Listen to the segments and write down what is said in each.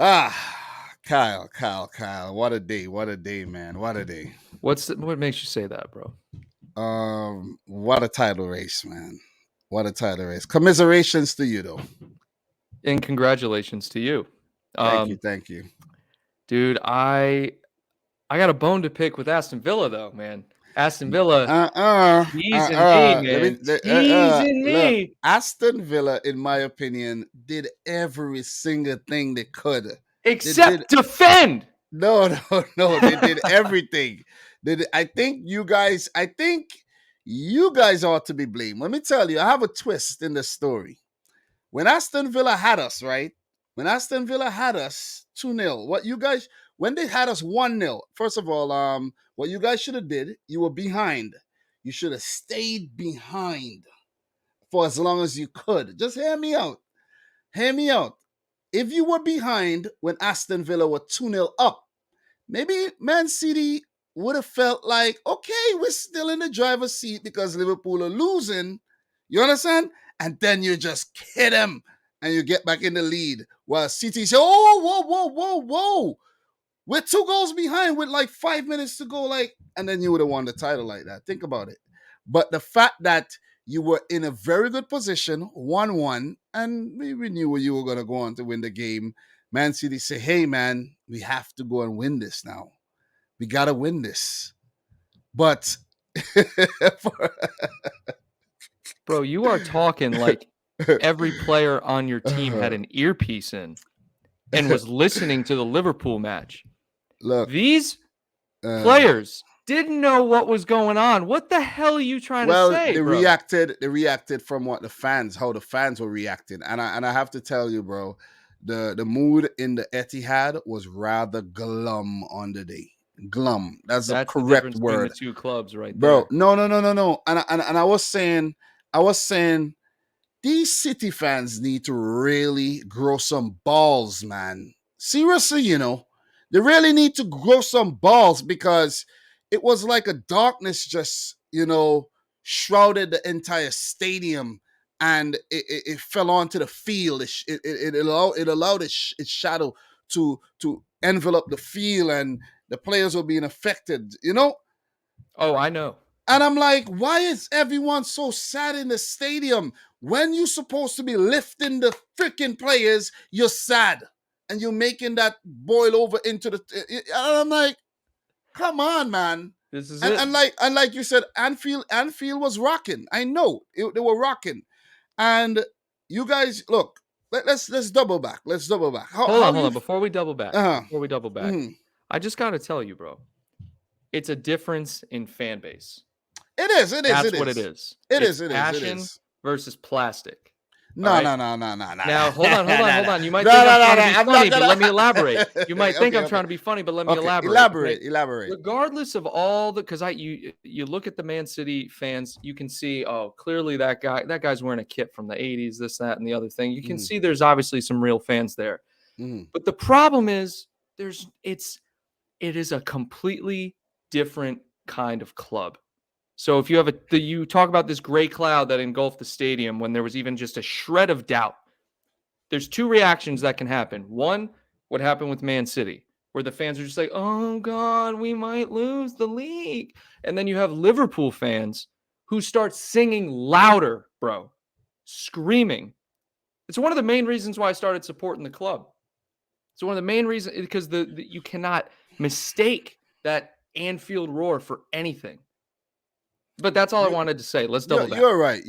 Kyle. What a day, man. What a day. What makes you say that, bro? What a title race, man. What a title race. Commiserations to you, though. And congratulations to you. Thank you. Dude, I got a bone to pick with Aston Villa, though, man. Aston Villa, teasing me, man. Teasing Look, me. Aston Villa, in my opinion, did every single thing they could. Except defend. No. They did everything. I think you guys ought to be blamed. Let me tell you, I have a twist in the story. When Aston Villa had us, right? When Aston Villa had us 2-0, when they had us 1-0, first of all, what you guys should have did, you were behind. You should have stayed behind for as long as you could. Just hear me out. Hear me out. If you were behind when Aston Villa were 2-0 up, maybe Man City would have felt like, okay, we're still in the driver's seat because Liverpool are losing. You understand? And then you just hit them and you get back in the lead. While City say, oh, whoa. We're 2 goals behind with like 5 minutes to go, and then you would have won the title like that. Think about it. But the fact that you were in a very good position, 1-1, and we knew you were going to go on to win the game. Man City say, hey, man, we have to go and win this now. We got to win this. But... Bro, you are talking like every player on your team had an earpiece in and was listening to the Liverpool match. Look, these players didn't know what was going on. What the hell are you trying to say, they bro? They reacted from how the fans were reacting. And I have to tell you, bro, the mood in the Etihad was rather glum on the day. Glum. That's the correct word. Between the two clubs right bro, there. No. And I was saying, these City fans need to really grow some balls, man. Seriously, they really need to grow some balls because it was like a darkness just, shrouded the entire stadium and it fell onto the field. It allowed its shadow to envelop the field and the players were being affected, Oh, I know. And I'm like, why is everyone so sad in the stadium? When you're supposed to be lifting the freaking players, you're sad. And you're making that boil over into the... And I'm like, come on, man. This is it. And like you said, Anfield was rocking. I know. They were rocking. And you guys, look, let's double back. Hold on. Before we double back, I just got to tell you, bro, it's a difference in fan base. It is. That's what it is. It's passion versus plastic. No. Now, hold on. You might think I'm trying to be funny, but let me elaborate. You might think I'm trying to be funny, but let me elaborate. Elaborate. Regardless of all because you look at the Man City fans, you can see, oh, clearly that guy's wearing a kit from the 80s, this, that, and the other thing. You can see there's obviously some real fans there. But the problem is it is a completely different kind of club. So if you have you talk about this gray cloud that engulfed the stadium when there was even just a shred of doubt, there's 2 reactions that can happen. One, what happened with Man City, where the fans are just like, oh God, we might lose the league. And then you have Liverpool fans who start singing louder, bro, screaming. It's one of the main reasons why I started supporting the club. It's one of the main reasons because you cannot mistake that Anfield roar for anything. But that's all I wanted to say. Let's double back. You're right.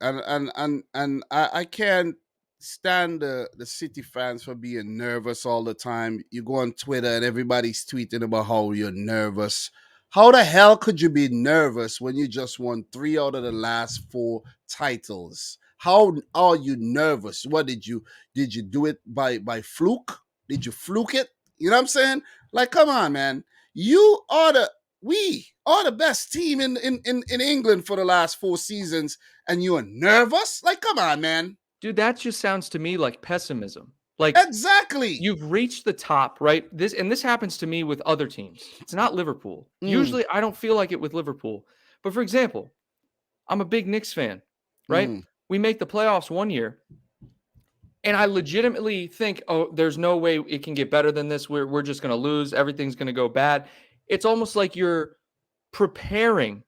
And I can't stand the City fans for being nervous all the time. You go on Twitter and everybody's tweeting about how you're nervous. How the hell could you be nervous when you just won 3 out of the last 4 titles? How are you nervous? What did you do it by fluke? Did you fluke it? You know what I'm saying? Like, come on, man. We are the best team in England for the last 4 seasons, and you are nervous? Like, come on, man. Dude, that just sounds to me like pessimism. Like, exactly. You've reached the top, right? This happens to me with other teams. It's not Liverpool. Usually, I don't feel like it with Liverpool. But for example, I'm a big Knicks fan, right? We make the playoffs one year. And I legitimately think, oh, there's no way it can get better than this. We're just going to lose. Everything's going to go bad. It's almost like you're preparing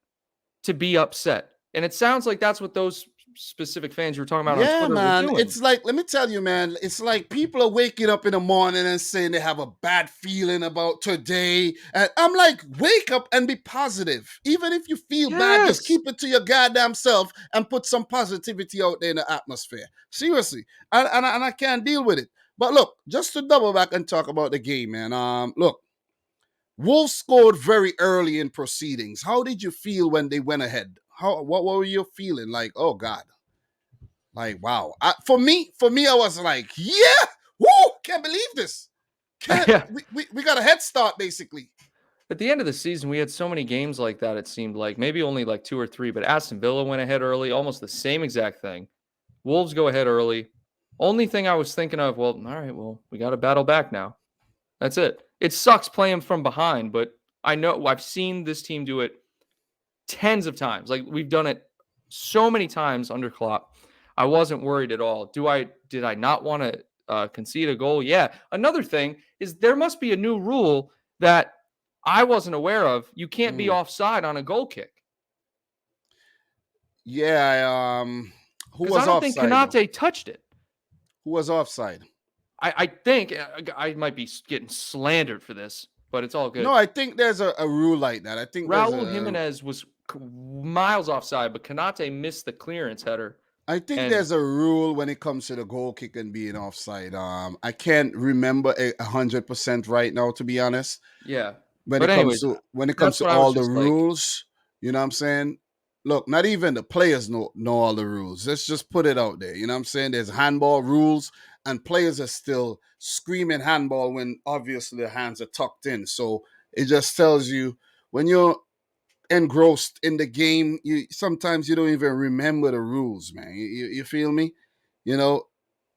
to be upset. And it sounds like that's what those specific fans you were talking about on Yeah, Twitter were man. doing. It's like, let me tell you, man, it's like people are waking up in the morning and saying they have a bad feeling about today. And I'm like, wake up and be positive. Even if you feel bad, just Yes. keep it to your goddamn self and put some positivity out there in the atmosphere. Seriously. And I can't deal with it. But look, just to double back and talk about the game, man. Look, Wolves scored very early in proceedings. How did you feel when they went ahead? What were you feeling? Like, oh God. Like, wow. For me, I was like, yeah, woo, can't believe this. Yeah. We got a head start, basically. At the end of the season, we had so many games like that, it seemed like. Maybe only like 2 or 3, but Aston Villa went ahead early, almost the same exact thing. Wolves go ahead early. Only thing I was thinking of, well, all right, well, we got to battle back now. That's it. It sucks playing from behind, but I know I've seen this team do it tens of times. Like we've done it so many times under Klopp. I wasn't worried at all. Did I not want to concede a goal? Yeah. Another thing is there must be a new rule that I wasn't aware of. You can't be offside on a goal kick. Yeah, who Because I was don't think offside though? Konate touched it. Who was offside? I think I might be getting slandered for this, but it's all No, good. I think there's a rule like that. I think there's Raul a Jimenez was miles offside, but Konate missed the clearance header. I think And there's a rule when it comes to the goal kick and being offside. I can't remember 100% right now, to be honest. yeah. When But it comes anyways, to that's what I was all the just like, rules, you know what I'm saying? Look, not even the players know all the rules. Let's just put it out there. You know what I'm saying? There's handball rules, and players are still screaming handball when obviously their hands are tucked in. So it just tells you when you're engrossed in the game, you sometimes you don't even remember the rules, man. You feel me? You know,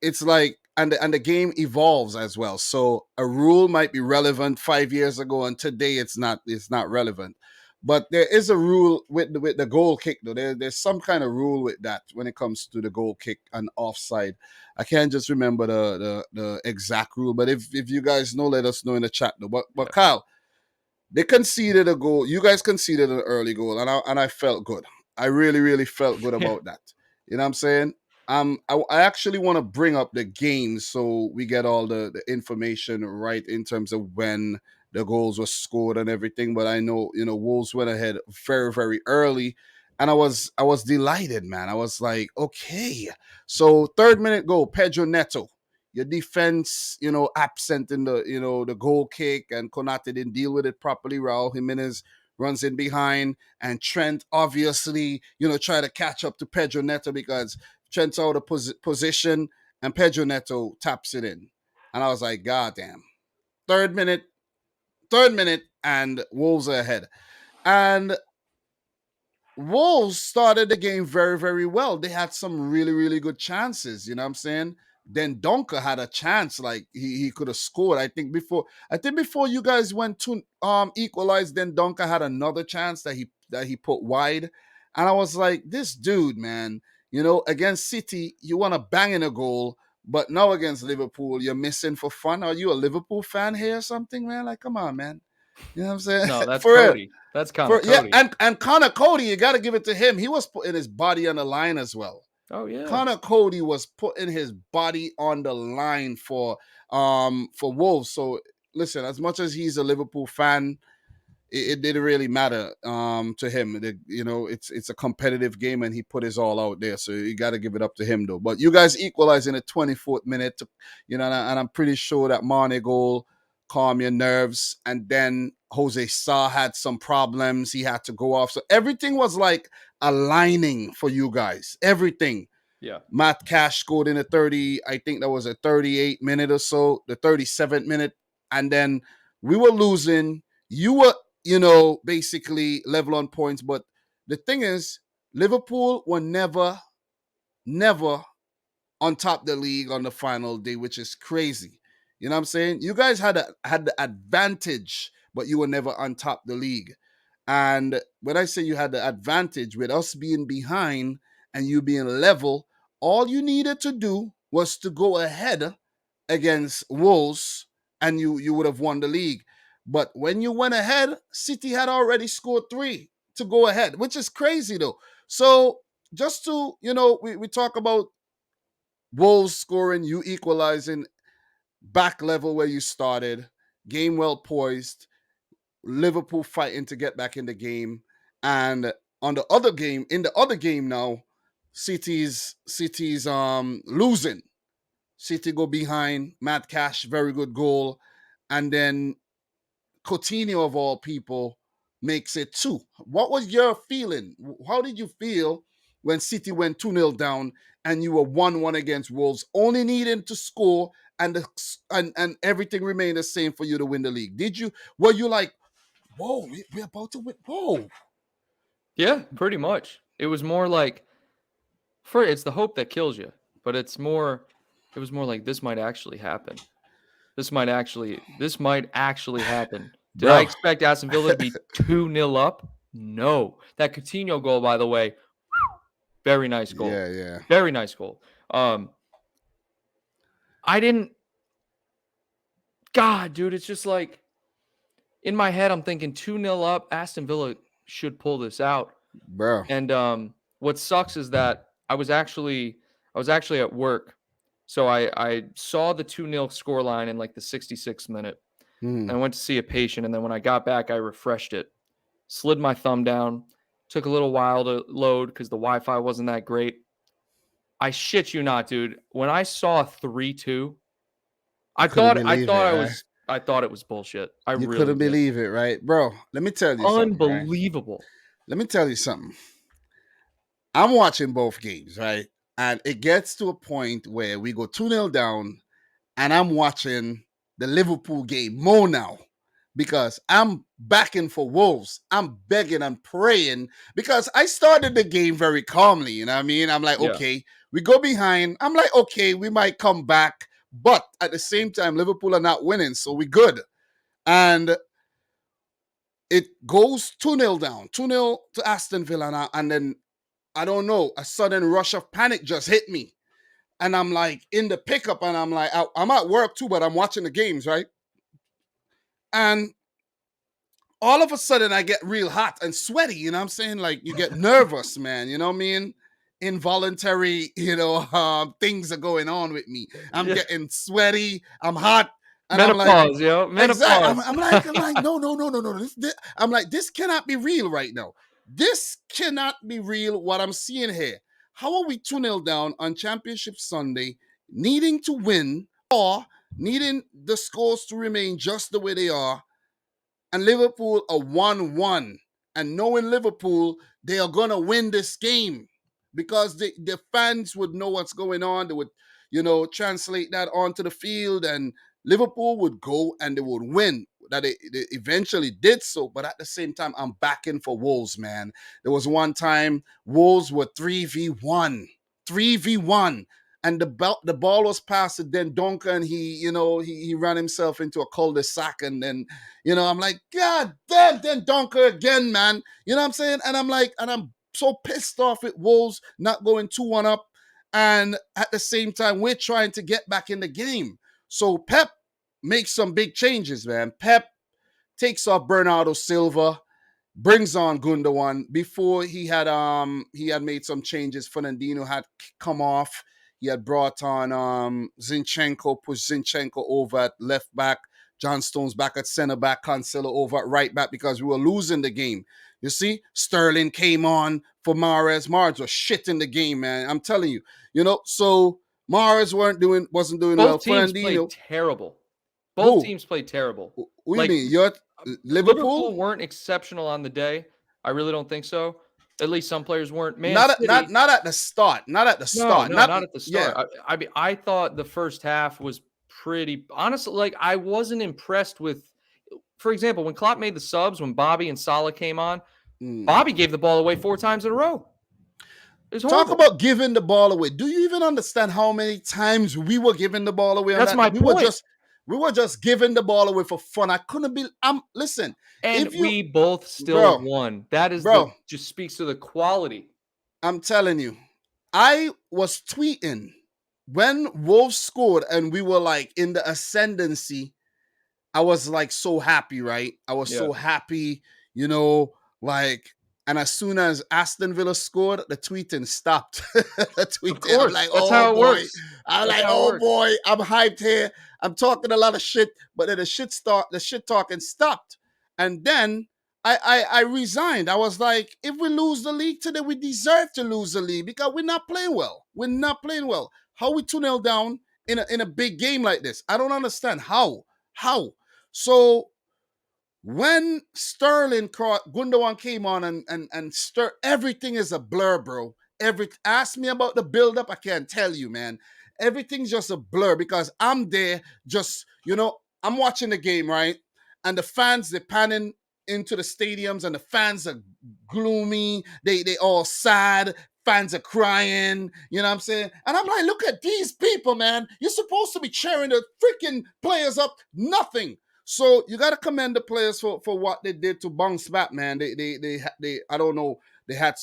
it's like and the game evolves as well. So a rule might be relevant 5 years ago, and today it's not relevant. But there is a rule with the goal kick though. There's some kind of rule with that when it comes to the goal kick and offside. I can't just remember the exact rule, but if you guys know, let us know in the chat though. But Kyle, they conceded a goal. You guys conceded an early goal, and I felt good. I really, really felt good yeah, about that. You know what I'm saying? I actually want to bring up the game so we get all the information right in terms of when the goals were scored and everything. But I know, Wolves went ahead very, very early. And I was delighted, man. I was like, okay. So 3rd minute goal, Pedro Neto, your defense, absent in the goal kick, and Konate didn't deal with it properly. Raul Jimenez runs in behind, and Trent obviously, try to catch up to Pedro Neto because Trent's out of position, and Pedro Neto taps it in. And I was like, God damn. Third minute, and Wolves are ahead. And Wolves started the game very, very well. They had some really, really good chances. You know what I'm saying? Then Donker had a chance, like he could have scored. I think before you guys went to equalize, then Donker had another chance that he put wide. And I was like, this dude, man, against City, you want to bang in a goal, but now against Liverpool, you're missing for fun. Are you a Liverpool fan here or something, man? Like, come on, man. You know what I'm saying? no, that's For real. Cody. That's kind of Yeah, Cody. and Connor Cody, you got to give it to him. He was putting his body on the line as well. Oh yeah. Connor Cody was putting his body on the line for Wolves. So listen, as much as he's a Liverpool fan, it didn't really matter to him. It's a competitive game, and he put his all out there. So you got to give it up to him, though. But you guys equalize in the 24th minute, and I'm pretty sure that Mane goal calm your nerves. And then Jose Sa had some problems. He had to go off. So everything was like aligning for you guys. Everything. Yeah. Matt Cash scored in the 30, I think that was a 38 minute or so, the 37th minute. And then we were losing. You were, basically level on points. But the thing is, Liverpool were never on top of the league on the final day, which is crazy. You know what I'm saying? You guys had the advantage, but you were never on top of the league. And when I say you had the advantage with us being behind and you being level, all you needed to do was to go ahead against Wolves, and you would have won the league. But when you went ahead, City had already scored 3 to go ahead, which is crazy though. So just to, we talk about Wolves scoring, you equalizing, back level where you started, game well poised, Liverpool fighting to get back in the game. And on the other game, in the other game now, City's losing. City go behind, Matt Cash, very good goal. And then Coutinho, of all people, makes it 2. What was your feeling? How did you feel when City went 2-0 down and you were 1-1 against Wolves, only needing to score and everything remained the same for you to win the league? Were you like, whoa, we're about to win? Whoa. Yeah, pretty much. It was more like, it's the hope that kills you, but it was more like, this might actually happen. This might actually happen. Did I expect Aston Villa to be 2-0 up? No. That Coutinho goal, by the way, very nice goal. Yeah. Very nice goal. I didn't. God, dude, it's just like, in my head, I'm thinking 2-0 up. Aston Villa should pull this out. Bro. And what sucks is that I was actually at work. So I saw the 2-0 scoreline in like the 66th minute. And I went to see a patient. And then when I got back, I refreshed it, slid my thumb down, took a little while to load because the Wi-Fi wasn't that great. I shit you not, dude. When I saw 3-2, I thought it was bullshit. You couldn't believe it, right? Bro, let me tell you something. Unbelievable. Right? Let me tell you something. I'm watching both games, right? And it gets to a point where we go 2-0 down, and I'm watching the Liverpool game more now because I'm backing for Wolves. I'm begging and praying because I started the game very calmly. You know what I mean? I'm like, okay, we go behind. I'm like, okay, we might come back. But at the same time, Liverpool are not winning, so we good. And it goes 2-0 down, 2-0 to Aston Villa. And then, I don't know, a sudden rush of panic just hit me. And I'm like in the pickup, and I'm like, I'm at work too, but I'm watching the games, right? And all of a sudden, I get real hot and sweaty. You know what I'm saying? Like, you get nervous, man. You know what I mean? Involuntary, things are going on with me. I'm getting sweaty. I'm hot. And menopause, I'm like, yo. Menopause. Exactly. I'm like, no. I'm like, this cannot be real right now. This cannot be real, what I'm seeing here. How are we 2-0 down on Championship Sunday, needing to win or needing the scores to remain just the way they are, and Liverpool are 1-1, and knowing Liverpool, they are going to win this game because the fans would know what's going on. They would, translate that onto the field, and Liverpool would go and they would win. That they eventually did so, but at the same time, I'm backing for Wolves, man. There was one time Wolves were 3v1, and the ball was passed to Debunking, and he ran himself into a cul-de-sac, and then, I'm like, God damn, Debunking again, man. You know what I'm saying? And I'm so pissed off at Wolves not going 2-1 up, and at the same time, we're trying to get back in the game. So Pep makes some big changes, man. Pep takes off Bernardo Silva, brings on Gundogan. Before he had made some changes. Fernandinho had come off. He had brought on Zinchenko, pushed Zinchenko over at left back. John Stones back at center back. Cancelo over at right back because we were losing the game. You see, Sterling came on for Mahrez. Mahrez was shit in the game, man. I'm telling you. So Mahrez wasn't doing well. Both teams played terrible. Both teams played terrible. What do you mean? You're Liverpool weren't exceptional on the day. I really don't think so. At least some players weren't. Not at the start. Not at the start. No, not at the start. Yeah. I mean, I thought the first half was pretty honestly. Like, I wasn't impressed with. For example, when Klopp made the subs, when Bobby and Salah came on, Bobby gave the ball away 4 times in a row. Talk about giving the ball away. Do you even understand how many times we were giving the ball away? That's my point. We were just giving the ball away for fun. I couldn't be. Listen, and we both still won. That is just speaks to the quality. I'm telling you, I was tweeting when Wolves scored and we were like in the ascendancy, I was like so happy, right? I was Yeah. so happy, you know, like, and as soon as Aston Villa scored, the tweeting stopped. The Of tweeting, I'm like, course. That's oh how it boy. works. I'm That's like, how it oh works. boy, I'm hyped here. I'm talking a lot of shit, but then the shit talking stopped. And then I resigned. I was like, if we lose the league today, we deserve to lose the league because we're not playing well. We're not playing well. How we 2-0 down in a big game like this? I don't understand. How? How? So when Sterling Gundogan came on and everything is a blur, bro. Ask me about the build up, I can't tell you, man. Everything's just a blur because I'm there, just I'm watching the game, right? And the fans they're panning into the stadiums, and the fans are gloomy. They all sad. Fans are crying, you know what I'm saying? And I'm like, look at these people, man. You're supposed to be cheering the freaking players up. Nothing. So you got to commend the players for what they did to bounce back, man. They I don't know, they had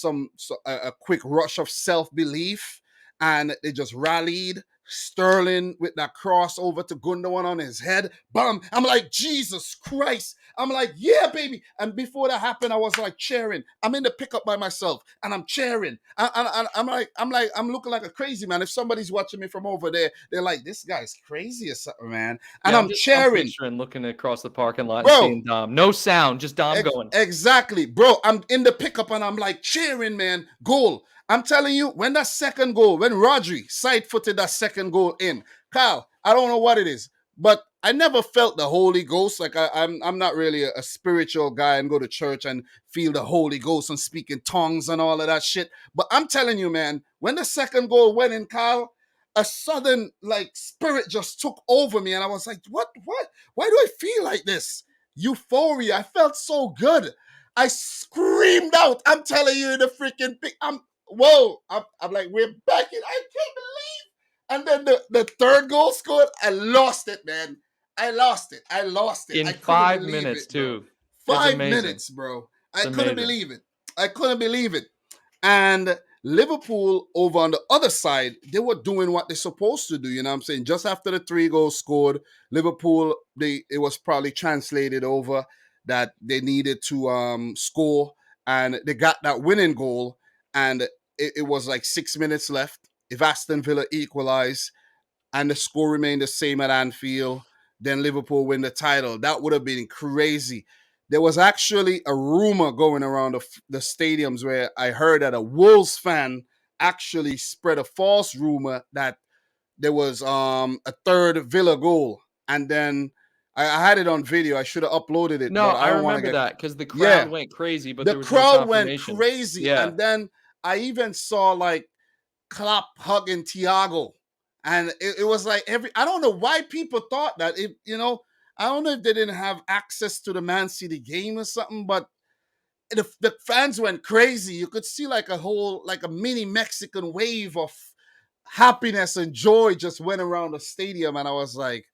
a quick rush of self-belief, and they just rallied. Sterling with that cross over to Gundogan on his head. Bam. I'm like, Jesus Christ. I'm like, yeah, baby. And before that happened, I was like cheering. I'm in the pickup by myself and I'm cheering. I'm looking like a crazy man. If somebody's watching me from over there, they're like, this guy's crazy or something, man. And Yeah, I'm I'm cheering. picturing looking across the parking lot and Bro, seeing Dom. No sound, just Dom going. exactly. Bro, I'm in the pickup and I'm like cheering, man. Goal. I'm telling you, when that second goal, when Rodri side-footed that second goal in, Kyle, I don't know what it is, but I never felt the Holy Ghost. Like I'm not really a spiritual guy and go to church and feel the Holy Ghost and speak in tongues and all of that shit. But I'm telling you, man, when the second goal went in, Kyle, a sudden like spirit just took over me, and I was like, what? Why do I feel like this? Euphoria. I felt so good. I screamed out. I'm telling you, the freaking pic. I'm like, we're back in. I can't believe. And then the third goal scored. I lost it, man. I lost it. In I couldn't 5 believe minutes, it, bro. too. It's Five amazing. minutes, bro. I It's couldn't amazing. believe it. I couldn't believe it. And Liverpool over on the other side, they were doing what they're supposed to do. You know what I'm saying? Just after the 3 goals scored, Liverpool, it was probably translated over that they needed to score, and they got that winning goal, and it was like 6 minutes left. If Aston Villa equalized and the score remained the same at Anfield, then Liverpool win the title. That would have been crazy. There was actually a rumor going around the stadiums where I heard that a Wolves fan actually spread a false rumor that there was a third Villa goal, and then I had it on video. I should have uploaded it, No, but I I don't want to remember get. that because the crowd Yeah, went crazy, but the there was no crowd went confirmation. crazy, Yeah. and then I even saw like Klopp hugging Thiago, and it was like I don't know why people thought that. I don't know if they didn't have access to the Man City game or something, but the fans went crazy. You could see like a mini Mexican wave of happiness and joy just went around the stadium, and I was like,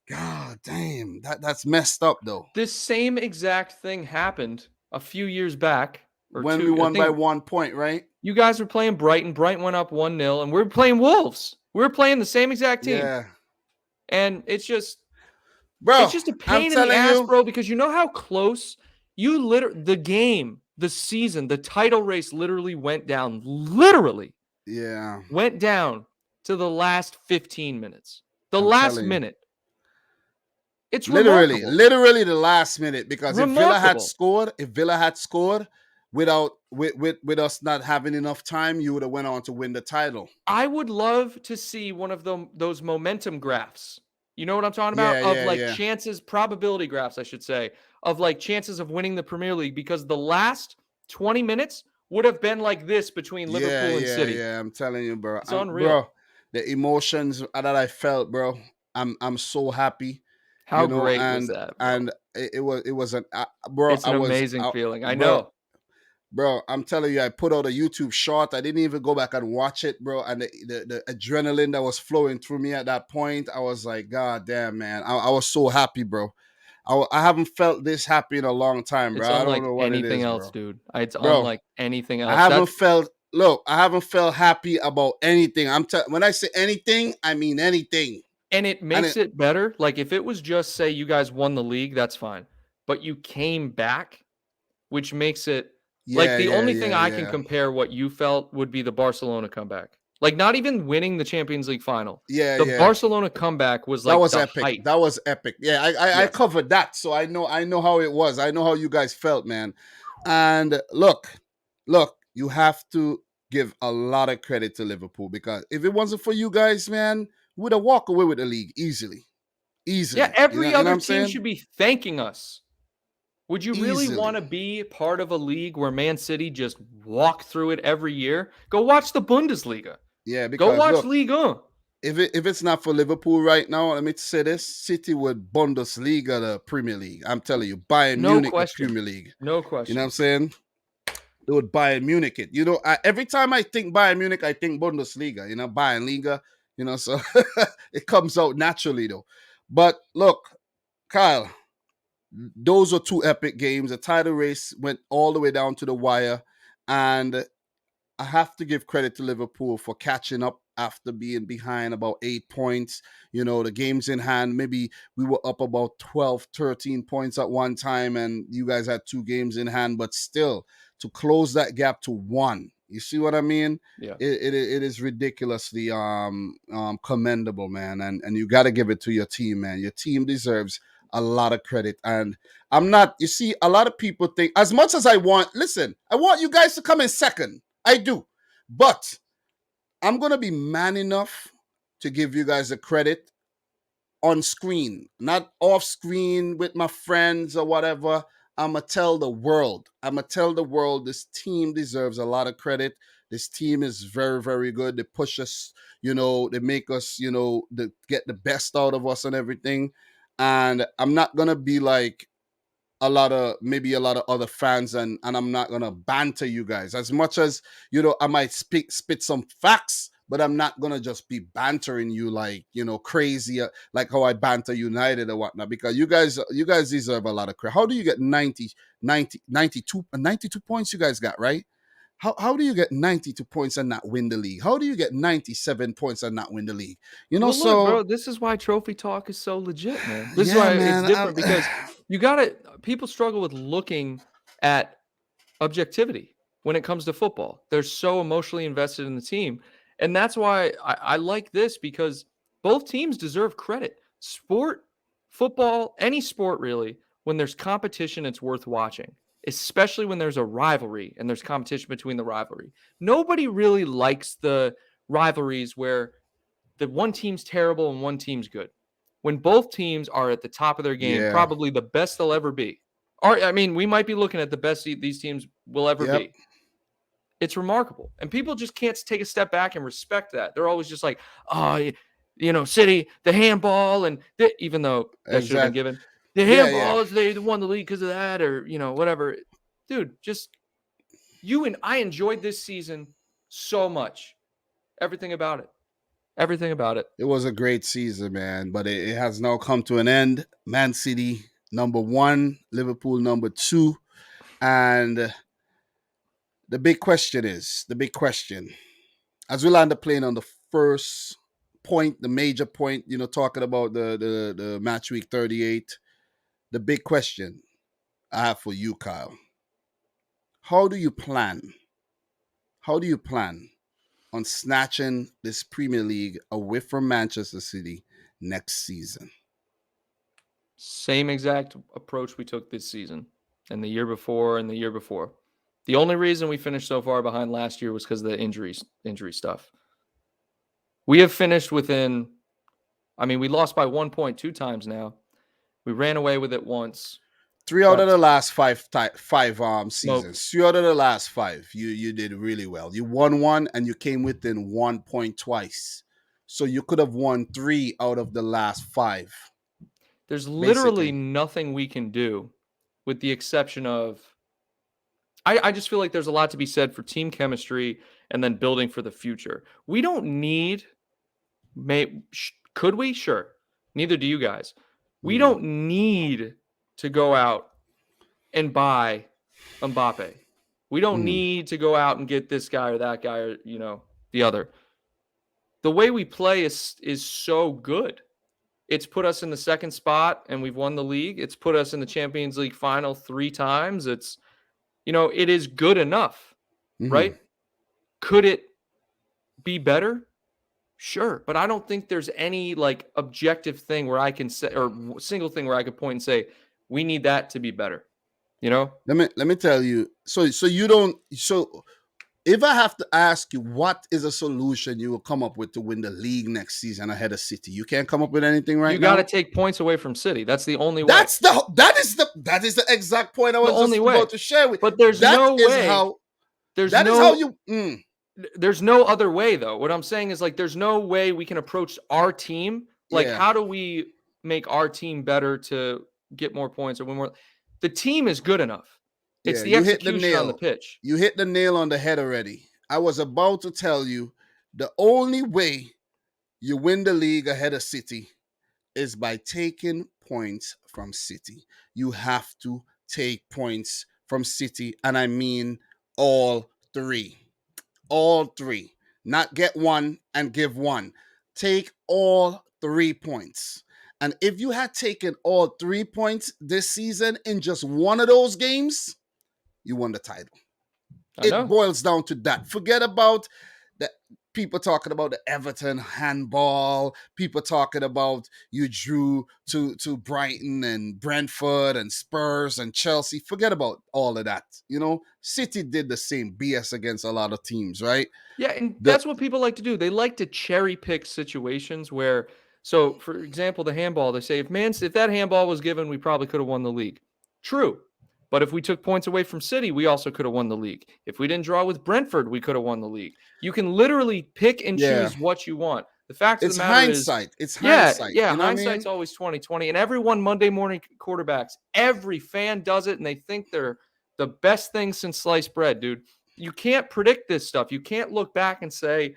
God damn, that's messed up though. This same exact thing happened a few years back or When we 2. I won by think 1 point, right? you guys were playing Brighton. Brighton went up 1-0, and we're playing Wolves. We're playing the same exact team. Yeah, And it's just bro. a I'm pain in the telling ass, you, bro, because you know how close the game, the season, the title race literally went down. Literally yeah. went down to the last 15 minutes. The I'm last telling you. minute. It's remarkable. Literally the last minute, because Remarkable. If Villa had scored without with us not having enough time, you would have went on to win the title. I would love to see one of those momentum graphs. You know what I'm talking about? Yeah, Of yeah, like yeah, chances, probability graphs, I should say, of like chances of winning the Premier League, because the last 20 minutes would have been like this between yeah, Liverpool and yeah, City. yeah. I'm telling you, bro. It's unreal. The emotions that I felt, bro. I'm so happy, How great was and that, bro? it was an bro. It's an amazing feeling. I Bro, know. bro, I'm telling you, I put out a YouTube short. I didn't even go back and watch it, bro. And the adrenaline that was flowing through me at that point, I was like, God damn, man. I was so happy, bro. I haven't felt this happy in a long time, bro. It's I don't unlike know what it anything is, else, bro. dude. It's Bro, unlike anything I else. haven't felt look, I haven't felt happy about anything. When I say anything, I mean anything. And it makes it better. Like if it was just say you guys won the league, that's fine. But you came back, which makes it like the only thing I can compare what you felt would be the Barcelona comeback. Like not even winning the Champions League final. The Barcelona comeback was like that was the epic. height. That was epic. Yeah, I covered that, so I know how it was. I know how you guys felt, man. And look, you have to give a lot of credit to Liverpool, because if it wasn't for you guys, man, we would have walked away with the league easily. Yeah, every other team should be thanking us. Would you really want to be part of a league where Man City just walk through it every year? Go watch the Bundesliga. Yeah, because go watch Ligue 1. If it's not for Liverpool right now, let me say this: City would Bundesliga the Premier League. I'm telling you, Bayern Munich the Premier League. No question. You know what I'm saying? They would Bayern Munich it. You know, every time I think Bayern Munich, I think Bundesliga. You know, Bayern Liga. You know, so it comes out naturally though. But look, Kyle, those were two epic games. The title race went all the way down to the wire, and I have to give credit to Liverpool for catching up after being behind about 8 points. You know, the games in hand, maybe we were up about 12, 13 points at one time, and you guys had 2 games in hand, but still to close that gap to 1. You see what I mean? Yeah. It is ridiculously commendable, man. And you got to give it to your team, man. Your team deserves a lot of credit. And you see, a lot of people think, as much as I want you guys to come in second. I do. But I'm going to be man enough to give you guys the credit on screen, not off screen with my friends or whatever. I'm going to tell the world. This team deserves a lot of credit. This team is very, very good. They push us, they make us, they get the best out of us and everything. And I'm not going to be like a lot of other fans, and I'm not gonna banter you guys as much as I might spit some facts, but I'm not gonna just be bantering you like crazy like how I banter United or whatnot, because you guys deserve a lot of credit. How do you get 92 points you guys got, right? How do you get 92 points and not win the league? How do you get 97 points and not win the league? Look, bro, this is why trophy talk is so legit, man. This is why it's different, because people struggle with looking at objectivity when it comes to football. They're so emotionally invested in the team. And that's why I like this, because both teams deserve credit. Sport, football, any sport really, when there's competition, it's worth watching, especially when there's a rivalry and there's competition between the rivalry. Nobody really likes the rivalries where the one team's terrible and one team's good. When both teams are at the top of their game, probably the best they'll ever be. We might be looking at the best these teams will ever be. It's remarkable. And people just can't take a step back and respect that. They're always just like, City, the handball, and even though that should have been given. The handballs, they won the league because of that, or, whatever. Dude, I enjoyed this season so much. Everything about it. It was a great season, man, but it has now come to an end. Man City number 1, Liverpool number 2, and the big question, as we land the plane on the first point, the major point, talking about the match week 38, the big question I have for you, Kyle: How do you plan on snatching this Premier League away from Manchester City next season? Same exact approach we took this season and the year before and the year before. The only reason we finished so far behind last year was because of the injury stuff. We have finished within, we lost by 1 point 2 times now. We ran away with it once. 3 out of the last 5 seasons. 3 out of the last 5, you did really well. You won 1 and you came within 1 point twice. So you could have won 3 out of the last 5. There's literally nothing we can do, with the exception of, I just feel like there's a lot to be said for team chemistry and then building for the future. We don't need, could we? Sure. Neither do you guys. We don't need to go out and buy Mbappe. We don't need to go out and get this guy or that guy or, the other. The way we play is so good. It's put us in the second spot and we've won the league. It's put us in the Champions League final 3 times. It's, it is good enough, right? Could it be better? Sure. But I don't think there's any objective thing where I can say, or single thing where I could point and say, we need that to be better. Let me tell you. So if I have to ask you, what is a solution you will come up with to win the league next season ahead of City? You can't come up with anything right now. You got to take points away from City. That's the only way. That is the exact point I was just about to share with. But there's no way. There's no other way, though. What I'm saying is there's no way we can approach our team. How do we make our team better to get more points or win more? The team is good enough. It's the execution on the pitch. You hit the nail on the head already. I was about to tell you the only way you win the league ahead of City is by taking points from City. You have to take points from City, and I mean all 3. All 3. Not get one and give one. Take all 3 points. And if you had taken all 3 points this season in just one of those games, you won the title. It boils down to that. Forget about the people talking about the Everton handball, people talking about you drew to Brighton and Brentford and Spurs and Chelsea. Forget about all of that. City did the same BS against a lot of teams, right? Yeah, and that's what people like to do. They like to cherry pick situations where, so for example, the handball, they say if that handball was given, we probably could have won the league. True. But if we took points away from City, we also could have won the league. If we didn't draw with Brentford, we could have won the league. You can literally pick and choose what you want. The fact of the matter hindsight. It's hindsight. Yeah, hindsight's always 20/20. And everyone Monday morning quarterbacks, every fan does it, and they think they're the best thing since sliced bread, dude. You can't predict this stuff. You can't look back and say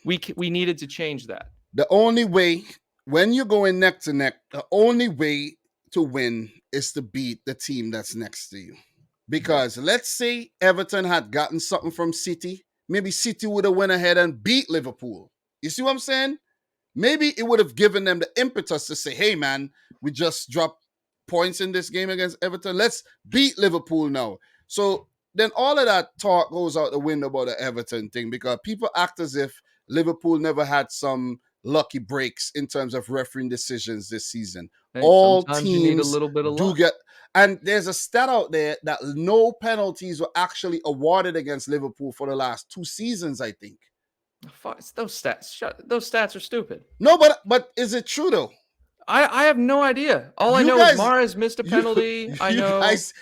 we needed to change that. The only way, when you're going neck to neck, the only way to win is to beat the team that's next to you. Because let's say Everton had gotten something from City, maybe City would have went ahead and beat Liverpool. You see what I'm saying? Maybe it would have given them the impetus to say, hey man, we just dropped points in this game against Everton. Let's beat Liverpool now. So then all of that talk goes out the window about the Everton thing, because people act as if Liverpool never had some lucky breaks in terms of refereeing decisions this season. Hey, all teams you need a little bit of luck. And there's a stat out there that no penalties were actually awarded against Liverpool for the last 2 seasons, I think. Those stats are stupid. No, but is it true though? I have no idea. All I know is Mahrez missed a penalty.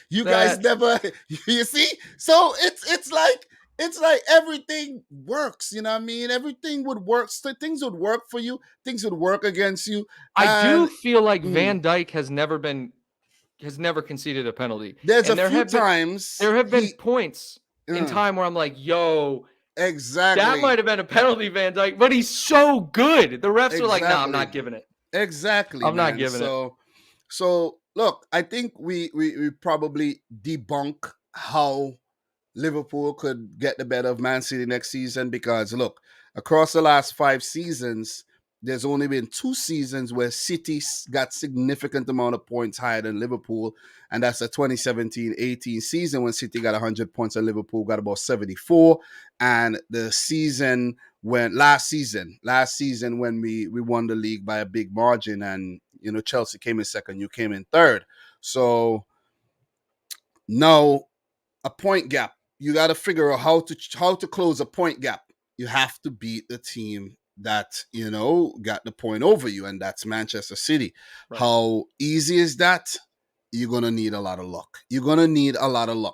You guys never. You see, so it's like everything works. You know what I mean? Everything would work. So things would work for you. Things would work against you. I do feel like Van Dijk has never conceded a penalty. There have been points in time where I'm like, yo. Exactly. That might have been a penalty, Van Dijk, but he's so good. The refs are like, no, I'm not giving it. Exactly. I'm not giving it. So look, I think we probably debunk how Liverpool could get the better of Man City next season, because look, across the last 5 seasons, there's only been 2 seasons where City got significant amount of points higher than Liverpool, and that's the 2017-18 season when City got 100 points and Liverpool got about 74, and the season when last season when we won the league by a big margin, and Chelsea came in second, you came in third. So now a point gap. You got to figure out how to close a point gap. You have to beat the team that got the point over you, and that's Manchester City. Right. How easy is that? You're gonna need a lot of luck.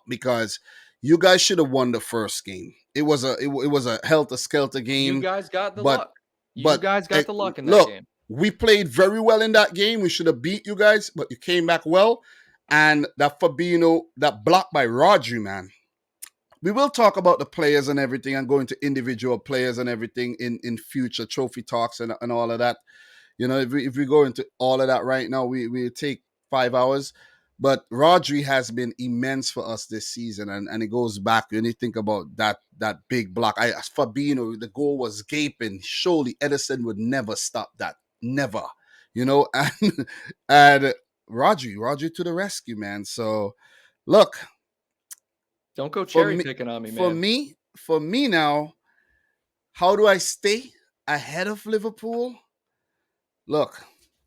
Because you guys should have won the first game. It was a helter-skelter game. You guys got the luck. You guys got the luck in that game. We played very well in that game. We should have beat you guys, but you came back well. And that Fabinho, that block by Rodri, man. We will talk about the players and everything and go into individual players and everything in future trophy talks and all of that. If we go into all of that right now, we take 5 hours. But Rodri has been immense for us this season, and it goes back when you think about that big block. Fabinho, the goal was gaping. Surely Edison would never stop that, never, and Rodri to the rescue, man. So look, don't go cherry picking on me, man. For me now, how do I stay ahead of Liverpool? Look,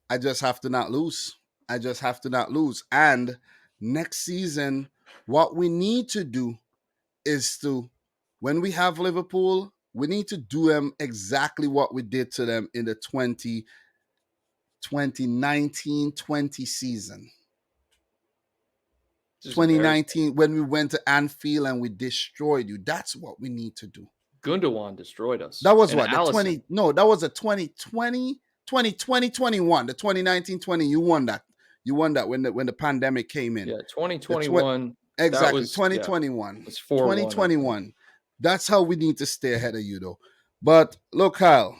I just have to not lose. I just have to not lose. And next season, what we need to do is to, when we have Liverpool, we need to do them exactly what we did to them in the 2019-20 season. 2019, when we went to Anfield and we destroyed you. That's what we need to do. Gundogan destroyed us. That was what? That was a 2020, 2021. The 2019-20, you won that. You won that when the pandemic came in. Yeah, 2021. Exactly. 2021. It's 2021. That's how we need to stay ahead of you, though. But look, Kyle,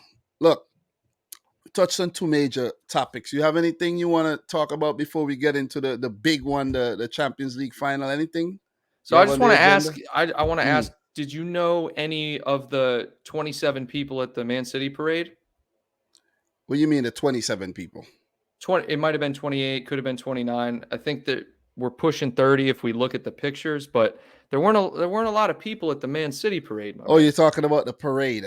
touched on two major topics. You have anything you want to talk about before we get into the big one, the Champions League final? Anything? So I just want to ask, I want to ask, did you know any of the 27 people at the Man City parade? What do you mean the 27 people? It might have been 28, could have been 29. I think that we're pushing 30 if we look at the pictures, but there weren't a lot of people at the Man City parade. Oh, you're talking about the parade.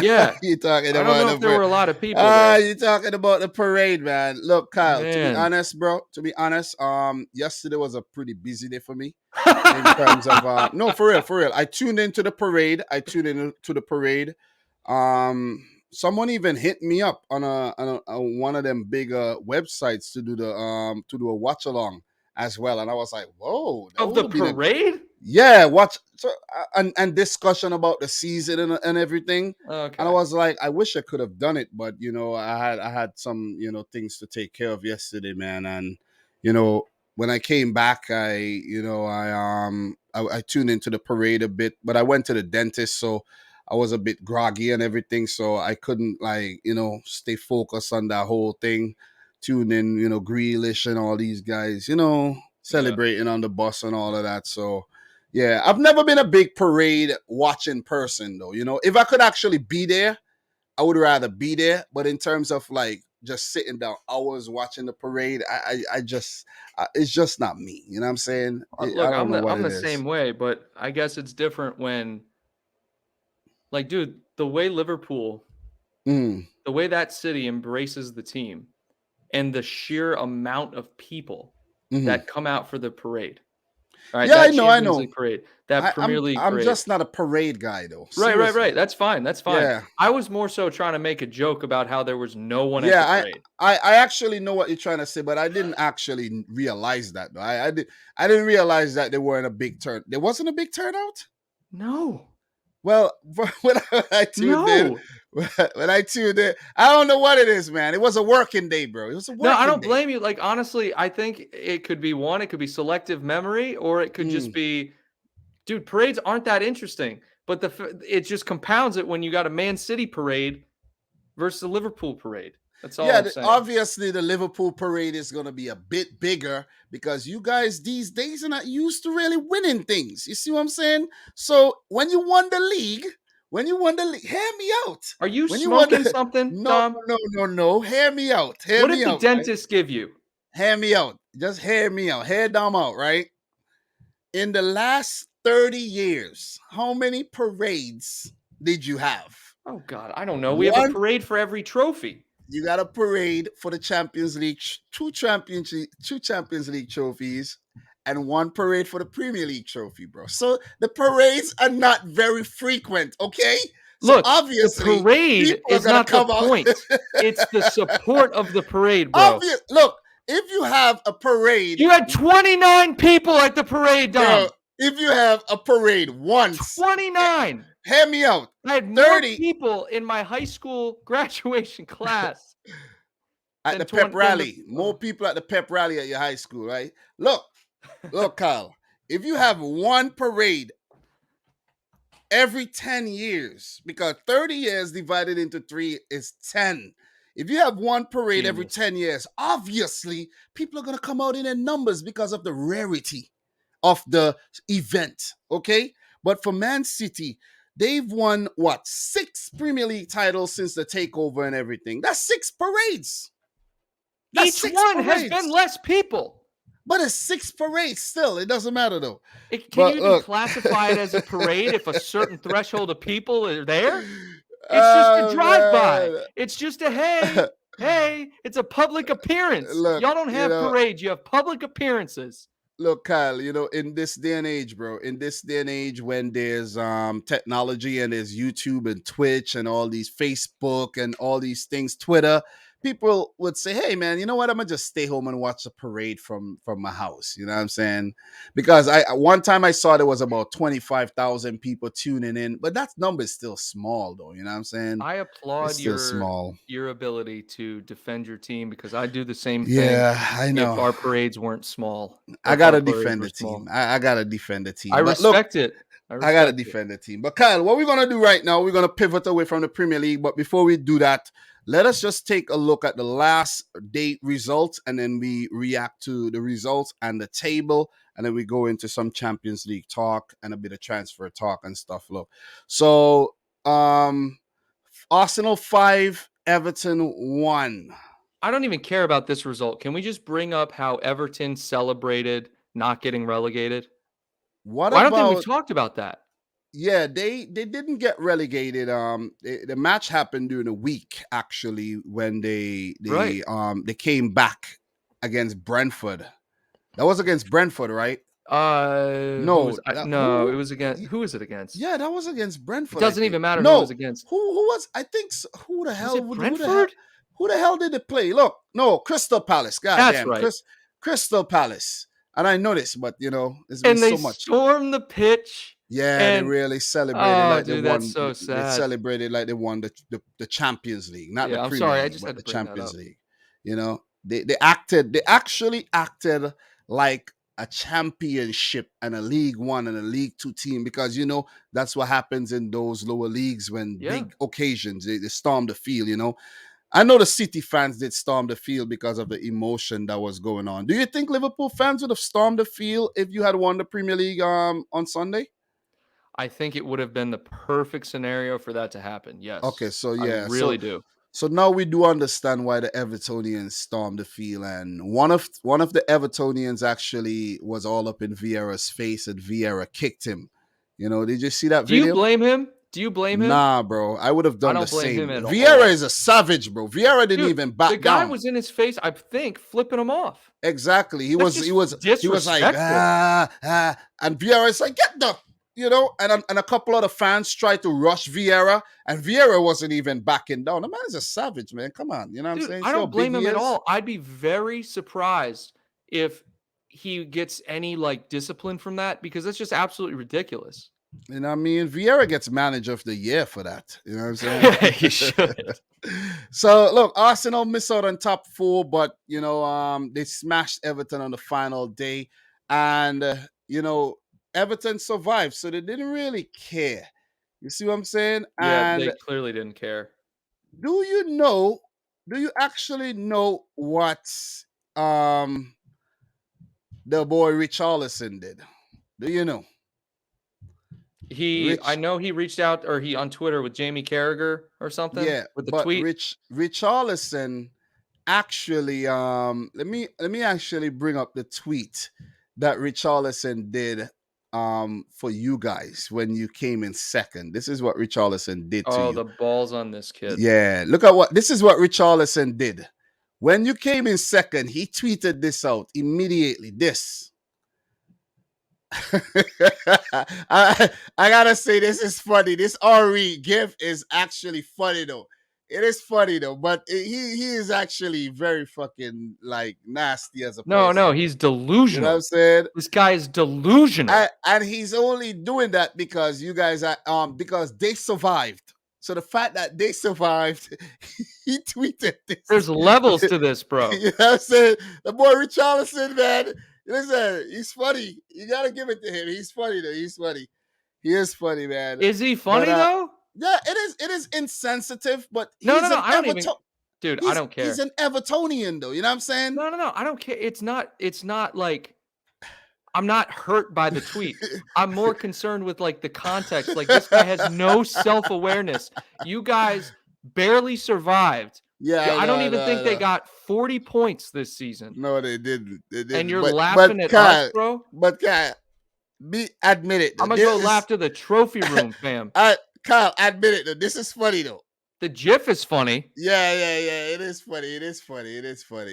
Yeah. You're talking about I don't know if there were a lot of people there. You're talking about the parade, man. Look, Kyle, to be honest, bro, yesterday was a pretty busy day for me in terms of no, for real. I tuned into the parade. Someone even hit me up on a one of them big websites to do a watch along as well, and I was like, "Whoa!" Of the parade? Watch and discussion about the season and everything. Okay. And I was like, I wish I could have done it, but I had some things to take care of yesterday, man, and when I came back, I tuned into the parade a bit, but I went to the dentist, so I was a bit groggy and everything, so I couldn't stay focused on that whole thing. Tune in, Grealish and all these guys, celebrating on the bus and all of that. So yeah, I've never been a big parade watching person though. If I could actually be there, I would rather be there. But in terms of just sitting down hours watching the parade, I just it's just not me. You know what I'm saying? Look, I'm the same way, but I guess it's different when, dude, the way Liverpool, the way that city embraces the team, and the sheer amount of people that come out for the parade. All right, yeah, I know. League parade, that Premier League parade. I'm just not a parade guy, though. Seriously. Right. That's fine. Yeah. I was more so trying to make a joke about how there was no one at the parade. I actually know what you're trying to say, but I didn't actually realize that, though. I didn't realize that there weren't a big turn. There wasn't a big turnout? No. Well, when I tuned in, I don't know what it is, man. It was a working day, bro. It was a working day. No, I don't blame you. Honestly, I think it could be one. It could be selective memory, or it could just be, dude, parades aren't that interesting. But it just compounds it when you got a Man City parade versus a Liverpool parade. That's all I'm saying. Obviously, the Liverpool parade is going to be a bit bigger because you guys these days are not used to really winning things. You see what I'm saying? So when you won the league, hear me out. Are you smoking something, Tom? No. Hear me out. What did the dentist give you? Hear me out. Just hear me out. Hear them out, right? In the last 30 years, how many parades did you have? Oh, God, I don't know. We have a parade for every trophy. You got a parade for the Champions League, two Champions League trophies, and one parade for the Premier League trophy, bro. So the parades are not very frequent, okay? So look, obviously, the parade is not the point. It's the support of the parade, bro. Look, if you have a parade... You had 29 people at the parade, Dom. Bro, if you have a parade once... 29! Hear me out. I had 30 more people in my high school graduation class. At the pep rally. More people at the pep rally at your high school, right? Look, Kyle. If you have one parade every 10 years, because 30 years divided into 3 is 10. If you have one parade every Genius. 10 years, obviously people are going to come out in their numbers because of the rarity of the event. Okay. But for Man City, they've won 6 Premier League titles since the takeover and everything. That's 6 parades. That's Each 6 one has parades. been less people. But it's 6 parades still. It doesn't matter though. Can you even classify it as a parade if a certain threshold of people are there? It's just a drive-by. It's just a hey, it's a public appearance. Look, y'all don't have parades. You have public appearances. Look, Kyle, in this day and age, bro, in this day and age when there's technology and there's YouTube and Twitch and all these Facebook and all these things, Twitter, people would say, hey, man, you know what? I'm going to just stay home and watch a parade from my house. You know what I'm saying? Because one time I saw there was about 25,000 people tuning in, but that number is still small, though. You know what I'm saying? I applaud your ability to defend your team because I do the same thing. Yeah, I know. If our parades weren't small. I got to defend the team. I got to defend the team. I respect it. I got to defend the team. But Kyle, what we're going to do right now, we're going to pivot away from the Premier League. But before we do that, let us just take a look at the last day results, and then we react to the results and the table, and then we go into some Champions League talk and a bit of transfer talk and stuff. Look, so Arsenal 5, Everton 1. I don't even care about this result. Can we just bring up how Everton celebrated not getting relegated? I don't think we've talked about that. Yeah, they didn't get relegated. The match happened during the week actually when they came back against Brentford. That was against Brentford, right? No, it was against. Who was it against? Yeah, that was against Brentford. It doesn't even matter who it was against. Who was? I think who the hell? Brentford? Who the hell did they play? Look, no, Crystal Palace. Goddamn, right. Crystal Palace. And I know this, but there's been so much. And they stormed the pitch. Yeah, they really celebrated they won. That's so sad. They celebrated like they won the Champions League, not the Premier League. I just had to the bring Champions that up. League. They actually acted like a championship and a League One and a League Two team, because that's what happens in those lower leagues when big occasions they storm the field. I know the City fans did storm the field because of the emotion that was going on. Do you think Liverpool fans would have stormed the field if you had won the Premier League on Sunday? I think it would have been the perfect scenario for that to happen. Yes. Okay, so I really do. So now we do understand why the Evertonians stormed the field, and one of the Evertonians actually was all up in Vieira's face, and Vieira kicked him. Did you see that video? Do you blame him? Nah, bro. I would have done the same. Him at Vieira all. is a savage, bro. Vieira didn't even back down. The guy was in his face, I think, flipping him off. Exactly. He was like, and Vieira is like, get the, and a couple of the fans tried to rush Vieira, and Vieira wasn't even backing down. The man is a savage, man. Come on. You know what I'm saying? I don't blame him at all. I'd be very surprised if he gets any discipline from that, because that's just absolutely ridiculous. Vieira gets manager of the year for that. You know what I'm saying? He should. So, look, Arsenal missed out on top 4, but, they smashed Everton on the final day. And, Everton survived, so they didn't really care. You see what I'm saying? Yeah, and they clearly didn't care. Do you actually know what the boy Richarlison did? Do you know? I know he reached out, or he on Twitter with Jamie Carragher or something. Yeah, with the tweet. Richarlison actually, let me actually bring up the tweet that Richarlison did for you guys when you came in second. This is what Richarlison did to you. Oh, the balls on this kid. Yeah, this is what Richarlison did. When you came in second, he tweeted this out immediately. This. I gotta say, this is funny. This RE gif is actually funny though. It is funny though, but he is actually very fucking nasty as a person. No, he's delusional. You know what I'm saying? This guy is delusional. And he's only doing that because you guys are because they survived. So the fact that they survived, he tweeted this. There's levels to this, bro. You know what I'm saying? The boy Richarlison, man. Listen, he's funny. You gotta give it to him. He's funny though. He's funny. He is funny, man. Is he funny though? Yeah, it is. It is insensitive, but I don't even. Dude, I don't care. He's an Evertonian, though. You know what I'm saying? No. I don't care. It's not like I'm not hurt by the tweet. I'm more concerned with like the context. Like this guy has no self-awareness. You guys barely survived. Yeah, I don't even think they got 40 points this season. No, they didn't. They didn't. And you're laughing at us, bro? But Kyle, admit it. I'm going to go laugh to the trophy room, fam. Kyle, admit it, though. This is funny, though. The GIF is funny. Yeah. It is funny.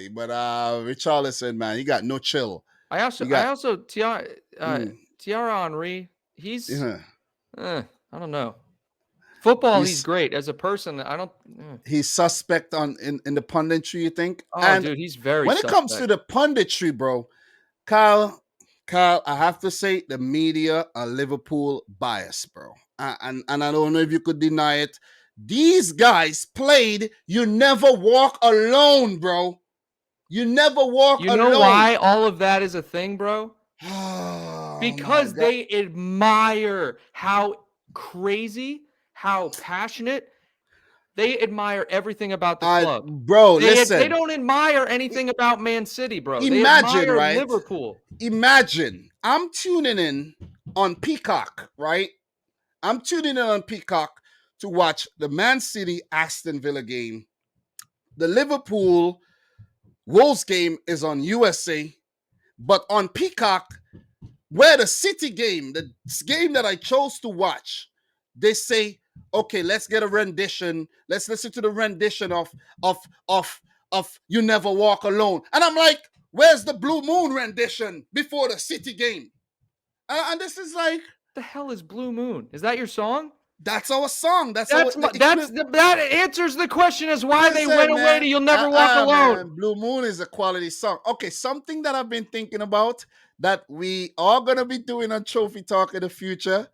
But Richarlison, man, he got no chill. I also Thierry Henry, he's I don't know. Football, he's great. As a person, I don't. He's suspect in the punditry, you think? Oh, dude, he's very. When it comes to the punditry, bro, Kyle, I have to say the media are Liverpool biased, bro. And I don't know if you could deny it. These guys played "You Never Walk Alone," bro. You never walk alone. You know why all of that is a thing, bro? Because they admire how crazy, how passionate. They admire everything about the club. Bro, listen. They don't admire anything about Man City, bro. Imagine, they admire right? Liverpool. Imagine, I'm tuning in on Peacock, right? I'm tuning in on Peacock to watch the Man City Aston Villa game. The Liverpool Wolves game is on USA, but on Peacock, where the City game, the game that I chose to watch, they say, okay, let's get a rendition. Let's listen to the rendition of "You Never Walk Alone." And I'm like, where's the Blue Moon rendition before the City game? And this is like, the hell is Blue Moon? Is that your song? That's our song. That answers the question as why they went away to "You'll Never Walk Alone." Man, Blue Moon is a quality song. Okay, something that I've been thinking about that we are gonna be doing on Trophy Talk in the future.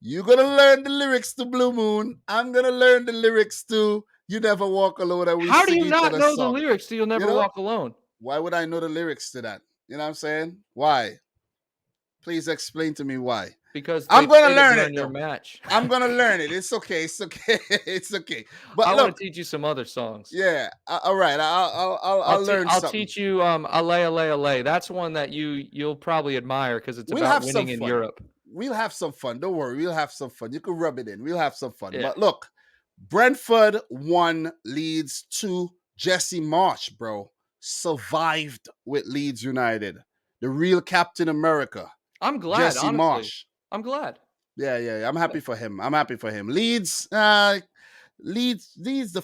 You're gonna learn the lyrics to Blue Moon. I'm gonna learn the lyrics to "You Never Walk Alone." And how do you not know the lyrics to "You'll Never Walk Alone"? Why would I know the lyrics to that? You know what I'm saying? Why? Please explain to me why. Because I'm gonna learn it. Your match. I'm gonna learn it. It's okay. It's okay. But I want to teach you some other songs. Yeah. All right. I'll learn. I'll teach you "Ale Ale Ale." That's one that you'll probably admire because it's about winning in Europe. We'll have some fun. Don't worry. We'll have some fun. You can rub it in. We'll have some fun. Yeah. But look, Brentford 1, Leeds 2. Jesse Marsch, bro, survived with Leeds United. The real Captain America. I'm glad. Jesse Marsch. I'm glad. Yeah. I'm happy for him. Leeds, the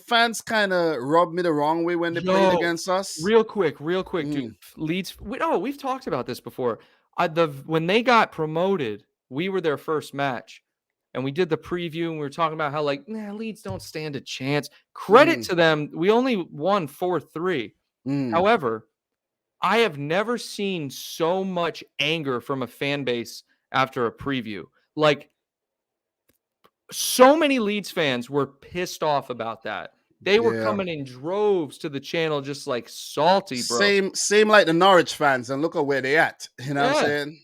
fans kind of rubbed me the wrong way when they played against us. Real quick, dude. Leeds. We've talked about this before. When they got promoted, we were their first match, and we did the preview, and we were talking about how Leeds don't stand a chance. Credit to them, we only won 4-3. However, I have never seen so much anger from a fan base after a preview. Like, so many Leeds fans were pissed off about that. They were coming in droves to the channel just like salty, bro. Same like the Norwich fans, and look at where they at. You know what I'm saying?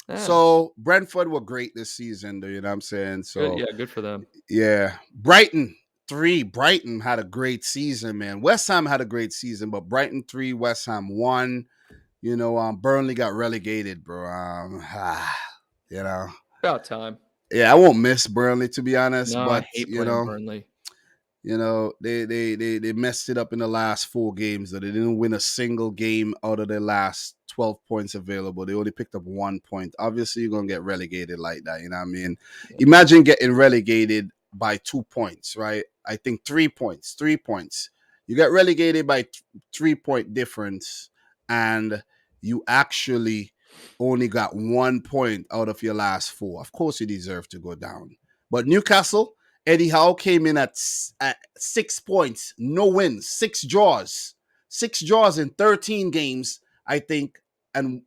Yeah. So Brentford were great this season, though, you know what I'm saying? So good for them. Yeah. Brighton 3. Brighton had a great season, man. West Ham had a great season, but Brighton 3, West Ham 1. You know, Burnley got relegated, bro. You know. About time. Yeah, I won't miss Burnley, to be honest. No, but I hate playing Burnley. You know, they messed it up in the last 4 games. Though. They didn't win a single game out of their last 12 points available. They only picked up 1 point. Obviously, you're going to get relegated like that. You know what I mean? Yeah. Imagine getting relegated by 2 points, right? I think 3 points. 3 points. You get relegated by 3-point difference, and you actually only got 1 point out of your last 4. Of course, you deserve to go down. But Newcastle, Eddie Howe came in at 6 points, no wins, 6 draws. 6 draws in 13 games, I think, and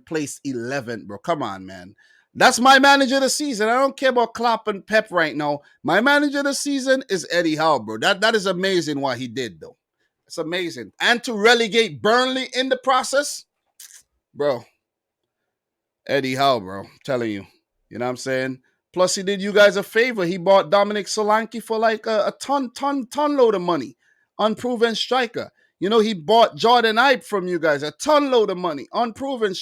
placed 11th, bro. Come on, man. That's my manager of the season. I don't care about Klopp and Pep right now. My manager of the season is Eddie Howe, bro. That is amazing what he did, though. It's amazing. And to relegate Burnley in the process, bro. Eddie Howe, bro. I'm telling you. You know what I'm saying? Plus, he did you guys a favor. He bought Dominic Solanke for like a ton load of money unproven striker. You know, he bought Jordan Ibe from you guys, a ton load of money, unproven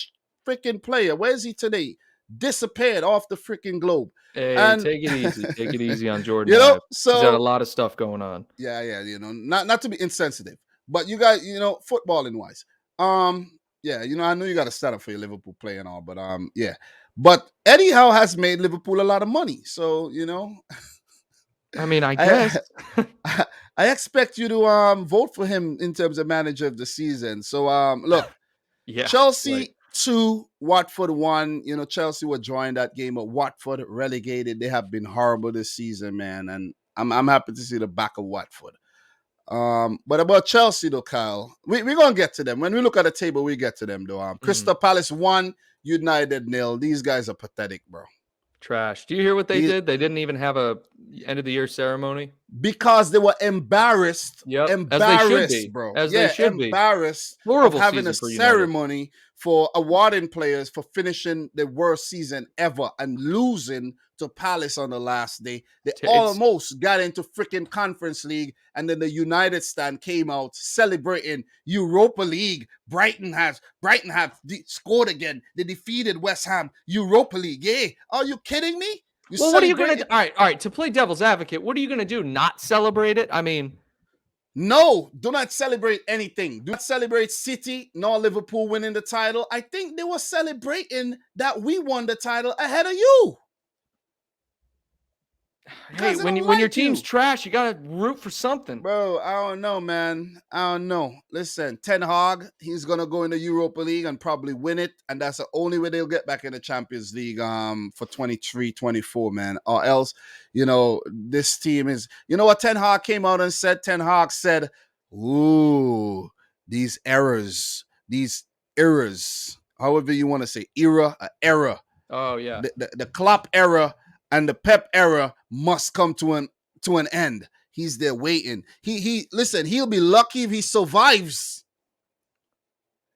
freaking player. Where is he today? Disappeared off the freaking globe. Hey, And take it easy. Take it easy on Jordan you know, Ibe. He's got a so lot of stuff going on. yeah, you know, not to be insensitive, but you guys, you know, footballing wise, yeah, you know, I know you got to set up for your Liverpool play and all, but yeah, but Eddie Howe has made Liverpool a lot of money, so you know, I mean, I guess. I expect you to vote for him in terms of manager of the season. So look, Yeah, Chelsea like, 2, Watford 1. You know, Chelsea were drawing that game, but Watford relegated. They have been horrible this season, man, and I'm happy to see the back of Watford. But about Chelsea though, Kyle, we're gonna get to them. When we look at the table, we get to them though. Crystal Palace 1, United 0. These guys are pathetic, bro. trash. Do you hear what they did? They didn't even have a end of the year ceremony. Because they were embarrassed. Yep, as they should Embarrassed, be. bro. As they Yeah, should be. embarrassed of Horrible having a season for United. ceremony for awarding players for finishing the worst season ever and losing to Palace on the last day. They almost got into freaking Conference League, and then the United stand came out celebrating Europa League. Brighton have scored again. They defeated West Ham. Europa League. Yeah. Are you kidding me? Well, what are you going to do? All right. To play devil's advocate, what are you going to do? Not celebrate it? I mean, no, do not celebrate anything. Do not celebrate City nor Liverpool winning the title. I think they were celebrating that we won the title ahead of you. Hey, when your team's trash, you got to root for something. Bro, I don't know, man. I don't know. Listen, Ten Hag, he's going to go in the Europa League and probably win it. And that's the only way they'll get back in the Champions League for 23-24, man. Or else, you know, this team is... You know what Ten Hag came out and said? Ten Hag said, ooh, these errors, however you want to say, error. Oh, yeah. The Klopp era and the Pep era must come to an end. He's there waiting. Listen, he'll be lucky if he survives.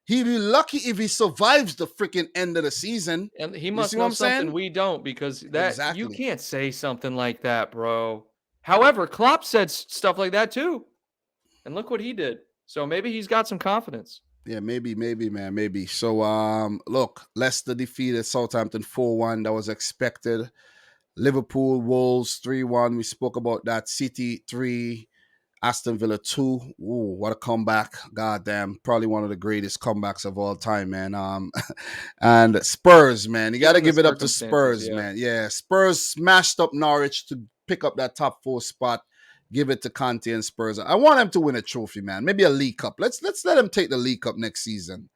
He'll be lucky if he survives the freaking end of the season. And he must know something we don't, because that you can't say something like that, bro. However, Klopp said stuff like that too. And look what he did. So maybe he's got some confidence. Yeah, maybe, man, maybe. So, look, Leicester defeated Southampton 4-1. That was expected. Liverpool, Wolves 3-1. We spoke about that. City 3, Aston Villa 2. Ooh, what a comeback. Goddamn. Probably one of the greatest comebacks of all time, man. And Spurs, man. You got to give it up to Spurs, man. Yeah, Spurs smashed up Norwich to pick up that top 4 spot. Give it to Conte and Spurs. I want them to win a trophy, man. Maybe a League Cup. Let's let them take the League Cup next season.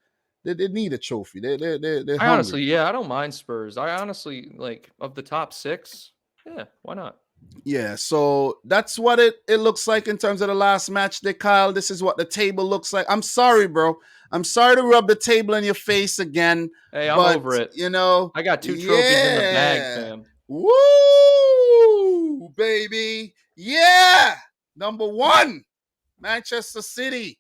They need a trophy. They're honestly, yeah, I don't mind Spurs. I honestly, like, of the top 6, yeah, why not? Yeah, so that's what it looks like in terms of the last match day, Kyle. This is what the table looks like. I'm sorry, bro. I'm sorry to rub the table in your face again. Hey, I'm over it. You know, I got 2 trophies in the bag, fam. Woo, baby. Yeah. Number 1, Manchester City.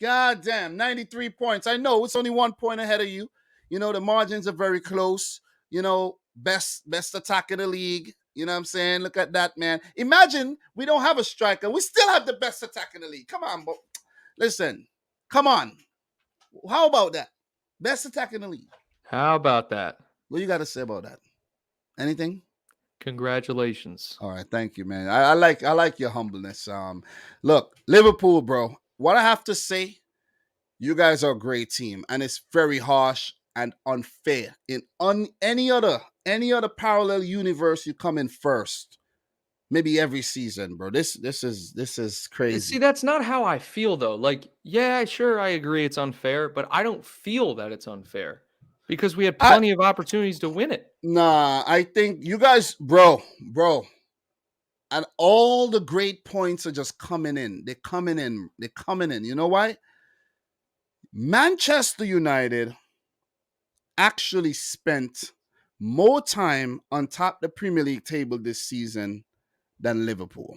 God damn, 93 points. I know it's only 1 point ahead of you. You know, the margins are very close. You know, best attack in the league. You know what I'm saying? Look at that, man. Imagine we don't have a striker. We still have the best attack in the league. Come on, bro. Listen, come on. How about that? Best attack in the league. How about that? What you got to say about that? Anything? Congratulations. All right, thank you, man. I like your humbleness. Look, Liverpool, bro. What I have to say, you guys are a great team, and it's very harsh and unfair. In any other parallel universe, you come in first. Maybe every season, bro. This is crazy. See, that's not how I feel, though. Like, yeah, sure, I agree it's unfair, but I don't feel that it's unfair because we had plenty of opportunities to win it. Nah, I think you guys, bro, and all the great points are just coming in. They're coming in. You know why? Manchester United actually spent more time on top of the Premier League table this season than Liverpool.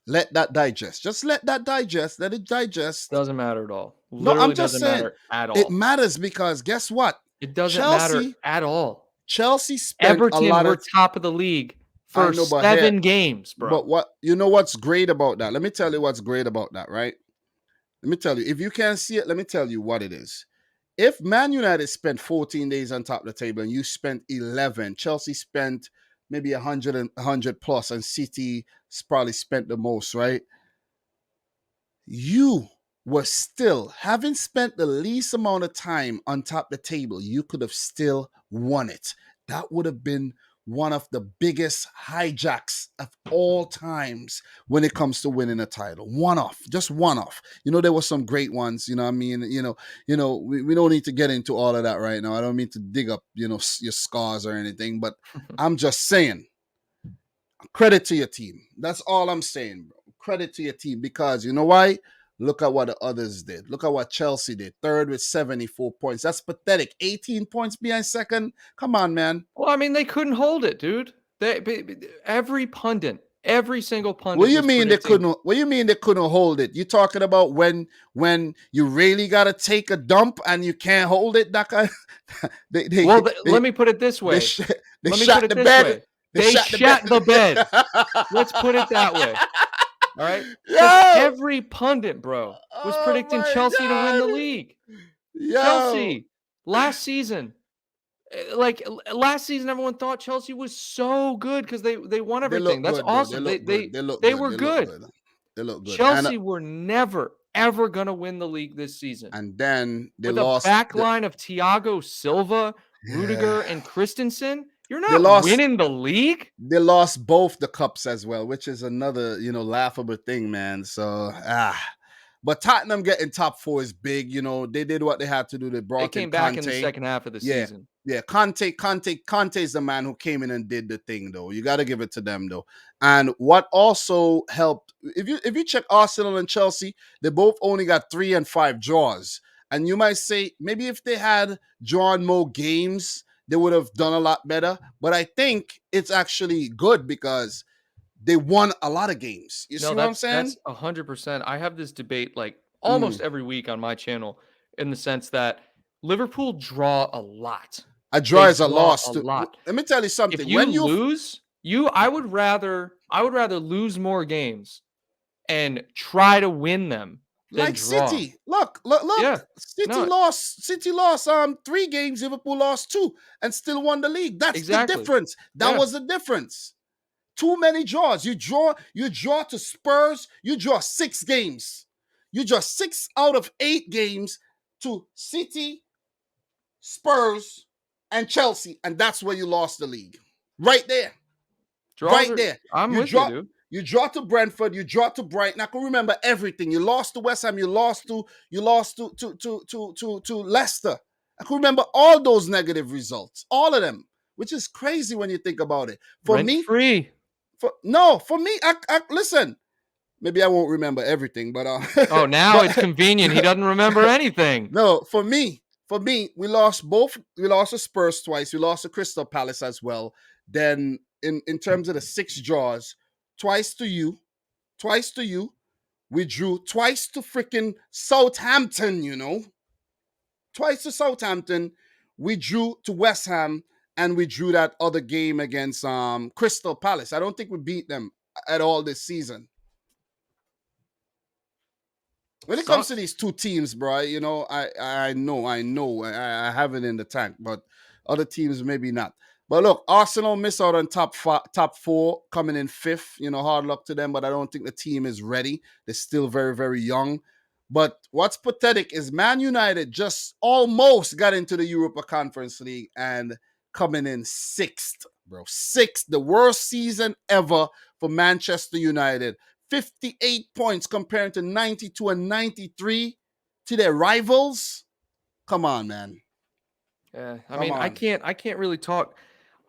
Let that digest. Just let that digest. Let it digest. Doesn't matter at all. Literally no, I'm just saying. Matter at all. It matters because guess what? It doesn't matter at all. Chelsea spent Everton a lot were top of the league for 7 games, bro. But what's great about that? Let me tell you what's great about that, right? Let me tell you. If you can't see it, let me tell you what it is. If Man United spent 14 days on top of the table and you spent 11, Chelsea spent maybe 100 plus, and City probably spent the most, right? You were still, having spent the least amount of time on top of the table, you could have still won it. That would have been one of the biggest hijacks of all times when it comes to winning a title. Just one off. There were some great ones. I mean, we don't need to get into all of that right now. I don't mean to dig up, your scars or anything, but I'm just saying, credit to your team. That's all I'm saying, bro. Credit to your team, because you know why? Look at what the others did. Look at what Chelsea did. Third with 74 points. That's pathetic. 18 points behind second. Come on, man. Well, I mean, they couldn't hold it, dude. Every single pundit. What do you mean they couldn't? What do you mean they couldn't hold it? You talking about when you really gotta take a dump and you can't hold it? That kind. Let me put it this way. They shot the bed. They shot the bed. Let's put it that way. All right. Every pundit, bro, was predicting Chelsea to win the league. Chelsea last season. Everyone thought Chelsea was so good because they won everything. That's awesome. They were good. They look good. Chelsea were never ever gonna win the league this season. And then they with lost a back line of Thiago Silva, Rudiger, and Christensen. You're not winning the league. They lost both the cups as well, which is another laughable thing, man. So But Tottenham getting top 4 is big. They did what they had to do. They came back in the second half of the season. Yeah, Conte is the man who came in and did the thing, though. You got to give it to them, though. And what also helped, if you check Arsenal and Chelsea, they both only got 3 and 5 draws. And you might say, maybe if they had drawn more games, they would have done a lot better. But I think it's actually good because they won a lot of games. You see what I'm saying? That's 100%. I have this debate almost every week on my channel, in the sense that Liverpool draw a lot. A draw is a loss. Lot. Let me tell you something. If you lose, I would rather lose more games and try to win them than like draw. City. Look. Yeah. City lost 3 games. Liverpool lost 2 and still won the league. That's the difference. That was the difference. Too many draws. You draw to Spurs. You draw 6 games. You draw 6 out of 8 games to City, Spurs, and Chelsea, and that's where you lost the league. Right there. I'm with you, dude. You draw to Brentford, you draw to Brighton. I can remember everything. You lost to West Ham, you lost to Leicester. I can remember all those negative results, all of them, which is crazy when you think about it. For me, listen. Maybe I won't remember everything, but now it's convenient. He doesn't remember anything. No, for me, we lost to Spurs twice. We lost to Crystal Palace as well. Then in terms of the 6 draws, twice to you. We drew twice to freaking Southampton, Twice to Southampton. We drew to West Ham, and we drew that other game against Crystal Palace. I don't think we beat them at all this season. When it comes to these 2 teams, bro, I know I have it in the tank, but other teams maybe not. But look, Arsenal miss out on top 4, coming in 5th. Hard luck to them, but I don't think the team is ready. They're still very, very young. But what's pathetic is Man United just almost got into the Europa Conference League and coming in 6th, bro. 6th, the worst season ever for Manchester United. 58 points compared to 92 and 93 to their rivals. Come on, man. Yeah, I can't really talk.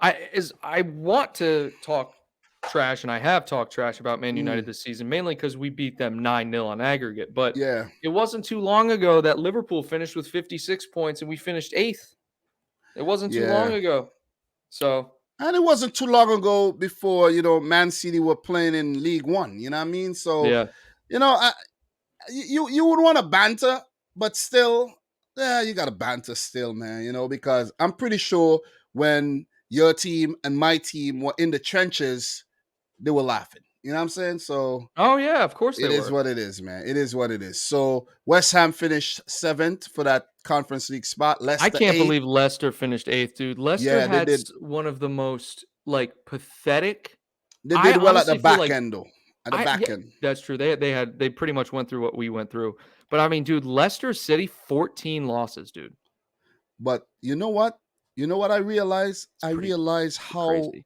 I want to talk trash, and I have talked trash about Man United this season, mainly because we beat them 9-0 on aggregate. But it wasn't too long ago that Liverpool finished with 56 points and we finished 8th. It wasn't too long ago. And it wasn't too long ago before, Man City were playing in League One. You know what I mean? So, you would want to banter, but still, you got to banter still, man, because I'm pretty sure when your team and my team were in the trenches, they were laughing. You know what I'm saying? So Oh yeah, of course they it is were. what it is, man. It is what it is. So West Ham finished 7th for that Conference League spot. I Leicester can't 8th. believe Leicester finished 8th, dude. Leicester Yeah, they had did. one of the most like pathetic. They I did well at the honestly feel back like end, though. At the yeah, back end. that's true. They pretty much went through what we went through. But I mean, dude, Leicester City 14 losses, dude. But you know what? You know what I realize? It's I realize pretty crazy.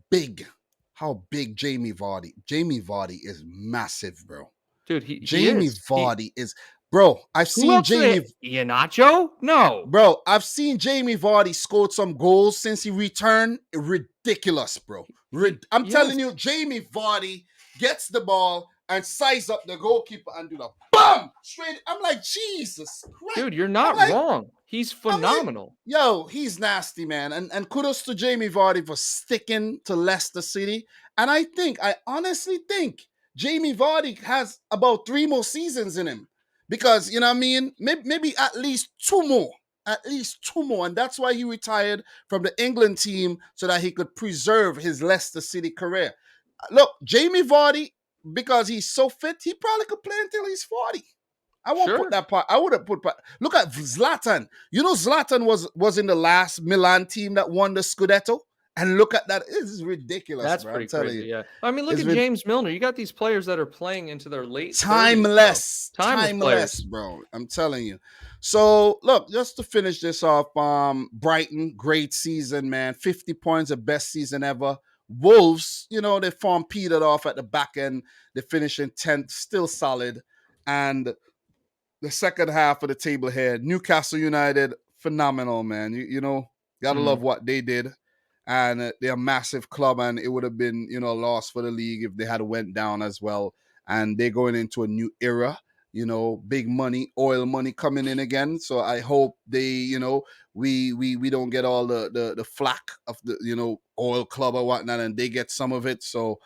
big, how big Jamie Vardy. Jamie Vardy is massive, bro. Dude, he Jamie is. Vardy is, bro. I've Who seen else do Jamie. they? Iheanacho? No. Bro, I've seen Jamie Vardy scored some goals since he returned. Ridiculous, bro. I'm telling you, Jamie Vardy gets the ball and size up the goalkeeper and do the BAM! Straight. I'm like, Jesus Christ. Dude, you're not wrong. He's phenomenal. Yo, he's nasty, man. And kudos to Jamie Vardy for sticking to Leicester City. And I honestly think Jamie Vardy has about 3 more seasons in him. Because, you know what I mean? Maybe at least 2 more. At least 2 more. And that's why he retired from the England team so that he could preserve his Leicester City career. Look, Jamie Vardy, because he's so fit, he probably could play until he's 40. I won't put that part. I wouldn't put. Look at Zlatan. You know, Zlatan was in the last Milan team that won the Scudetto. And look at that. This is ridiculous. That's bro. pretty I'm telling crazy. you. Yeah. I mean, look at James Milner. You got these players that are playing into their late 30s, bro. Timeless, bro. I'm telling you. So look, just to finish this off, Brighton, great season, man. 50 points, the best season ever. Wolves, you know, they petered off at the back end. They finished in 10th, still solid. And the second half of the table here, Newcastle United, phenomenal, man. You know, gotta love what they did. And they're a massive club, and it would have been, you know, a loss for the league if they had went down as well. And they're going into a new era, you know, big money, oil money coming in again. So I hope they, you know, we don't get all the flack of the, you know, oil club or whatnot, and they get some of it. So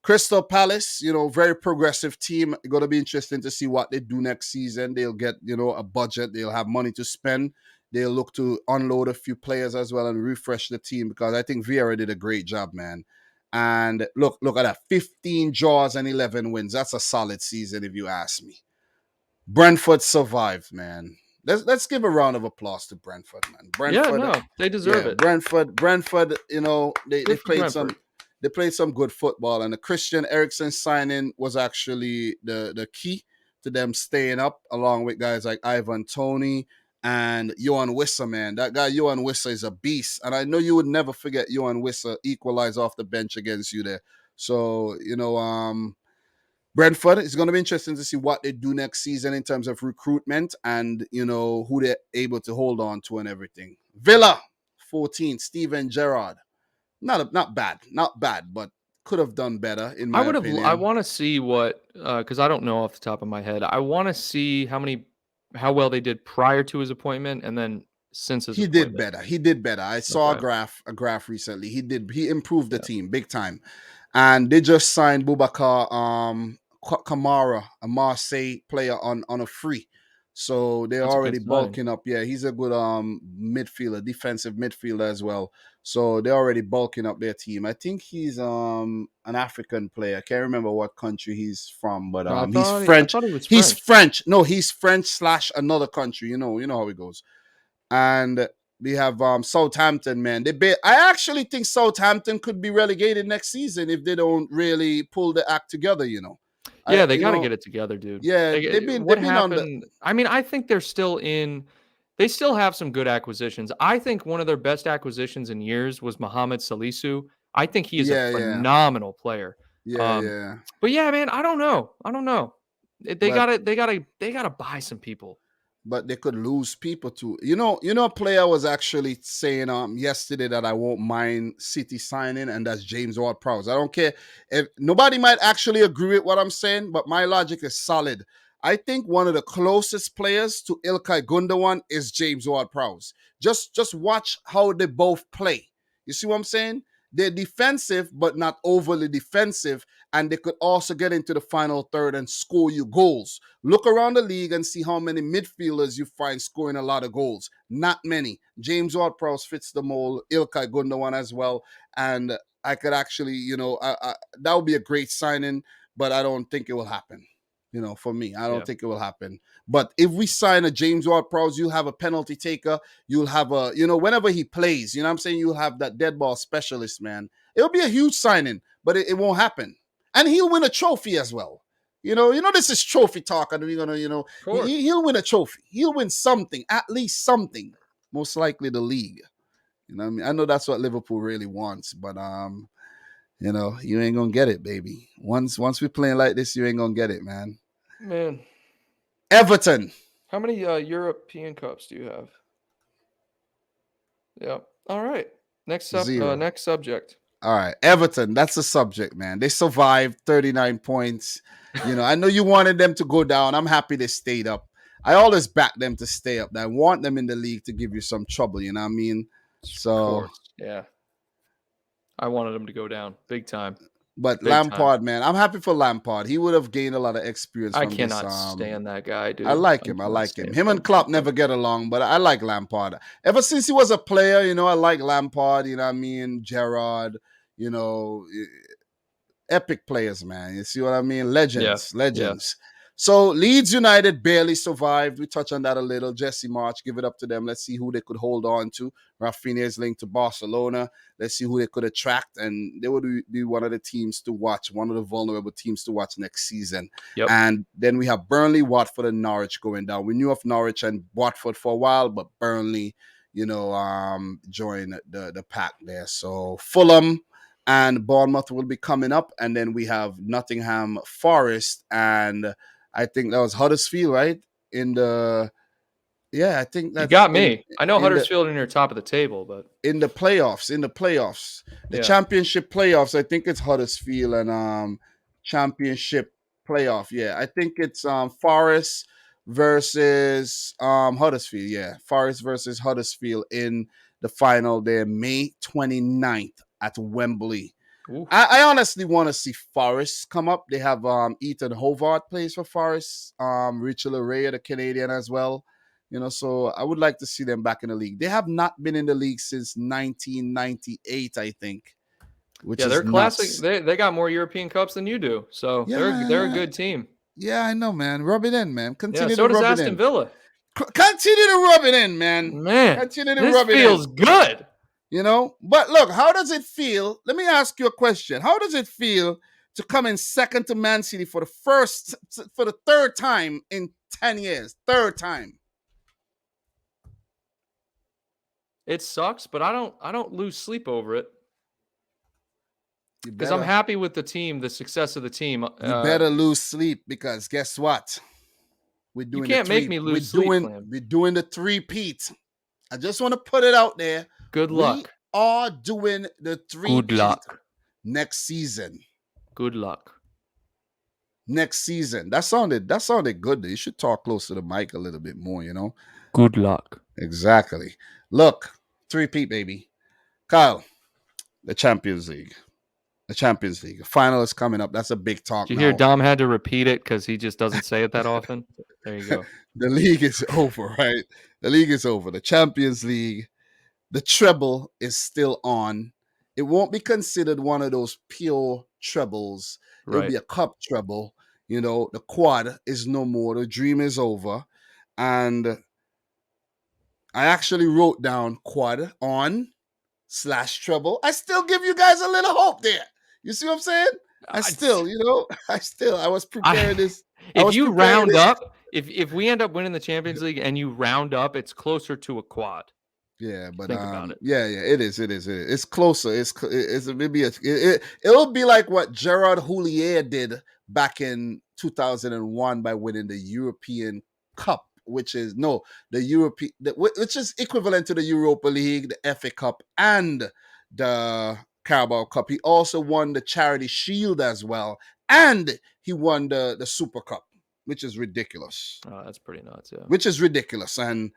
Crystal Palace, you know, very progressive team. Going to be interesting to see what they do next season. They'll get, you know, a budget. They'll have money to spend. They'll look to unload a few players as well and refresh the team because I think Vieira did a great job, man. And look at that. 15 draws and 11 wins. That's a solid season if you ask me. Brentford survived, man. Let's give a round of applause to Brentford, man. Brentford, yeah, no, they deserve it. Brentford, you know, they played Brentford. They played some good football, and the Christian Eriksen signing was actually the key to them staying up, along with guys like Ivan Toney and Johan Wissa, man. That guy, Johan Wissa, is a beast. And I know you would never forget Johan Wissa equalize off the bench against you there. So, you know, Brentford, it's going to be interesting to see what they do next season in terms of recruitment and, you know, who they're able to hold on to and everything. Villa, 14, Steven Gerrard. Not bad, but could have done better in my opinion. I want to see what because I don't know off the top of my head. I want to see how well they did prior to his appointment and then since his appointment. He did better. I saw a graph recently. He improved the team big time, and they just signed Boubacar Kamara, a Marseille player, on a free. So they're already bulking up. Yeah, he's a good midfielder, defensive midfielder as well. So they're already bulking up their team. I think he's an African player. I can't remember what country he's from, but he's French. He's French. No, he's French / another country. You know how it goes. And we have Southampton, man. I actually think Southampton could be relegated next season if they don't really pull the act together, you know. Yeah, they got to get it together, dude. Yeah, what happened? I mean, I think they're still in. They still have some good acquisitions. I think one of their best acquisitions in years was Mohamed Salisu. I think he is a phenomenal player. Yeah. But yeah, man, I don't know. They gotta buy some people. But they could lose people too. You know, a player was actually saying yesterday that I won't mind City signing, and that's James Ward-Prowse. I don't care if nobody might actually agree with what I'm saying, but my logic is solid. I think one of the closest players to Ilkay Gundogan is James Ward-Prowse. Just watch how they both play. You see what I'm saying? they're defensive, but not overly defensive. And they could also get into the final third and score you goals. Look around the league and see how many midfielders you find scoring a lot of goals. Not many. James Ward-Prowse fits the mold. Ilkay Gundogan as well. And I could actually, that would be a great signing, but I don't think it will happen. For me, I don't think it will happen. But if we sign a James Ward-Prowse, you'll have a penalty taker. You'll have whenever he plays, what I'm saying, you'll have that dead ball specialist, man. It'll be a huge signing, but it won't happen. And he'll win a trophy as well. This is trophy talk, and we're gonna, he'll win a trophy. He'll win something, at least something. Most likely the league. I know that's what Liverpool really wants, but you ain't gonna get it, baby. Once we're playing like this, you ain't gonna get it, man. Man. Everton. How many European Cups do you have? Yeah. All right. Next subject. All right. Everton, that's the subject, man. They survived 39 points. I know you wanted them to go down. I'm happy they stayed up. I always back them to stay up. I want them in the league to give you some trouble, you know what I mean? So, yeah. I wanted them to go down big time. But big Lampard, time. Man, I'm happy for Lampard. He would have gained a lot of experience from this. I cannot stand that guy, dude. I like him. Him and Klopp never get along, but I like Lampard. Ever since he was a player, I like Lampard, you know what I mean? Gerrard, epic players, man. You see what I mean? Legends. Yeah. So Leeds United barely survived. We touched on that a little. Jesse March, give it up to them. Let's see who they could hold on to. Rafinha's linked to Barcelona. Let's see who they could attract. And they would be one of the teams to watch, one of the vulnerable teams to watch next season. Yep. And then we have Burnley, Watford, and Norwich going down. We knew of Norwich and Watford for a while, but Burnley, joined the pack there. So Fulham and Bournemouth will be coming up. And then we have Nottingham Forest and I think that was Huddersfield, right? I think that you got me. I know Huddersfield in your top of the table, but in the playoffs, the championship playoffs, I think it's Huddersfield and championship playoff. Yeah, I think it's Forest versus Huddersfield. Yeah, Forest versus Huddersfield in the final there, May 29th at Wembley. I honestly want to see Forest come up. They have Ethan Howard plays for Forest, Richarlison, the Canadian as well. So I would like to see them back in the league. They have not been in the league since 1998, I think. They're classic. They got more European Cups than you do, so they're a good team. Yeah, I know, man. Rub it in, man. Continue so to does rub Aston it in. Villa. Continue to rub it in, man. Continue to rub it in. This feels good. But look, how does it feel? Let me ask you a question. How does it feel to come in second to Man City for the third time in 10 years? Third time. It sucks, but I don't lose sleep over it. Because I'm happy with the team, the success of the team. You better lose sleep because guess what? We're doing you can't make me lose sleep. We're doing the three-peat. I just want to put it out there. Good luck. We are doing the three-peat. Good luck. Next season. Good luck. Next season. That sounded good. You should talk close to the mic a little bit more, Good luck. Exactly. Look, three-peat, baby. Kyle, the Champions League. The Champions League. The final is coming up. That's a big talk. Did you hear Dom had to repeat it because he just doesn't say it that often? There you go. The league is over, right? The league is over. The Champions League, the treble is still on. It won't be considered one of those pure trebles. It'll be a cup treble. The quad is no more. The dream is over. And I actually wrote down quad on / treble. I still give you guys a little hope there. You see what I'm saying? I was preparing this. If you round up, if we end up winning the Champions League and you round up, it's closer to a quad. Yeah, but think about it. Yeah, it is. It's closer. It'll be like what Gerard Houllier did back in 2001 by winning the European Cup, which is equivalent to the Europa League, the FA Cup, and the Carabao Cup. He also won the Charity Shield as well, and he won the Super Cup, which is ridiculous. Oh, that's pretty nuts, yeah. Which is ridiculous, and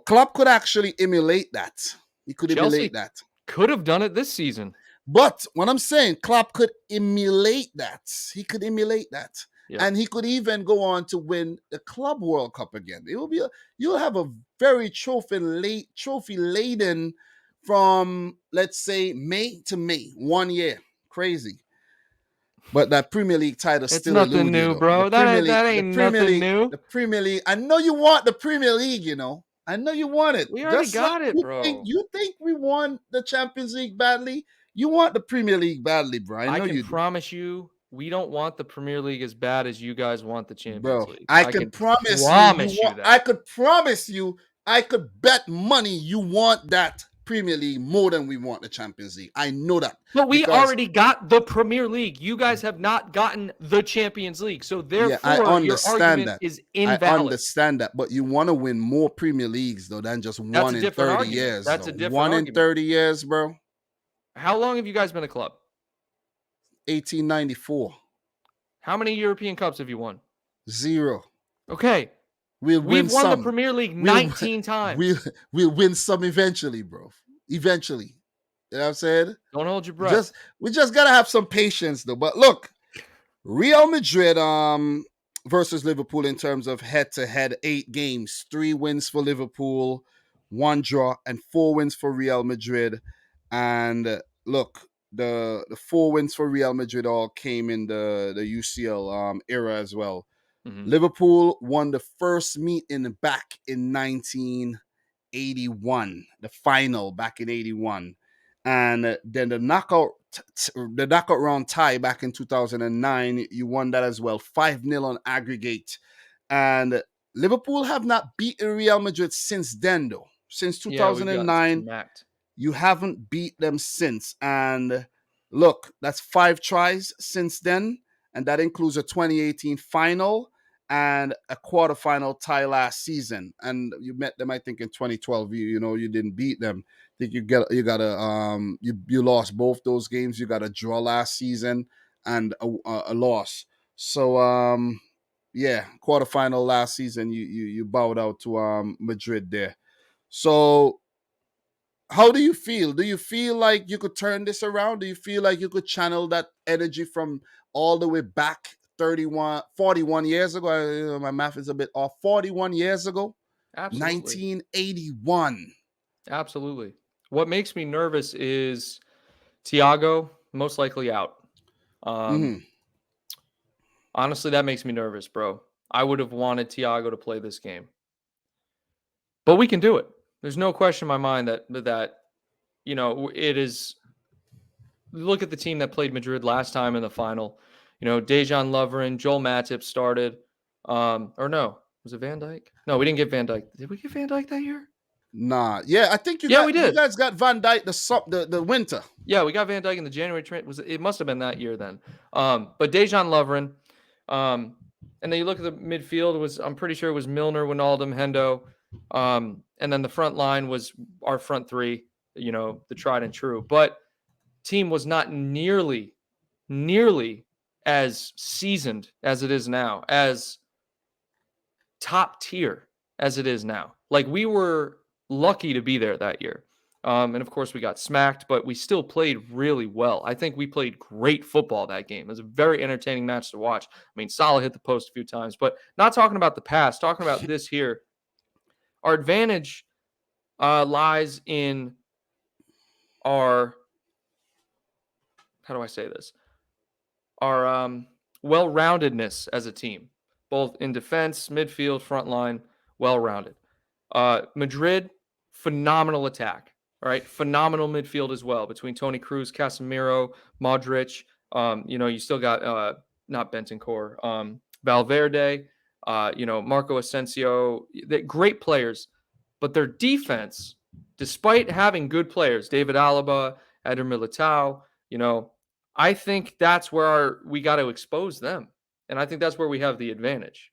Klopp could actually emulate that. He could emulate that. Could have done it this season. But what I'm saying, Klopp could emulate that. He could emulate that. Yep. And he could even go on to win the Club World Cup again. It will be you'll have a very trophy laden from, let's say, May to May, 1 year. Crazy. But that Premier League title It's still nothing elude you new, though. The bro. Premier League, That the ain't Premier nothing League, new. the Premier League. I know you want the Premier League, you know. I know you want it. We already Just like got it, bro. you think we won the Champions League badly. You want the Premier League badly, bro. I know can you do. promise you, we don't want the Premier League as bad as you guys want the Champions Bro, League. I I can can promise you, promise you want. I that. could promise you, I could bet money you want that Premier League more than we want the Champions League. I know that. But we because already got the Premier League. You guys have not gotten the Champions League. So yeah, I therefore, your understand argument that. is I invalid. understand that, but you want to win more Premier Leagues though than just That's one a in different 30 argument. years. That's Though. a different One in argument. 30 years, bro. How long have you guys been a club? 1894. How many European Cups have you won? 0. Okay. We'll win We've won some. the Premier League 19 times. We'll win some eventually, bro. Eventually. You know what I'm saying? Don't hold your breath. We just gotta have some patience though. But look, Real Madrid versus Liverpool in terms of head-to-head, 8 games, 3 wins for Liverpool, 1 draw, and 4 wins for Real Madrid. And look, the 4 wins for Real Madrid all came in the UCL era as well. Mhm. Liverpool won the first meeting back in 1981, the final back in 81. And then the knockout round tie back in 2009, you won that as well, 5-0 on aggregate. And Liverpool have not beaten Real Madrid since then, though. Since Yeah, we've gotten 2009, smacked. you haven't beat them since. And look, that's 5 tries since then. And that includes a 2018 final and a quarterfinal tie last season. And you met them, I think, in 2012. You didn't beat them. I think you lost both those games. You got a draw last season and a loss. So yeah, quarterfinal last season, you bowed out to Madrid there. So how do you feel? Do you feel like you could turn this around? Do you feel like you could channel that energy from all the way back 41 years ago? My math is a bit off. 41 years ago? Absolutely. 1981. Absolutely. What makes me nervous is Thiago most likely out. Honestly, that makes me nervous, bro. I would have wanted Thiago to play this game. But we can do it. There's no question in my mind that it is. Look at the team that played Madrid last time in the final. Dejan Lovren, Joel Matip started. Or no, was it Van Dijk? No, we didn't get Van Dijk. Did we get Van Dijk that year? Nah, yeah, I think we did. You guys got Van Dijk the winter. Yeah, we got Van Dijk in the January transfer. It must have been that year then. But Dejan Lovren, and then you look at the midfield. I'm pretty sure it was Milner, Wijnaldum, Hendo, and then the front line was our front 3. The tried and true. But team was not nearly as seasoned as it is now, as top tier as it is now. Like, we were lucky to be there that year. And of course we got smacked, but we still played really well. I think we played great football that game. It was a very entertaining match to watch. I mean, Salah hit the post a few times, but not talking about the past, talking about this here. Our advantage lies in our, how do I say this? Our well-roundedness as a team, both in defense, midfield, front line, well-rounded. Madrid, phenomenal attack. All right, phenomenal midfield as well between Toni Kroos, Casemiro, Modric. You still got not Bentancur, Valverde. Marco Asensio. They're great players, but their defense, despite having good players, David Alaba, Eder Militao. I think that's where we got to expose them, and I think that's where we have the advantage.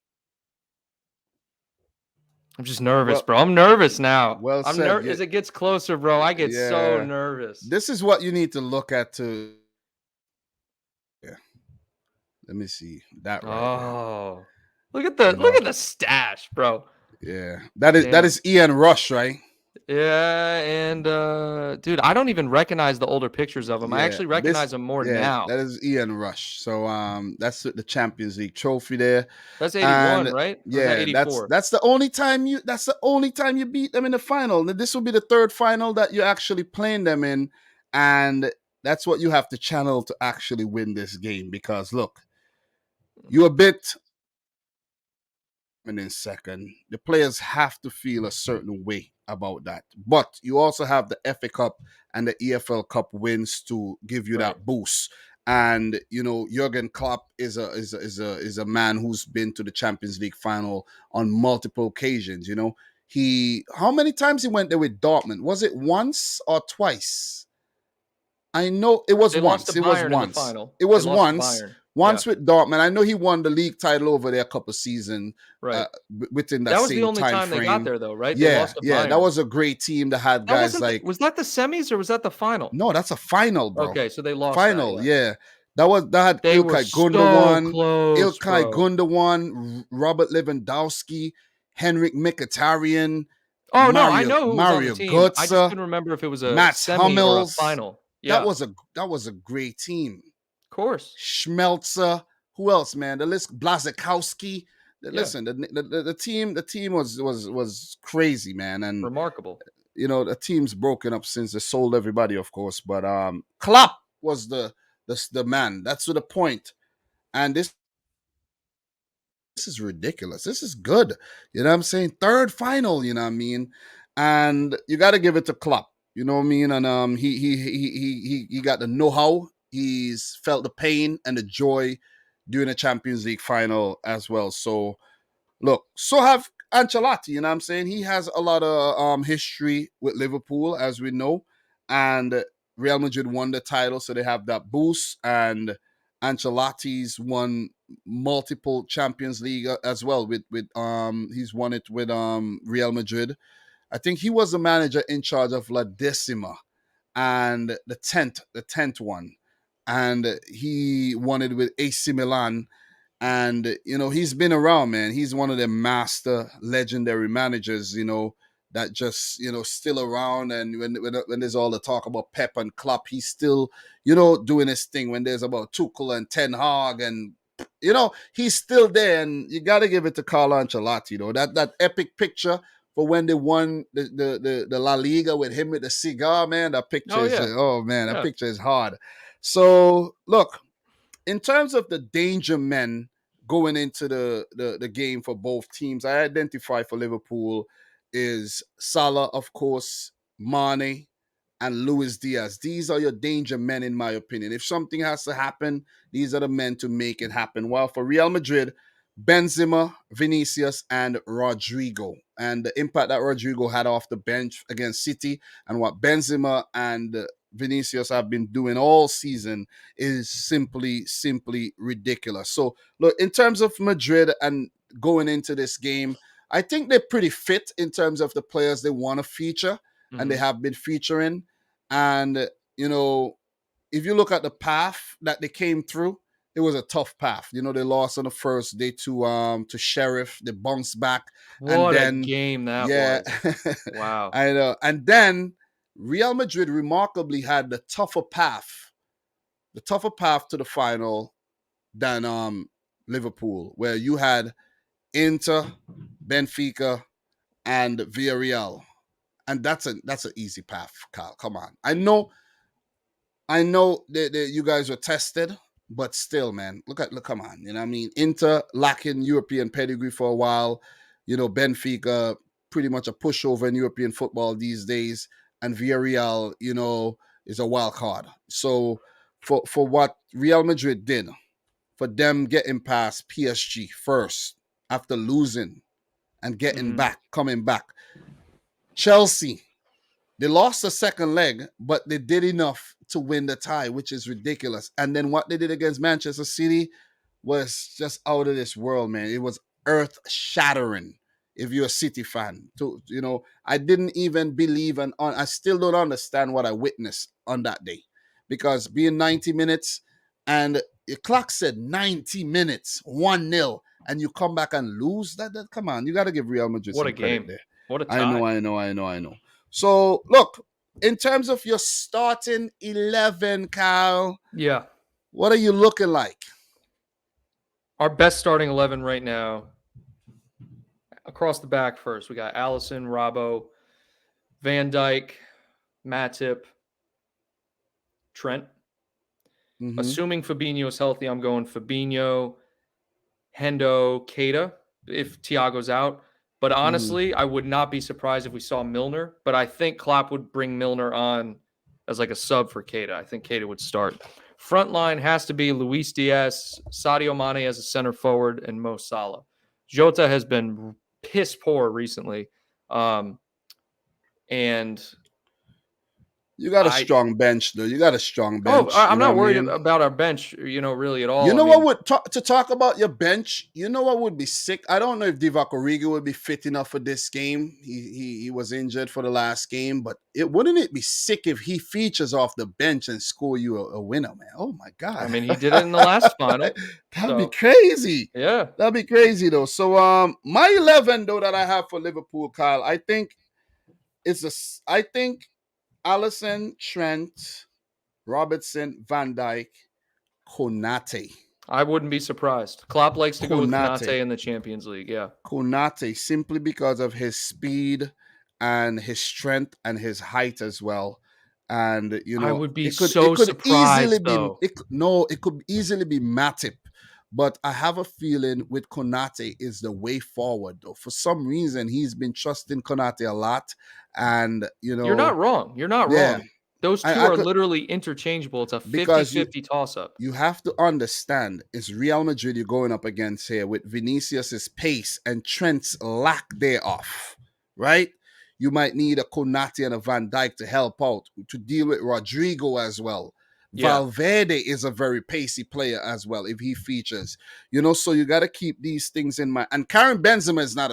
I'm just nervous, bro. I'm nervous now. Well I'm said. nervous as it gets closer, bro. I get so nervous. This is what you need to look at too. Yeah. Let me see that right there. Look at the stash, bro. Yeah. That is Ian Rush, right? Yeah, and dude, I don't even recognize the older pictures of him. I actually recognize him more now. That is Ian Rush. So that's the Champions League trophy there. That's 81, And right? Or is that yeah, 84? that's the only time you beat them in the final. This will be the third final that you're actually playing them in, and that's what you have to channel to actually win this game. Because look, you a bit in second. The players have to feel a certain way about that. But you also have the FA Cup and the EFL Cup wins to give you that boost. And Jurgen Klopp is a man who's been to the Champions League final on multiple occasions. How many times he went there with Dortmund? Was it once or twice? I know it was They lost once. to It was Bayern in the once. final. It was They lost to once. Bayern. Once with Dortmund. I know he won the league title over there a couple seasons Right. within that That was the same only time time they got frame. there, though, right? They Yeah, lost to yeah, that Bayern. was a great team that had That guys wasn't like. Was that the semis or was that the final? No, that's a final, bro. Okay, so they lost Final, that, yeah. yeah. That had They were Ilkay so close, Ilkay bro. Gundogan, Robert Lewandowski, Henrik Mkhitaryan, Oh no, I know who was on the Mario team. I just Götze, couldn't remember if it was a Mats semi or a Hummels. final. That Yeah, was a great team. of course. Schmelzer, who else, man? The list, Blazikowski. Yeah. Listen, the team was crazy, man, and Remarkable. the team's broken up since they sold everybody, of course. But Klopp was the man. That's to the point, and this is ridiculous. This is good. You know what I'm saying? Third final. You know what I mean? And you got to give it to Klopp. You know what I mean? And he got the know-how. He's felt the pain and the joy during the Champions League final as well. So look, so have Ancelotti. You know what I'm saying? He has a lot of history with Liverpool, as we know, and Real Madrid won the title, so they have that boost. And Ancelotti's won multiple Champions League as well. With he's won it with Real Madrid. I think he was the manager in charge of La Decima and the tenth one, and he won it with AC Milan. And he's been around, man. He's one of the master legendary managers, that just still around. And when there's all the talk about Pep and Klopp, he's still doing his thing. When there's about Tuchel and Ten Hag, and he's still there. And you got to give it to Carlo Ancelotti, that epic picture for when they won the La Liga with him with the cigar, man. That picture that picture is hard. So look, in terms of the danger men going into the game for both teams, I identify for Liverpool is Salah, of course, Mane, and Luis Diaz. These are your danger men, in my opinion. If something has to happen, these are the men to make it happen. While for Real Madrid, Benzema, Vinicius, and Rodrigo. And the impact that Rodrigo had off the bench against City, and what Benzema and Vinicius have been doing all season is simply ridiculous. So, look, in terms of Madrid and going into this game, I think they're pretty fit in terms of the players they want to feature, and they have been featuring. And, if you look at the path that they came through, it was a tough path. They lost on the first day to Sheriff. They bounced back. What and then, a game that was. Wow. I know. And then Real Madrid remarkably had the tougher path to the final than Liverpool, where you had Inter, Benfica, and Villarreal. And that's an easy path, Kyle. Come on. I know that you guys were tested, but still, man, look, come on. You know what I mean? Inter lacking European pedigree for a while. Benfica pretty much a pushover in European football these days, and Villarreal, is a wild card. So for what Real Madrid did, for them getting past PSG first after losing and coming back. Chelsea, they lost the second leg, but they did enough to win the tie, which is ridiculous. And then what they did against Manchester City was just out of this world, man. It was earth shattering. If you're a City fan, I didn't even believe, and I still don't understand what I witnessed on that day, because being 90 minutes, and the clock said 90 minutes, 1-0, and you come back and lose. That come on, you got to give Real Madrid What a some credit game. there. What a I tie. know. So look, in terms of your starting 11, Kyle, Yeah. what are you looking like? Our best starting 11 right now, across the back first, we got Allison, Robbo, Van Dyke, Matip, Trent. Mm-hmm. Assuming Fabinho is healthy, I'm going Fabinho, Hendo, Keita if Thiago's out. But Mm-hmm. honestly, I would not be surprised if we saw Milner. But I think Klopp would bring Milner on as like a sub for Keita. I think Keita would start. Front line has to be Luis Diaz, Sadio Mane as a center forward, and Mo Salah. Jota has been piss poor recently. And You got a I strong bench, though. You got a strong oh, bench. You I'm know not what I worried mean? about our bench, really at You all. I know what mean, would to talk about your bench? You know what would be sick? I don't know if Divock Origi would be fit enough for this game. He was injured for the last game, but wouldn't it be sick if he features off the bench and score you a winner, man? Oh my god, he did it in the last final. that'd be So crazy. yeah, That'd be crazy though. So my 11 though that I have for Liverpool, Kyle, I think I think Allison, Trent, Robertson, Van Dyke, Konate. I wouldn't be surprised. Klopp likes to go with Konate. Konate in the Champions League. Yeah, Konate simply because of his speed and his strength and his height as well. And I would be it so could easily surprised be though. it could easily be Matip. But I have a feeling with Konate is the way forward though. For some reason he's been trusting Konate a lot. And You're not wrong. You're not yeah, wrong. Those two I are could literally interchangeable. It's a because 50-50 toss up. you have to understand it's Real Madrid you're going up against here with Vinicius's pace and Trent's lack thereof, right? You might need a Konate and a Van Dijk to help out to deal with Rodrigo as well. Yeah. Valverde is a very pacey player as well if he features, so you got to keep these things in mind. And Karim Benzema is not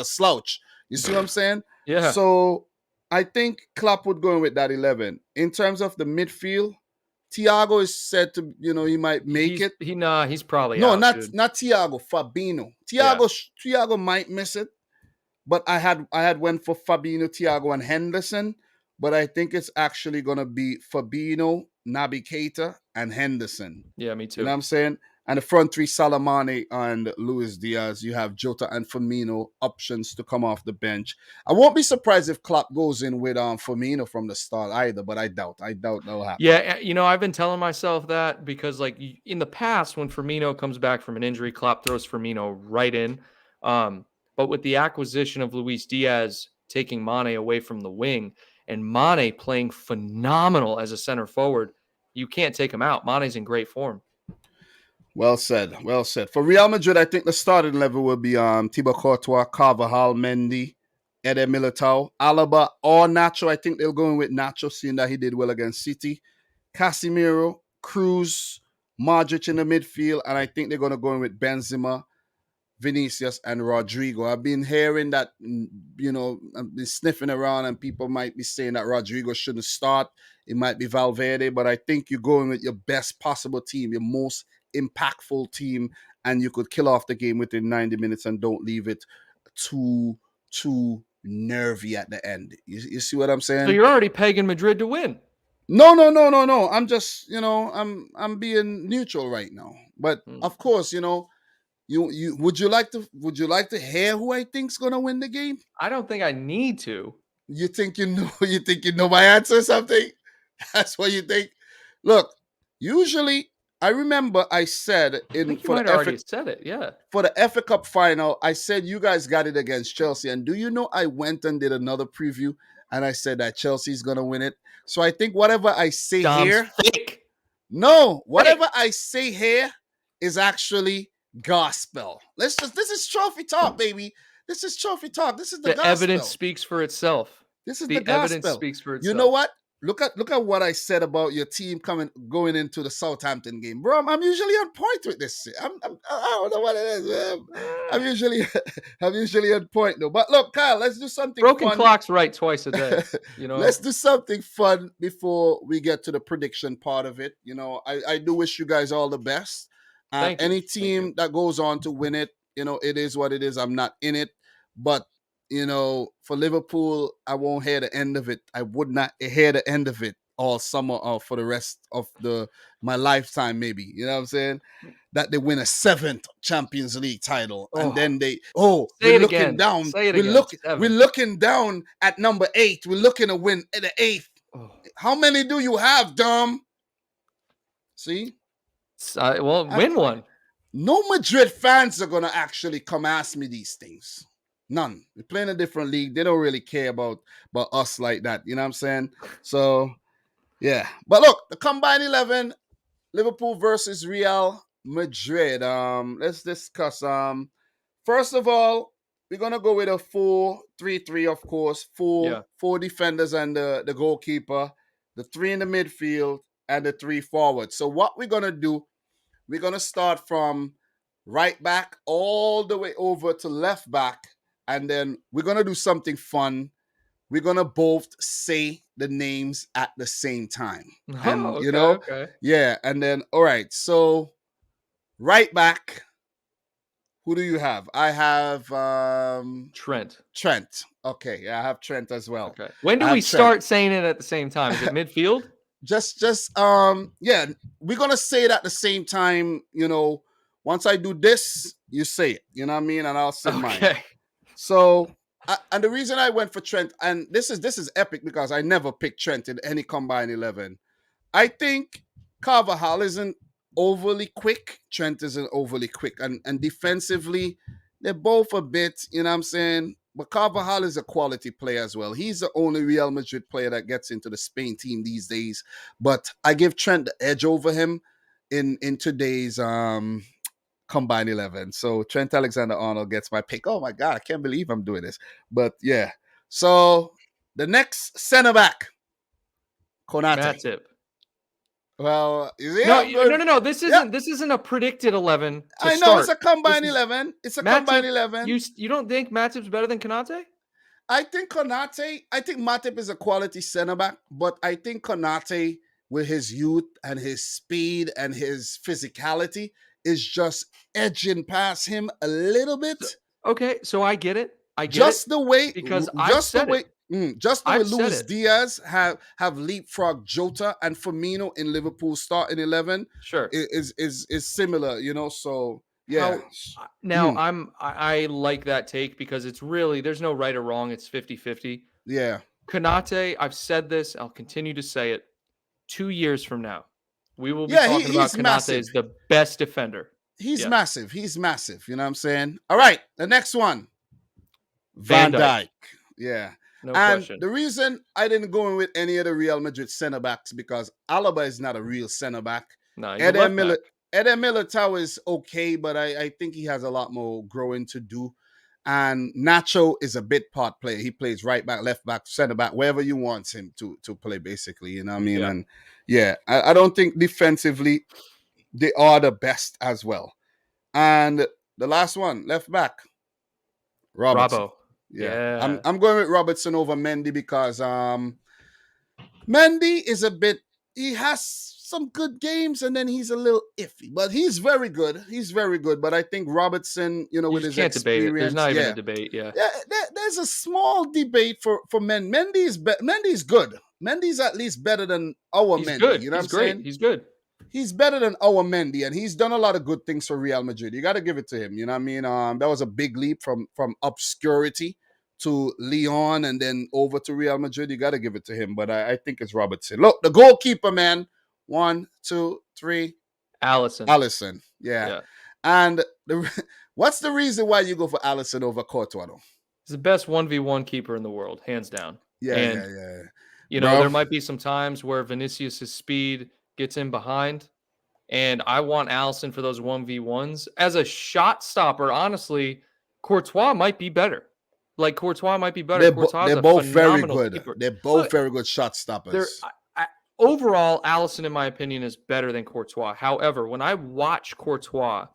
a slouch. You see what I'm saying? Yeah. So I think Klopp would go in with that 11 in terms of the midfield. Thiago is said to, he might make it. He's probably No, out, not dude. not Thiago, Fabinho. Yeah. Thiago might miss it, but I had went for Fabinho, Thiago, and Henderson. But I think it's actually gonna be Fabinho, Naby Keita, and Henderson. Yeah, me You know too. what I'm saying? And the front three, Salamane and Luis Diaz. You have Jota and Firmino options to come off the bench. I won't be surprised if Klopp goes in with Firmino from the start either, but I doubt that'll happen. Yeah, I've been telling myself that because, like, in the past, when Firmino comes back from an injury, Klopp throws Firmino right in. But with the acquisition of Luis Diaz taking Mane away from the wing and Mane playing phenomenal as a center forward, you can't take him out. Mane's in great form. Well said. Well said. For Real Madrid, I think the starting level will be Thibaut Courtois, Carvajal, Mendy, Eder Militao, Alaba, or Nacho. I think they'll go in with Nacho, seeing that he did well against City. Casemiro, Cruz, Modric in the midfield, and I think they're going to go in with Benzema, Vinicius, and Rodrigo. I've been hearing that, I've been sniffing around, and people might be saying that Rodrigo shouldn't start. It might be Valverde, but I think you're going with your best possible team, your most impactful team, and you could kill off the game within 90 minutes and don't leave it too nervy at the end. You see what I'm So saying? you're already pegging Madrid to win. No. I'm just, I'm being neutral right now. But of course, you would you like to hear who I think's gonna win the game? I don't think I need to. You think you know you think you know my answer or something? That's what you think. Look, usually I remember I said I think you might have already said it. Yeah. for the FA Cup final, I said you guys got it against Chelsea. And do you know I went and did another preview and I said that Chelsea's gonna win it. So I think whatever I say Dom's here, fake. no, whatever I say here is actually gospel. This is trophy talk, baby. This is trophy talk. This is the gospel. Evidence speaks for itself. This is the The evidence gospel. speaks for itself. You know what? Look at what I said about your team going into the Southampton game, bro. I'm usually on point with this. I don't know what it is, man. I'm usually on point though. But look, Kyle, let's do something Broken fun. clock's right twice a day. Let's do something fun before we get to the prediction part of it. I do wish you guys all the best. Thank you. Any team that goes on to win it, it is what it is. I'm not in it, but for Liverpool, I won't hear the end of it. I would not hear the end of it all summer or for the rest of my lifetime, maybe. You know what I'm saying? That they win a 7th Champions League title, and then we're looking down. Say it again. We're looking down at number 8. We're looking to win at the 8th. Oh. How many do you have, Dom? See? Win one. No Madrid fans are gonna actually come ask me these things. None. We're playing a different league. They don't really care about us like that. You know what I'm saying? So, yeah. But look, the combined 11, Liverpool versus Real Madrid. Let's discuss. First of all, we're gonna go with a 4-3-3, of course. Four defenders and the goalkeeper, the 3 in the midfield, and the 3 forwards. So what we're gonna do, we're gonna start from right back all the way over to left back, and then we're gonna do something fun. We're gonna both say the names at the same time. And okay. Yeah, and then all right, so right back, who do you have? I have Trent. Okay, I have Trent as well. Okay. When do we start saying it at the same time? Is it midfield? Just we're gonna say it at the same time. Once I do this, you say it. You know what I mean? And I'll say mine. So, and the reason I went for Trent, and this is epic because I never picked Trent in any combined 11. I think Carvajal isn't overly quick. Trent isn't overly quick, and defensively, they're both a bit. You know what I'm saying? But Carvajal is a quality player as well. He's the only Real Madrid player that gets into the Spain team these days. But I give Trent the edge over him in today's combined 11. So Trent Alexander-Arnold gets my pick. Oh my God, I can't believe I'm doing this. But yeah. So the next center back, Konate. Matip. Well, no. This isn't a predicted 11. I know start. It's a combined 11. It's a combined 11. You don't think Matip's better than Konate? I think Matip is a quality center back, but I think Konate, with his youth and his speed and his physicality, is just edging past him a little bit. Okay, so I get it. The way I've Luis Diaz have leapfrogged Jota and Firmino in Liverpool starting 11. Sure, is similar. So yeah. I like that take because it's really, there's no right or wrong. It's 50-50. Yeah. Konate, I've said this. I'll continue to say it. 2 years from now, we will be talking about Konate as the best defender. He's massive. He's massive. You know what I'm saying? All right. The next one. Van Dijk. Yeah. No question. The reason I didn't go in with any of the Real Madrid center backs because Alaba is not a real center back. No, Eder Militao is okay, but I think he has a lot more growing to do. And Nacho is a bit part player. He plays right back, left back, center back, wherever you want him to play, basically. You know what I mean? Yeah. And I don't think defensively they are the best as well. And the last one, left back, Robertson. Robbo. Yeah. I'm going with Robertson over Mendy because Mendy is he has some good games and then he's a little iffy, but he's very good. But I think Robertson, with his experience, debate it. There's not even a debate. Yeah. There's a small debate for Mendy. Mendy's good. Mendy's at least better than our Mendy. Good. You know what I'm great. saying? He's good. He's better than our Mendy, and he's done a lot of good things for Real Madrid. You got to give it to him. You know what I mean? That was a big leap from obscurity to Lyon and then over to Real Madrid. You got to give it to him, but I think it's Robertson. Look, the goalkeeper, man. 1, 2, 3. Alisson. Yeah. And what's the reason why you go for Alisson over Courtois, though? He's the best 1v1 keeper in the world, hands down. Yeah. There might be some times where Vinicius' speed gets in behind, and I want Alisson for those 1v1s. As a shot stopper, honestly, Courtois might be better. Courtois might be better. They're both very good. Keeper. They're both very good shot stoppers. Overall, Alisson, in my opinion, is better than Courtois. However, when I watch Courtois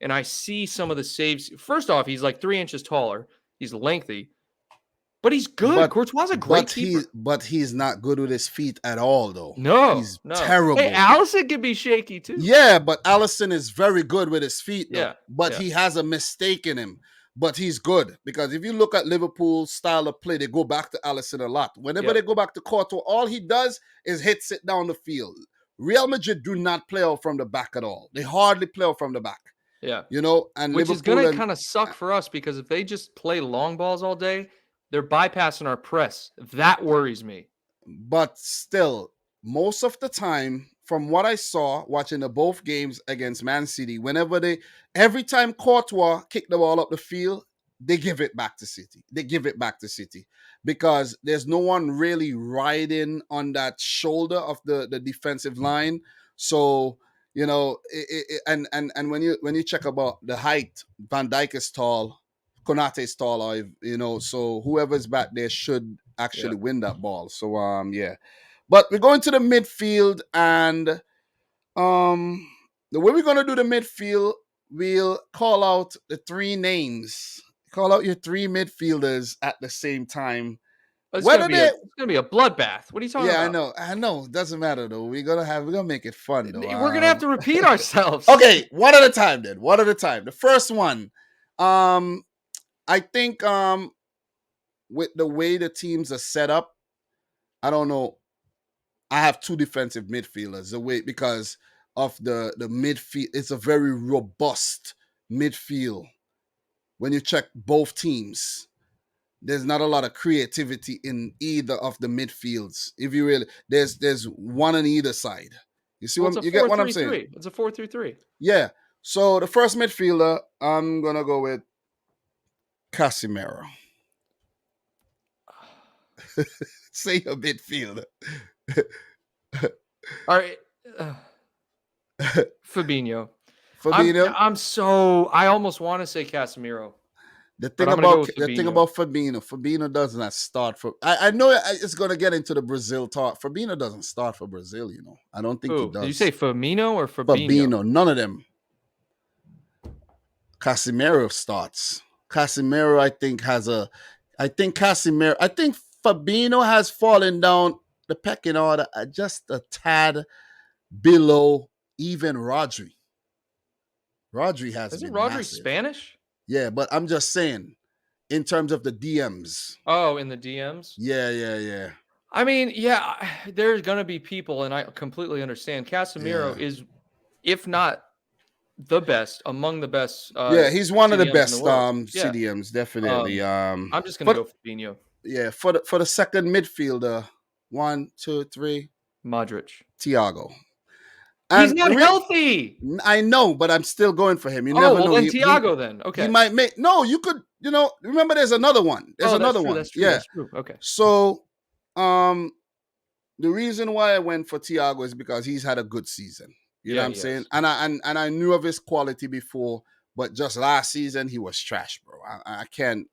and I see some of the saves, first off, he's like 3 inches taller. He's lengthy. But he's good. Courtois is a great keeper. But he's not good with his feet at all, though. No. He's terrible. Hey, Alisson can be shaky, too. Yeah, but Alisson is very good with his feet, though. Yeah. But he has a mistake in him. but he's good because if you look at Liverpool's style of play, they go back to Alisson a lot. Whenever they go back to Courtois, all he does is hits it down the field. Real Madrid do not play out from the back at all. They hardly play out from the back. Yeah. You know, and which Liverpool is going to kind of suck for us because if they just play long balls all day, they're bypassing our press. That worries me. But still, most of the time, from what I saw watching the both games against Man City, every time Courtois kick the ball up the field, they give it back to City. They give it back to City because there's no one really riding on that shoulder of the defensive line. So, you know, and when you check about the height, Van Dijk is tall, Konate is tall, or you know, so whoever's back there should actually win that ball. So yeah. But we're going to the midfield, and the way we're gonna do the midfield, we'll call out the three names. Call out your three midfielders at the same time. It's gonna be a bloodbath. What are you talking about? Yeah, I know. It doesn't matter though. We're gonna make it fun though. We're gonna have to repeat ourselves. Okay, one at a time then. One at a time. The first one, I think with the way the teams are set up, I don't know. I have two defensive midfielders because of the midfield. It's a very robust midfield. When you check both teams, there's not a lot of creativity in either of the midfields. If you really, there's one on either side. You see you get what I'm saying? It's a 4-3-3. Yeah. So the first midfielder, I'm gonna go with Casemiro. Say a midfielder. All right. Fabinho. Fabinho. I almost want to say Casemiro. The thing about Fabinho does not start for. I know it's going to get into the Brazil talk. Fabinho doesn't start for Brazil, you know. I don't think he does. Did you say Firmino or Fabinho? Fabinho, none of them. Casemiro starts. Casemiro, I think Fabinho has fallen down the pecking order just a tad below even Rodri. Rodri has Isn't been Rodri massive. Spanish? Yeah, but I'm just saying, in terms of the DMs. Oh, in the DMs? Yeah. I mean, yeah, there's going to be people, and I completely understand. Casemiro is, if not the best, among the best. He's one of the best CDMs, definitely. I'm just going to go Fabinho. Yeah, for the second midfielder, 1, 2, 3. Modric. Thiago. He's not healthy. I know, but I'm still going for him. You never know. Then Thiago then. Okay. He might make. No, you could. You know, remember there's another one. There's another one. That's true. That's true. Okay. So, the reason why I went for Thiago is because he's had a good season. You know what I'm saying? And I knew of his quality before, but just last season he was trash, bro. I can't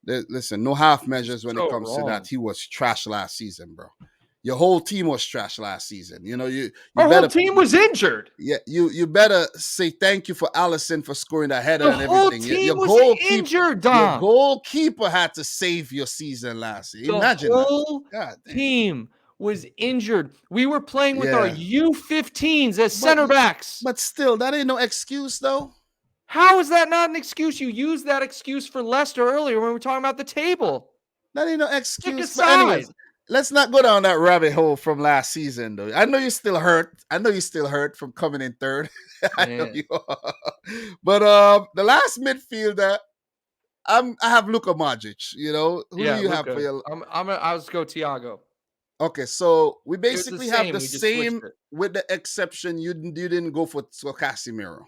listen. No half measures when it comes to that. He was trash last season, bro. Your whole team was trash last season. You know, our whole team was injured. Yeah, you better say thank you for Alisson for scoring that header and everything. Your whole team was injured, Dom. Your goalkeeper had to save your season last year. Imagine the whole team was injured. We were playing with our U15s as center backs. But still, that ain't no excuse, though. How is that not an excuse? You used that excuse for Leicester earlier when we were talking about the table. That ain't no excuse. But anyways, let's not go down that rabbit hole from last season, though. I know you're still hurt. From coming in third. I know you are. But the last midfielder, I have Luka Modric. You know, who do you have for your? I'll just go Thiago. Okay, so we basically have the same, with the exception you didn't go for Casemiro.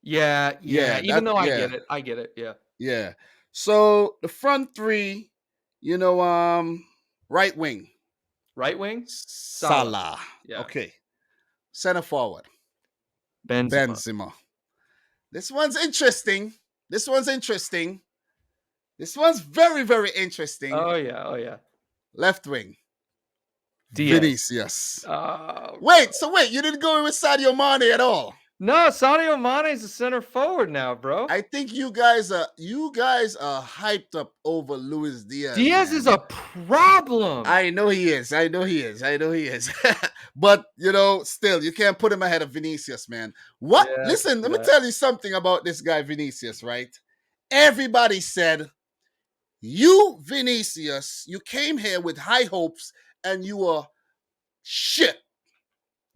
Yeah. Even though I get it. Yeah. Yeah. So the front three, you know, right wing. Salah. Yeah. Okay. Center forward. Benzema. This one's interesting. This one's very, very interesting. Oh yeah. Left wing. Diaz. Vinicius. Wait, you didn't go with Sadio Mane at all? No, Sadio Mane is a center forward now, bro. I think you guys are hyped up over Luis Diaz. Diaz is a problem. I know he is. But you know, still, you can't put him ahead of Vinicius, man. What? Listen, let me tell you something about this guy Vinicius, right? Everybody said, you, Vinicius, you came here with high hopes and you were shit.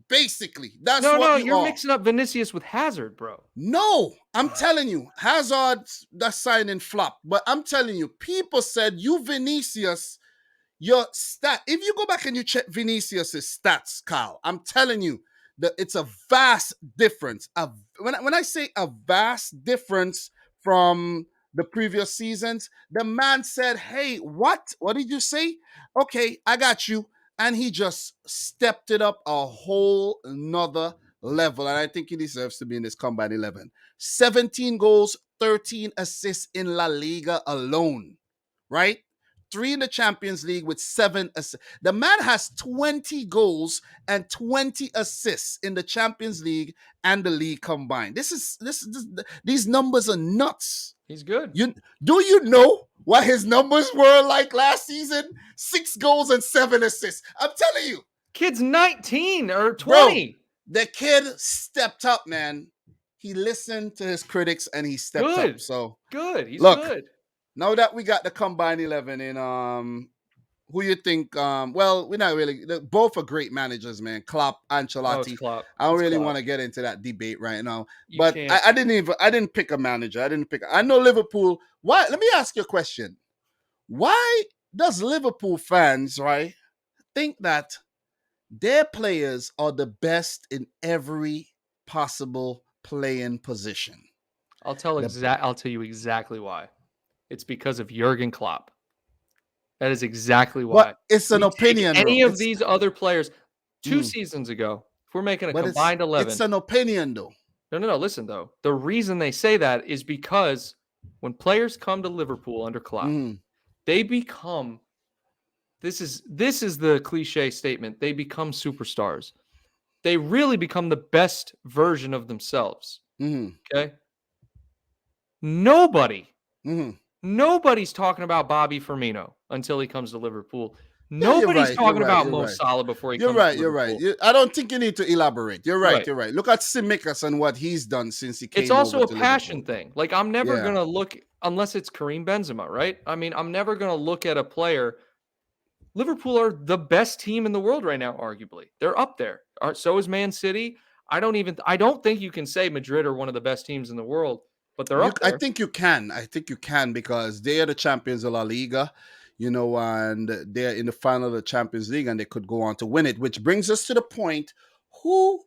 Basically, that's what No, you you're are. mixing up Vinicius with Hazard, bro. No, I'm telling you, Hazard, that signing flop. But I'm telling you, people said, you, Vinicius, your stat. If you go back and you check Vinicius's stats, Carl, I'm telling you that it's a vast difference. When I say a vast difference from the previous seasons, the man said, "Hey, what? What did you say? Okay, I got you." And he just stepped it up a whole nother level. And I think he deserves to be in this combined 11. 17 goals, 13 assists in La Liga alone, right? 3 in the Champions League with 7 assists. The man has 20 goals and 20 assists in the Champions League and the league combined. These numbers are nuts. He's good. Do you know what his numbers were like last season? 6 goals and 7 assists. I'm telling you. Kid's 19 or 20. Bro, the kid stepped up, man. He listened to his critics and he stepped up. So good. He's look, good. Now that we got the combined 11 in, who you think? Well, we're not really. Both are great managers, man. Klopp, Ancelotti. Klopp. I don't really want to get into that debate right now. But can't. I didn't pick a manager. I know Liverpool. Why? Let me ask you a question. Why does Liverpool fans, right, think that their players are the best in every possible playing position? I'll tell you exactly why. It's because of Jurgen Klopp. That is exactly why. But it's an opinion. Any of these other players 2 seasons ago, if we're making a combined 11. It's an opinion, though. No. Listen, though. The reason they say that is because when players come to Liverpool under Klopp, they become, this is the cliche statement, they become superstars. They really become the best version of themselves. Okay? Nobody's talking about Bobby Firmino until he comes to Liverpool. Nobody's talking about Mo Salah before he comes to Liverpool. You're right. I don't think you need to elaborate. You're right. Look at Tsimikas and what he's done since he came over to Liverpool. It's also a passion thing. Like, I'm never going to look, unless it's Karim Benzema, right? I mean, I'm never going to look at a player. Liverpool are the best team in the world right now, arguably. They're up there. So is Man City. I don't think you can say Madrid are one of the best teams in the world. But they're up there. I think you can because they are the champions of La Liga, and they're in the final of the Champions League and they could go on to win it, which brings us to the point, who's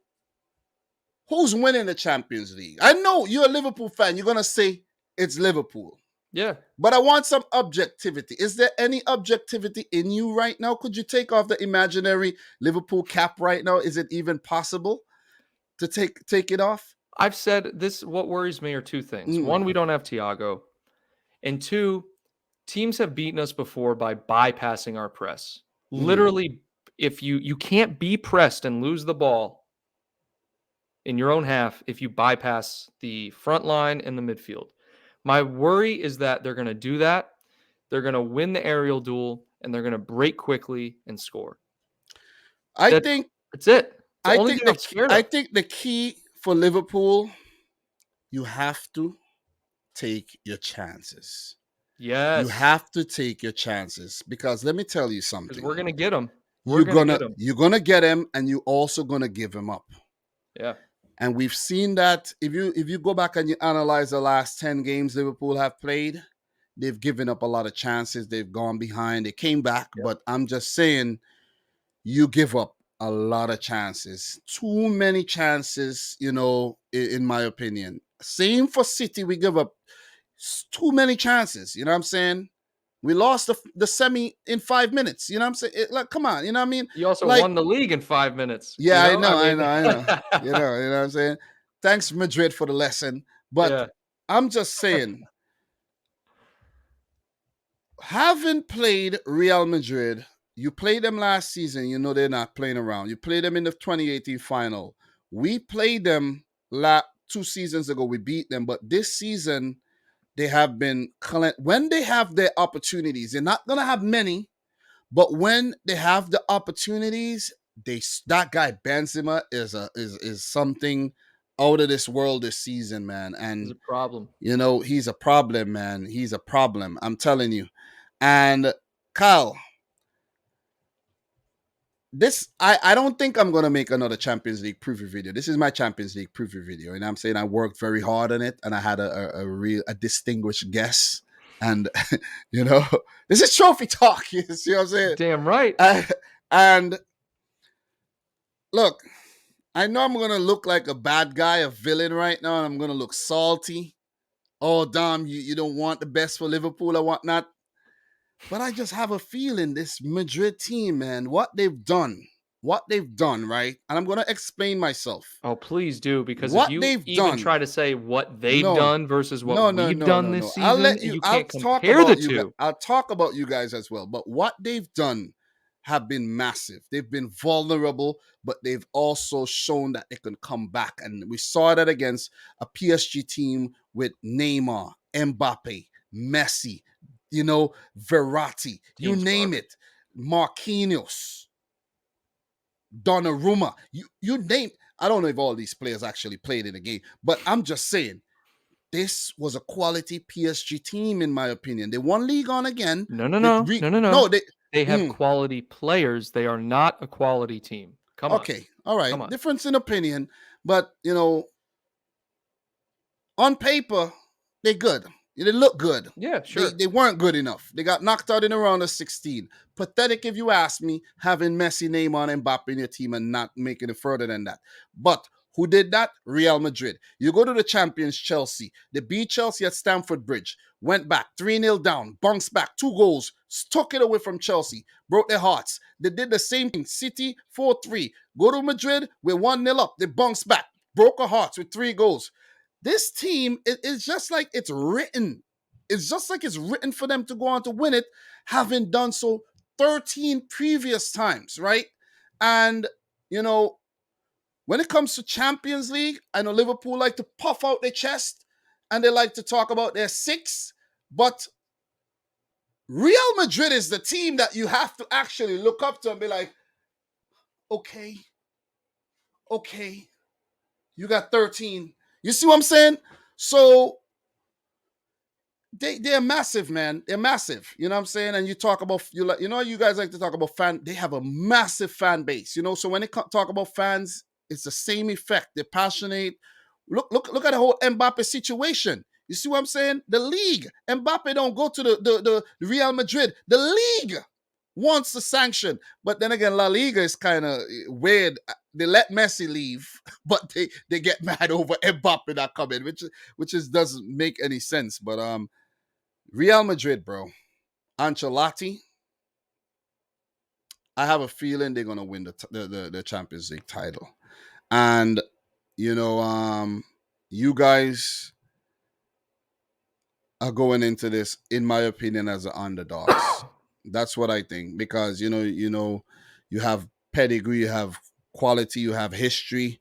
winning the Champions League? I know you're a Liverpool fan. You're going to say it's Liverpool. Yeah. But I want some objectivity. Is there any objectivity in you right now? Could you take off the imaginary Liverpool cap right now? Is it even possible to take it off? I've said this. What worries me are 2 things. 1, we don't have Thiago. And 2, teams have beaten us before by bypassing our press. Literally, if you can't be pressed and lose the ball in your own half if you bypass the front line and the midfield. My worry is that they're going to do that. They're going to win the aerial duel and they're going to break quickly and score. I think that's it. I think the key for Liverpool, you have to take your chances. Yes. You have to take your chances because let me tell you something. Because we're going to get them. You're going to get him and you're also going to give him up. Yeah. And we've seen that if you go back and you analyze the last 10 games Liverpool have played, they've given up a lot of chances. They've gone behind. They came back. Yep. But I'm just saying, you give up a lot of chances. Too many chances, in my opinion. Same for City. We give up too many chances. You know what I'm saying? We lost the semi in 5 minutes. You know what I'm saying? Come on. You know what I mean? You also won the league in 5 minutes. Yeah, I know. you know what I'm saying? Thanks, Madrid, for the lesson. But I'm just saying, having played Real Madrid, you played them last season, they're not playing around. You played them in the 2018 final. We played them 2 seasons ago. We beat them. But this season, they have been, when they have their opportunities, they're not going to have many, but when they have the opportunities, that guy Benzema is something out of this world this season, man. It's a And problem. he's a problem, man. He's a problem. I'm telling you. And Kyle, I don't think I'm gonna make another Champions League preview video. This is my Champions League preview video, and I'm saying I worked very hard on it, and I had a real distinguished guest, and this is trophy talk. You see what I'm saying? Damn right. And look, I know I'm gonna look like a bad guy, a villain right now, and I'm gonna look salty. Oh, Dom, you don't want the best for Liverpool or whatnot. But I just have a feeling this Madrid team, man, what they've done, right? And I'm gonna explain myself. Oh, please do, because if What you they've even done. try to say what they've No, done versus what no, no, we've no, done no, this no. I'll season, let you. you I'll can't talk compare the about you guys. two. I'll talk about you guys as well. But what they've done have been massive. They've been vulnerable, but they've also shown that they can come back. And we saw that against a PSG team with Neymar, Mbappe, Messi, Verratti, you Team's name garbage. it, Marquinhos, Donnarumma, you name. I don't know if all these players actually played in the game, but I'm just saying this was a quality PSG team, in my opinion. They won League On again. No. They. They have quality players. They are not a quality team. Come on. Okay, all right. Come on. Difference in opinion, but on paper, they're good. They look good. Yeah, sure. They weren't good enough. They got knocked out in the round of 16. Pathetic, if you ask me, having Messi, Neymar, and Mbappe in your team and not making it further than that. But who did that? Real Madrid. You go to the champions, Chelsea. They beat Chelsea at Stamford Bridge. Went back 3-0 down. Bounced back. 2 goals. Took it away from Chelsea. Broke their hearts. They did the same thing. City 4-3. Go to Madrid. We're 1-0 up. They bounced back. Broke our hearts with 3 goals. This team is just like it's written. It's just like it's written for them to go on to win it, having done so 13 previous times, right? And, when it comes to Champions League, I know Liverpool like to puff out their chest and they like to talk about their 6, but Real Madrid is the team that you have to actually look up to and be like, okay, you got 13. You see what I'm saying? So they're massive, man. They're massive. You know what I'm saying? And you talk about you guys like to talk about fan. They have a massive fan base. So when they talk about fans, it's the same effect. They're passionate. Look at the whole Mbappe situation. You see what I'm saying? The league. Mbappe don't go to the Real Madrid. The league wants the sanction. But then again, La Liga is kind of weird. They let Messi leave, but they get mad over Mbappe not coming, which doesn't make any sense. But Real Madrid, bro. Ancelotti. I have a feeling they're gonna win the Champions League title, and you guys are going into this, in my opinion, as the underdogs. That's what I think, because you have pedigree, you have quality, you have history,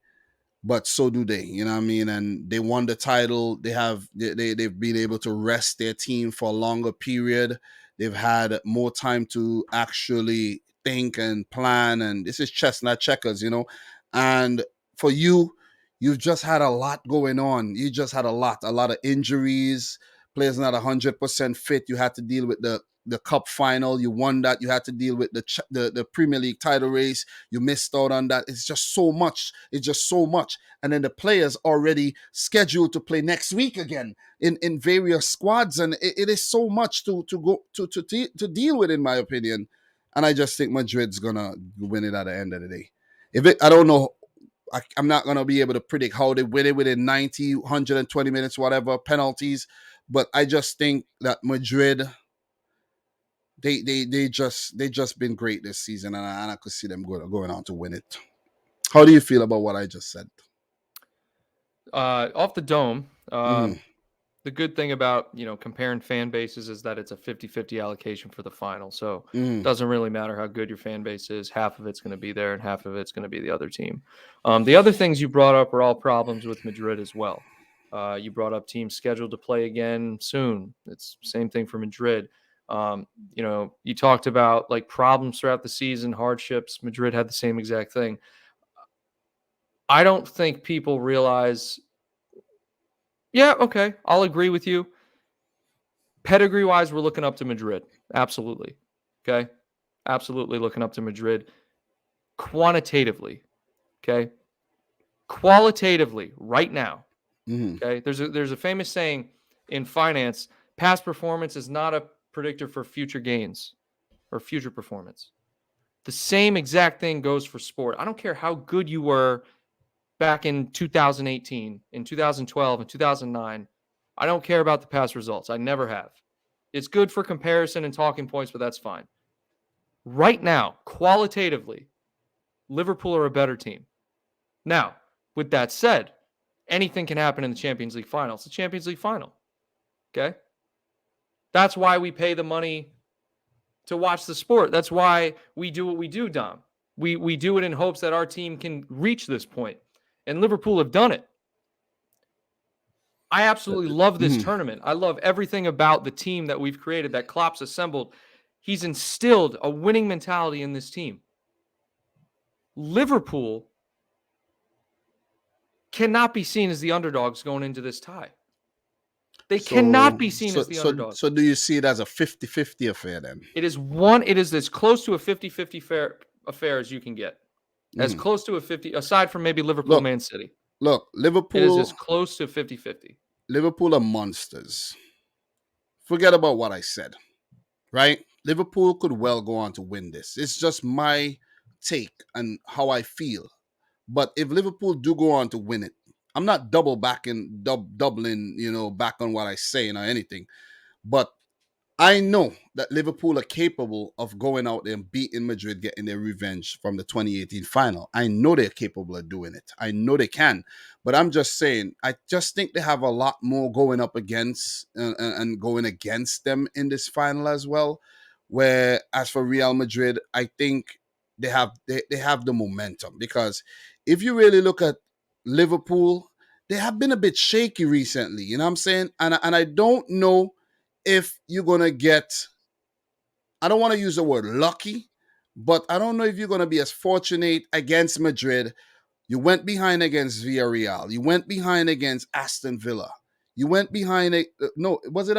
but so do they. You know what I mean? And they won the title. They've been able to rest their team for a longer period. They've had more time to actually think and plan. And this is chess, not checkers, And for you've just had a lot going on. You just had a lot of injuries. Players not 100% fit. You had to deal with the cup final. You won that. You had to deal with the Premier League title race. You missed out on that. It's just so much. And then the players already scheduled to play next week again in various squads, and it is so much to go to deal with, in my opinion. And I just think Madrid's gonna win it at the end of the day. I don't know. I'm not going to be able to predict how they win it within 90, 120 minutes, whatever, penalties. But I just think that Madrid, they just been great this season, and I could see them going on to win it. How do you feel about what I just said? Off the dome, the good thing about comparing fan bases is that it's a 50-50 allocation for the final. So it doesn't really matter how good your fan base is. Half of it's going to be there and half of it's going to be the other team. The other things you brought up are all problems with Madrid as well. You brought up teams scheduled to play again soon. It's the same thing for Madrid. You talked about like problems throughout the season, hardships. Madrid had the same exact thing. I don't think people realize. Yeah, okay, I'll agree with you. Pedigree-wise, we're looking up to Madrid. Absolutely. Okay? Absolutely looking up to Madrid. Quantitatively, okay? Qualitatively, right now, okay? There's a famous saying in finance, past performance is not a predictor for future gains or future performance. The same exact thing goes for sport. I don't care how good you were back in 2018, in 2012, in 2009. I don't care about the past results. I never have. It's good for comparison and talking points, but that's fine. Right now, qualitatively, Liverpool are a better team. Now, with that said, anything can happen in the Champions League final. It's the Champions League final. Okay? That's why we pay the money to watch the sport. That's why we do what we do, Dom. We do it in hopes that our team can reach this point. And Liverpool have done it. I absolutely love this tournament. I love everything about the team that we've created, that Klopp's assembled. He's instilled a winning mentality in this team. Liverpool cannot be seen as the underdogs going into this tie. They cannot be seen as the underdogs. So do you see it as a 50-50 affair then? It is as close to a 50-50 affair as you can get. As close to a 50, aside from maybe Liverpool, Man City. Look, Liverpool. It is as close to 50-50. Liverpool are monsters. Forget about what I said, right? Liverpool could well go on to win this. It's just my take and how I feel. But if Liverpool do go on to win it, I'm not doubling, back on what I say or anything. But I know that Liverpool are capable of going out there and beating Madrid, getting their revenge from the 2018 final. I know they're capable of doing it. I know they can. But I'm just saying, I just think they have a lot more going up against and going against them in this final as well. Where as for Real Madrid, I think they have the momentum. Because if you really look at Liverpool, they have been a bit shaky recently. You know what I'm saying? And I don't know if you're going to get, I don't want to use the word lucky, but I don't know if you're going to be as fortunate against Madrid. You went behind against Villarreal. You went behind against Aston Villa. You went behind, was it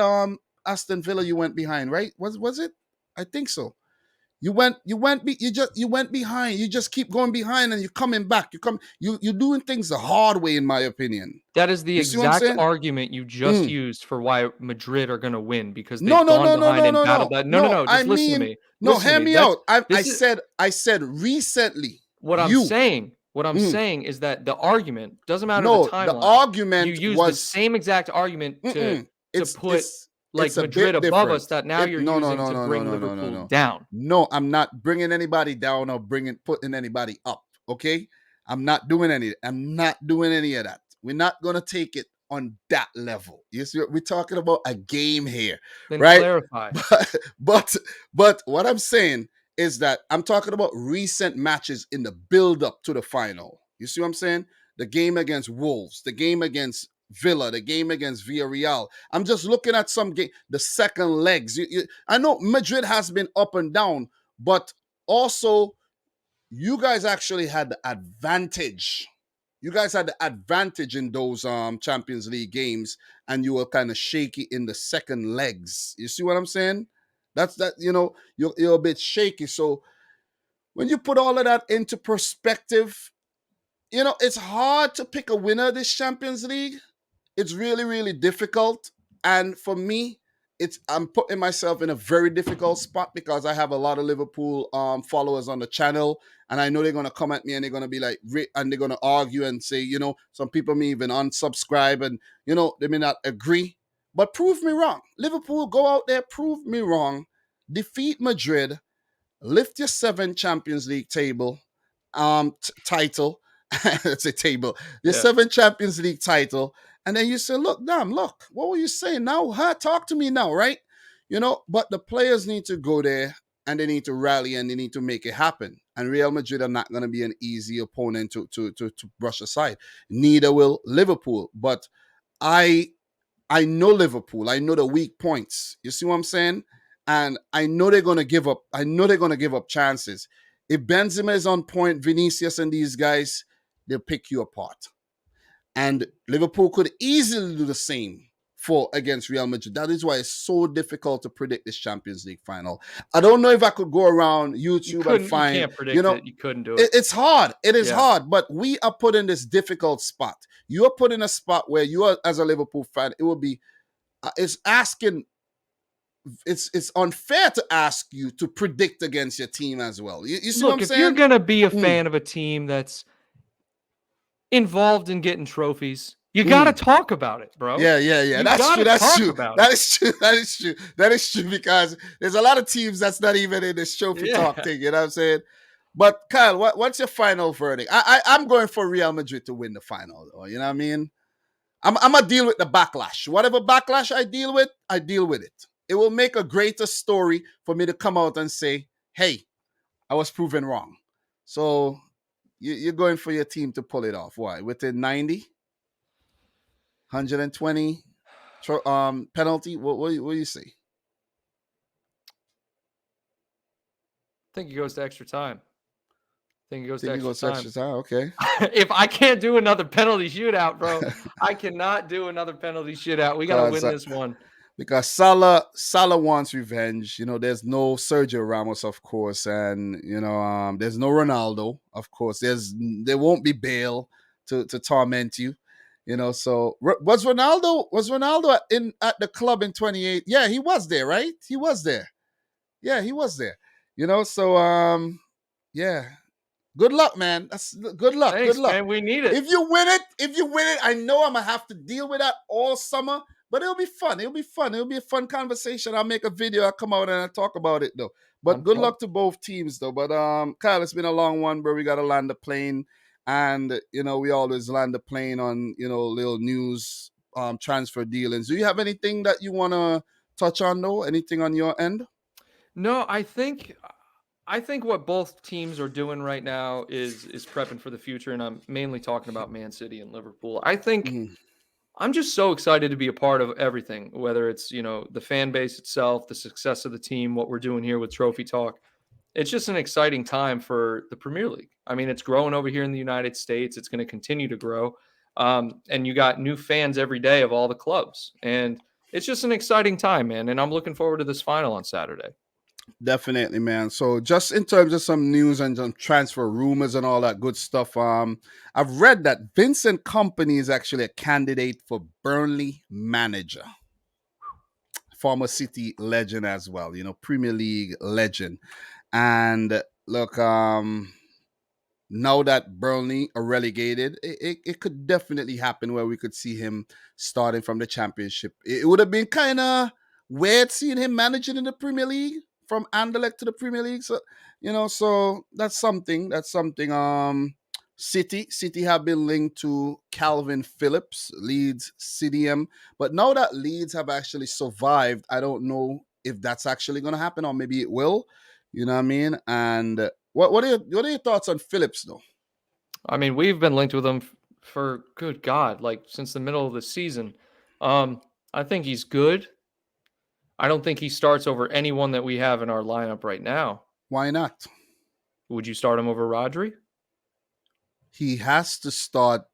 Aston Villa you went behind, right? Was it? I think so. You went behind. You just keep going behind and you're coming back. You're doing things the hard way, in my opinion. That is the exact argument you just used for why Madrid are going to win, because they've gone behind and battled that. No. Just listen to me. No, hear me out. I said recently. What I'm saying is that the argument doesn't matter the timeline. The argument you used the same exact argument to put Madrid above us. That now you're using to bring Liverpool down. No, I'm not bringing anybody down or putting anybody up. Okay, I'm not doing any of that. We're not gonna take it on that level. You see, we're talking about a game here, then right? Clarify. But what I'm saying is that I'm talking about recent matches in the build-up to the final. You see what I'm saying? The game against Wolves, the game against Villa, the game against Villarreal. I'm just looking at some game, the second legs. I know Madrid has been up and down, but also you guys actually had the advantage. You guys had the advantage in those Champions League games, and you were kind of shaky in the second legs. You see what I'm saying? That's that. You're a bit shaky. So when you put all of that into perspective, it's hard to pick a winner of this Champions League. It's really, really difficult. And for me, I'm putting myself in a very difficult spot because I have a lot of Liverpool followers on the channel. And I know they're going to come at me and they're going to be like, and they're going to argue and say, some people may even unsubscribe and, they may not agree. But prove me wrong. Liverpool, go out there, prove me wrong. Defeat Madrid. Lift your 7 Champions League title. It's a table. Your 7 Champions League title. And then you say, look, what were you saying now? Talk to me now, right? But the players need to go there and they need to rally and they need to make it happen. And Real Madrid are not going to be an easy opponent to brush aside. Neither will Liverpool. But I know Liverpool. I know the weak points. You see what I'm saying? And I know they're going to give up. I know they're going to give up chances. If Benzema is on point, Vinicius and these guys, they'll pick you apart. And Liverpool could easily do the same against Real Madrid. That is why it's so difficult to predict this Champions League final. I don't know if I could go around YouTube and find, you can't predict it. You couldn't do it. It's hard. It is hard, but we are put in this difficult spot. You are put in a spot where you are, as a Liverpool fan, it will be, it's unfair to ask you to predict against your team as well. You see what I'm saying? If you're going to be a fan of a team that's involved in getting trophies, you got to talk about it, bro. Yeah. That's true. That is true because there's a lot of teams that's not even in this trophy talk thing. You know what I'm saying? But Kyle, what's your final verdict? I'm going for Real Madrid to win the final, though. You know what I mean? I'm gonna deal with the backlash. Whatever backlash I deal with it. It will make a greater story for me to come out and say, "Hey, I was proven wrong." So you're going for your team to pull it off. Why? Within 90, 120 penalty. What do you say? I think it goes to extra time. Extra time. Okay. If I can't do another penalty shootout, bro, I cannot do another penalty shootout. We got to win this one. Because Salah wants revenge. You know, there's no Sergio Ramos, of course, and there's no Ronaldo, of course. There won't be Bale to torment you. You know, so was Ronaldo at the club in 28? Yeah, he was there, right? He was there. Yeah, he was there. You know, so yeah. Good luck, man. That's good luck. Thanks, good luck. Man, we need it. If you win it, I know I'm gonna have to deal with that all summer, but it'll be fun. It'll be a fun conversation. I'll make a video, I'll come out and I'll talk about it though. But good luck to both teams though. But Kyle, it's been a long one, bro. We gotta land the plane. And we always land the plane on, little news, transfer dealings. Do you have anything that you wanna touch on though? Anything on your end? No, I think what both teams are doing right now is prepping for the future, and I'm mainly talking about Man City and Liverpool. I think I'm just so excited to be a part of everything, whether it's, the fan base itself, the success of the team, what we're doing here with Trophy Talk. It's just an exciting time for the Premier League. I mean, it's growing over here in the United States. It's going to continue to grow. And you got new fans every day of all the clubs. And it's just an exciting time, man. And I'm looking forward to this final on Saturday. Definitely, man. So just in terms of some news and some transfer rumors and all that good stuff, I've read that Vincent Kompany is actually a candidate for Burnley manager. Former City legend as well, Premier League legend. And look, now that Burnley are relegated, it could definitely happen where we could see him starting from the Championship. It would have been kind of weird seeing him managing in the Premier League, from Anderlecht to the Premier League. So, so that's something. City have been linked to Calvin Phillips, Leeds CDM. But now that Leeds have actually survived, I don't know if that's actually going to happen, or maybe it will. You know what I mean? And what are your thoughts on Phillips, though? I mean, we've been linked with him for, good God, like since the middle of the season. I think he's good. I don't think he starts over anyone that we have in our lineup right now. Why not? Would you start him over Rodri? He has to start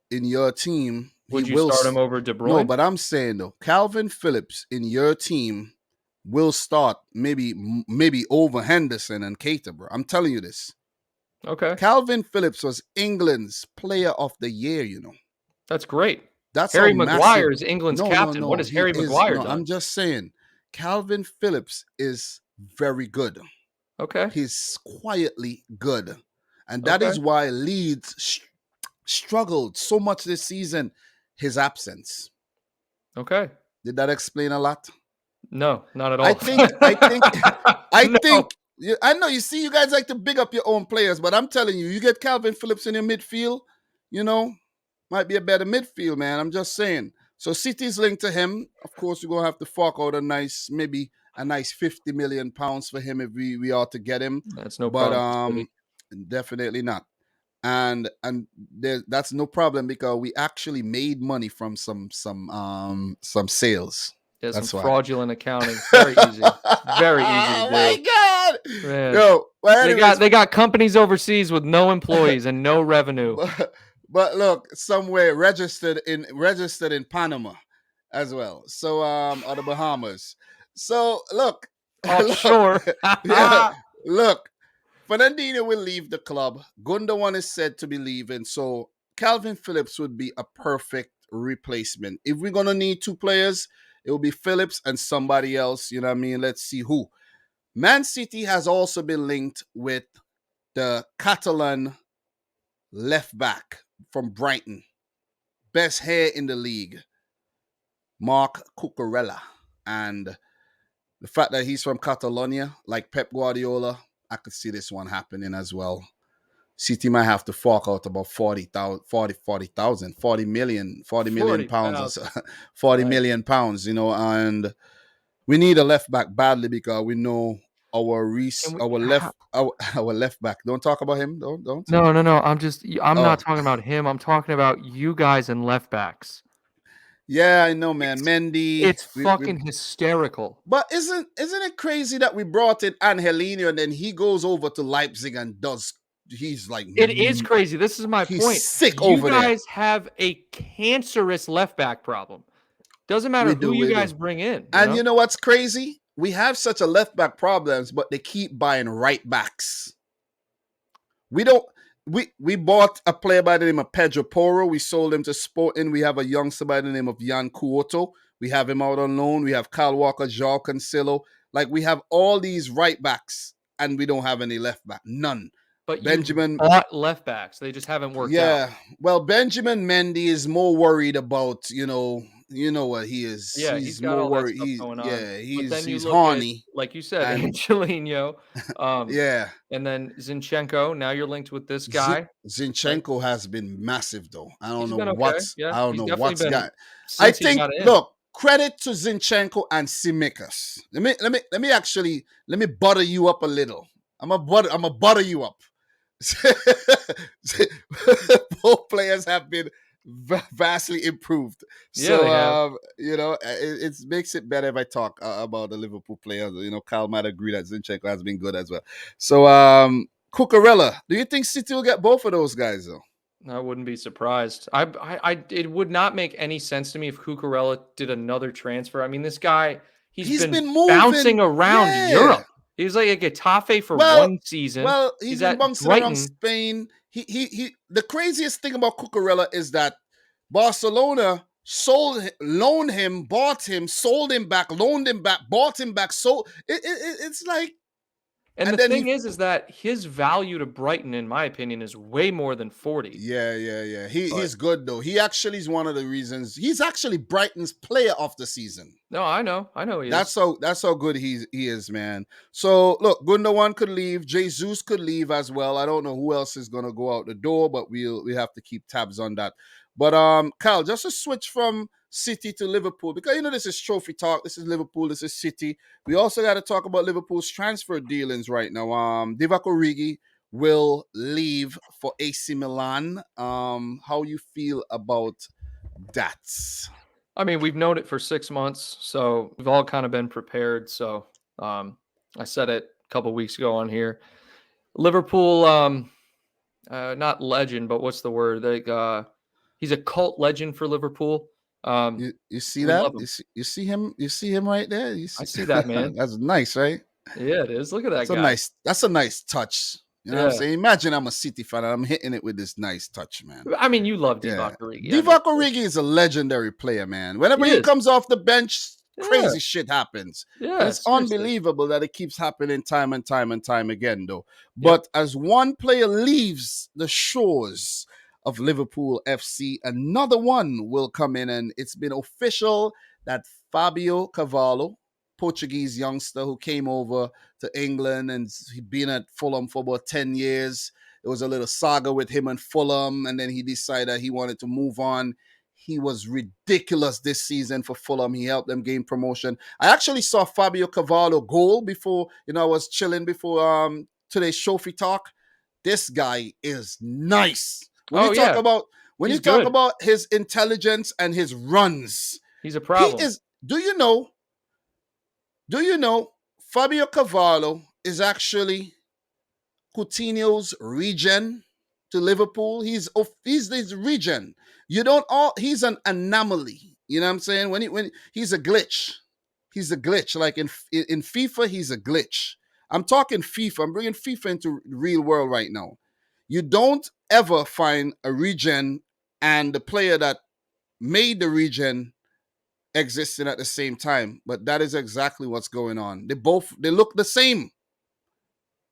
in your team. Would you start him over De Bruyne? No, but I'm saying though, Calvin Phillips in your team will start maybe over Henderson and Keita, bro. I'm telling you this. Okay. Calvin Phillips was England's Player of the Year. That's great. That's Harry Maguire is England's captain. No, what has Harry Maguire done? I'm just saying, Calvin Phillips is very good. Okay. He's quietly good. And that is why Leeds struggled so much this season, his absence. Okay. Did that explain a lot? No, not at all. I think I know, you see, you guys like to big up your own players, but I'm telling you, you get Calvin Phillips in your midfield, might be a better midfield, man. I'm just saying. So City's linked to him. Of course, we're going to have to fork out a nice £50 million for him if we are to get him. That's no problem. But definitely not. And that's no problem because we actually made money from some sales. Yeah, that's some fraudulent accounting. Very easy. Very easy to do. Oh my God. Man. Yo, well, anyways, They got companies overseas with no employees and no revenue. but look, somewhere registered in Panama as well. So or the Bahamas. So look, Offshore. yeah, look. Fernandinho will leave the club. Gundogan is said to be leaving, so Calvin Phillips would be a perfect replacement. If we're gonna need two players, it will be Phillips and somebody else. You know what I mean? Let's see who. Man City has also been linked with the Catalan left back from Brighton, best hair in the league, Mark Cucurella, and the fact that he's from Catalonia, like Pep Guardiola, I could see this one happening as well. City might have to fork out about 40 million, 40 million pounds or so, 40 Right. million pounds, and we need a left back badly because we know our left back. Don't talk about him. Don't. No. I'm Oh, not talking about him. I'm talking about you guys and left backs. yeah, I know, man. Mendy. It's fucking hysterical. But isn't it crazy that we brought in Angelino and then he goes over to Leipzig and does? He's like, It is crazy. This is my he's point. sick You over there. guys have a cancerous left back problem. Doesn't matter who you guys bring in. And you know what's crazy? We have such a left back problems, but they keep buying right backs. We don't. We bought a player by the name of Pedro Porro. We sold him to Sporting. We have a youngster by the name of Jan Cuoto. We have him out on loan. We have Kyle Walker, João Cancelo. Like, we have all these right backs, and we don't have any left back. None. But Benjamin you bought left backs. They just haven't worked out. Yeah. Well, Benjamin Mendy is more worried about, you know what he is. Yeah, he's got more worried. He's going on. Yeah, he's look horny. Like you said, Angelino. Yeah. And then Zinchenko. Now you're linked with this guy. Zinchenko has been massive, though. I don't know what's got. I think. Look, credit to Zinchenko and Tsimikas. Let me butter you up a little. I'm a butter you up. Both players have been vastly improved. So, it makes it better if I talk about the Liverpool players. Kyle might agree that Zinchenko has been good as well. So, Cucurella, do you think City will get both of those guys, though? I wouldn't be surprised. It would not make any sense to me if Cucurella did another transfer. I mean, this guy, he's been bouncing around Europe. He was like a Getafe for one season. Well, he's been bouncing around Spain. He the craziest thing about Cucurella is that Barcelona loaned him, bought him, sold him back, loaned him back, bought him back. So it's like. And the thing is that his value to Brighton, in my opinion, is way more than 40. Yeah. He's good, though. He actually is one of the reasons. He's actually Brighton's player of the season. No, I know he is. That's how good he is, man. So, look, Gundogan could leave. Jesus could leave as well. I don't know who else is going to go out the door, but we have to keep tabs on that. But, Kyle, just to switch from City to Liverpool, because this is trophy talk. This is Liverpool. This is City. We also got to talk about Liverpool's transfer dealings right now. Divock Origi will leave for AC Milan. How you feel about that? I mean, we've known it for 6 months, so we've all kind of been prepared. So I said it a couple of weeks ago on here. Liverpool, not legend, but what's the word? Like, he's a cult legend for Liverpool. You see that? You see him? You see him right there? I see that, man. That's nice, right? Yeah, it is. Look at that guy. That's a nice touch. You know what I'm saying? Imagine I'm a City fan and I'm hitting it with this nice touch, man. I mean, you love Divock Origi. Divock Origi is a legendary player, man. Whenever he comes off the bench, crazy shit happens. Yeah, it's unbelievable that it keeps happening time and time and time again, though. But as one player leaves the shores of Liverpool FC, another one will come in, and it's been official that Fabio Carvalho, Portuguese youngster who came over to England and he'd been at Fulham for about 10 years. It was a little saga with him and Fulham, and then he decided he wanted to move on. He was ridiculous this season for Fulham. He helped them gain promotion. I actually saw Fabio Carvalho goal before, I was chilling before today's trophy talk. This guy is nice. When you talk about his intelligence and his runs, he's a problem. Do you know Fabio Carvalho is actually Coutinho's regen to Liverpool. He's this regen. You don't all. He's an anomaly. You know what I'm saying? When he's a glitch, he's a glitch. Like in FIFA, he's a glitch. I'm talking FIFA. I'm bringing FIFA into the real world right now. You don't ever find a regen and the player that made the regen existing at the same time. But that is exactly what's going on. They look the same.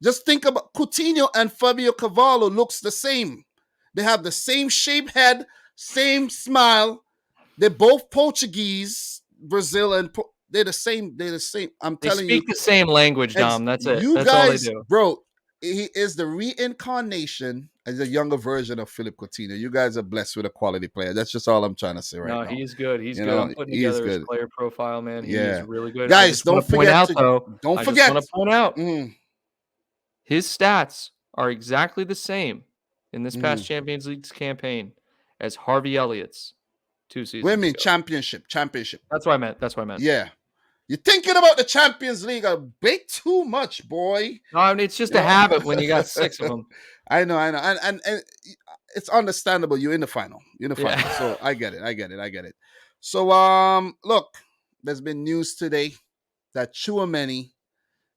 Just think about Coutinho and Fabio Cavallo looks the same. They have the same shaped head, same smile. They're both Portuguese, Brazil, and they're the same. They're the same. I'm telling you. They speak the same language, Dom. That's it. You That's guys, all they do. Bro, he is the reincarnation as a younger version of Philip Coutinho. You guys are blessed with a quality player. That's just all I'm trying to say right now. No, he's good. He's good. I'm putting together his player profile, man. He is really good. Guys, don't forget Don't forget. I just want to point out, his stats are exactly the same in this past Champions League campaign as Harvey Elliott's 2 seasons ago. Championship. That's what I meant. Yeah. You're thinking about the Champions League a bit too much, boy. No, I mean, it's just a habit when you got 6 of them. I know. And it's understandable. You're in the final. So I get it. So, look, there's been news today that Tchouaméni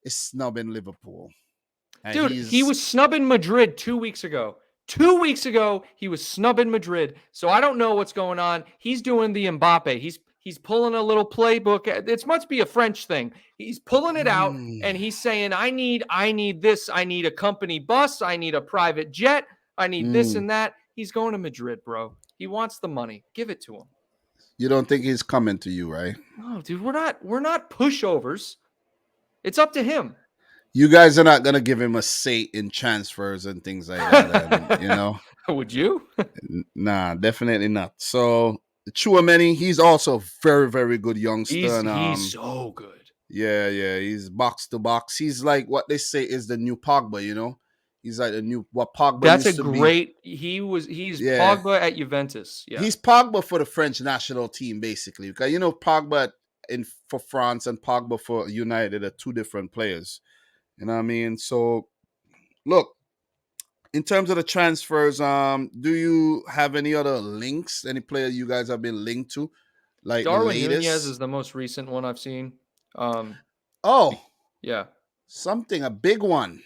is snubbing Liverpool. Dude, he was snubbing Madrid 2 weeks ago. 2 weeks ago, he was snubbing Madrid. So I don't know what's going on. He's doing the Mbappe. He's pulling a little playbook. It must be a French thing. He's pulling it out, and he's saying, I need this. I need a company bus. I need a private jet. I need this and that. He's going to Madrid, bro. He wants the money. Give it to him. You don't think he's coming to you, right? No, dude, we're not pushovers. It's up to him. You guys are not going to give him a say in transfers and things like that, you know? Would you? Nah, definitely not. So, Tchouaméni, he's also a very, very good youngster. He's so good. Yeah. He's box to box. He's like what they say is the new Pogba, you know? He's like the new what Pogba That's used a to great be. He's Pogba at Juventus. Yeah. He's Pogba for the French national team, basically. Because you know Pogba for France and Pogba for United are two different players. You know what I mean? So, look, in terms of the transfers, do you have any other links? Any player you guys have been linked to? Like Darwin Nunez is the most recent one I've seen. Yeah. A big one.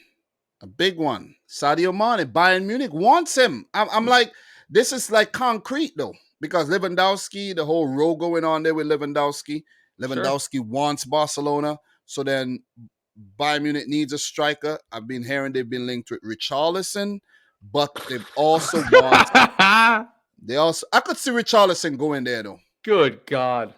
Sadio Mane, Bayern Munich wants him. I'm like, this is like concrete though, because Lewandowski, the whole row going on there with Lewandowski. Lewandowski wants Barcelona. So then Bayern Munich needs a striker. I've been hearing they've been linked with Richarlison, but they've also I could see Richarlison going there though. Good God.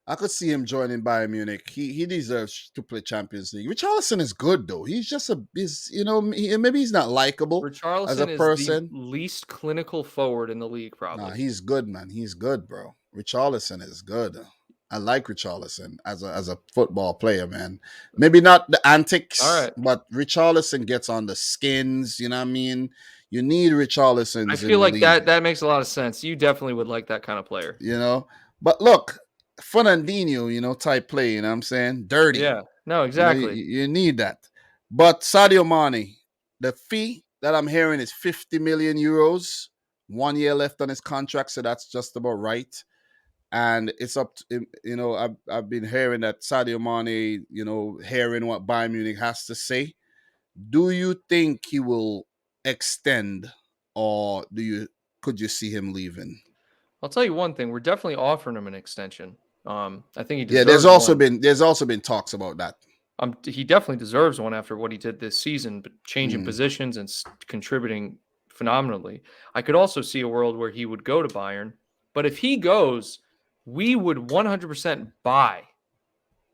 I could see him joining Bayern Munich. He deserves to play Champions League. Richarlison is good though. He's just maybe he's not likable as a person. Is the least clinical forward in the league, probably. Nah, he's good, man. He's good, bro. Richarlison is good. I like Richarlison as a football player, man. Maybe not the antics, but Richarlison gets on the skins. You know what I mean? You need Richarlison. I feel like that makes a lot of sense. You definitely would like that kind of player. You know? But look, Fernandinho, you know, type play, you know what I'm saying? Dirty. Yeah. No, exactly. You need that. But Sadio Mane, the fee that I'm hearing is 50 million euros. 1 year left on his contract, so that's just about right. And it's up to, you know, I've been hearing that Sadio Mane, you know, hearing what Bayern Munich has to say. Do you think he will extend, or could you see him leaving? I'll tell you one thing: we're definitely offering him an extension. I think he deserves. Yeah, there's also been talks about that. He definitely deserves one after what he did this season, but changing positions and contributing phenomenally. I could also see a world where he would go to Bayern, but if he goes, we would 100% buy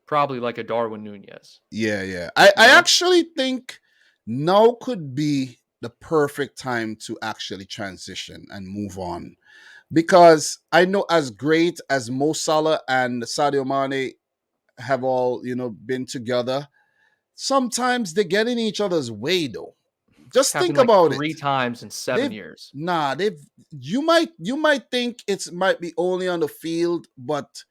probably like a Darwin Nunez. Yeah. I actually think now could be the perfect time to actually transition and move on. Because I know as great as Mo Salah and Sadio Mane have all, you know, been together, sometimes they get in each other's way though. Just think about it. 3 times in 7 years. Nah, you might think might be only on the field, but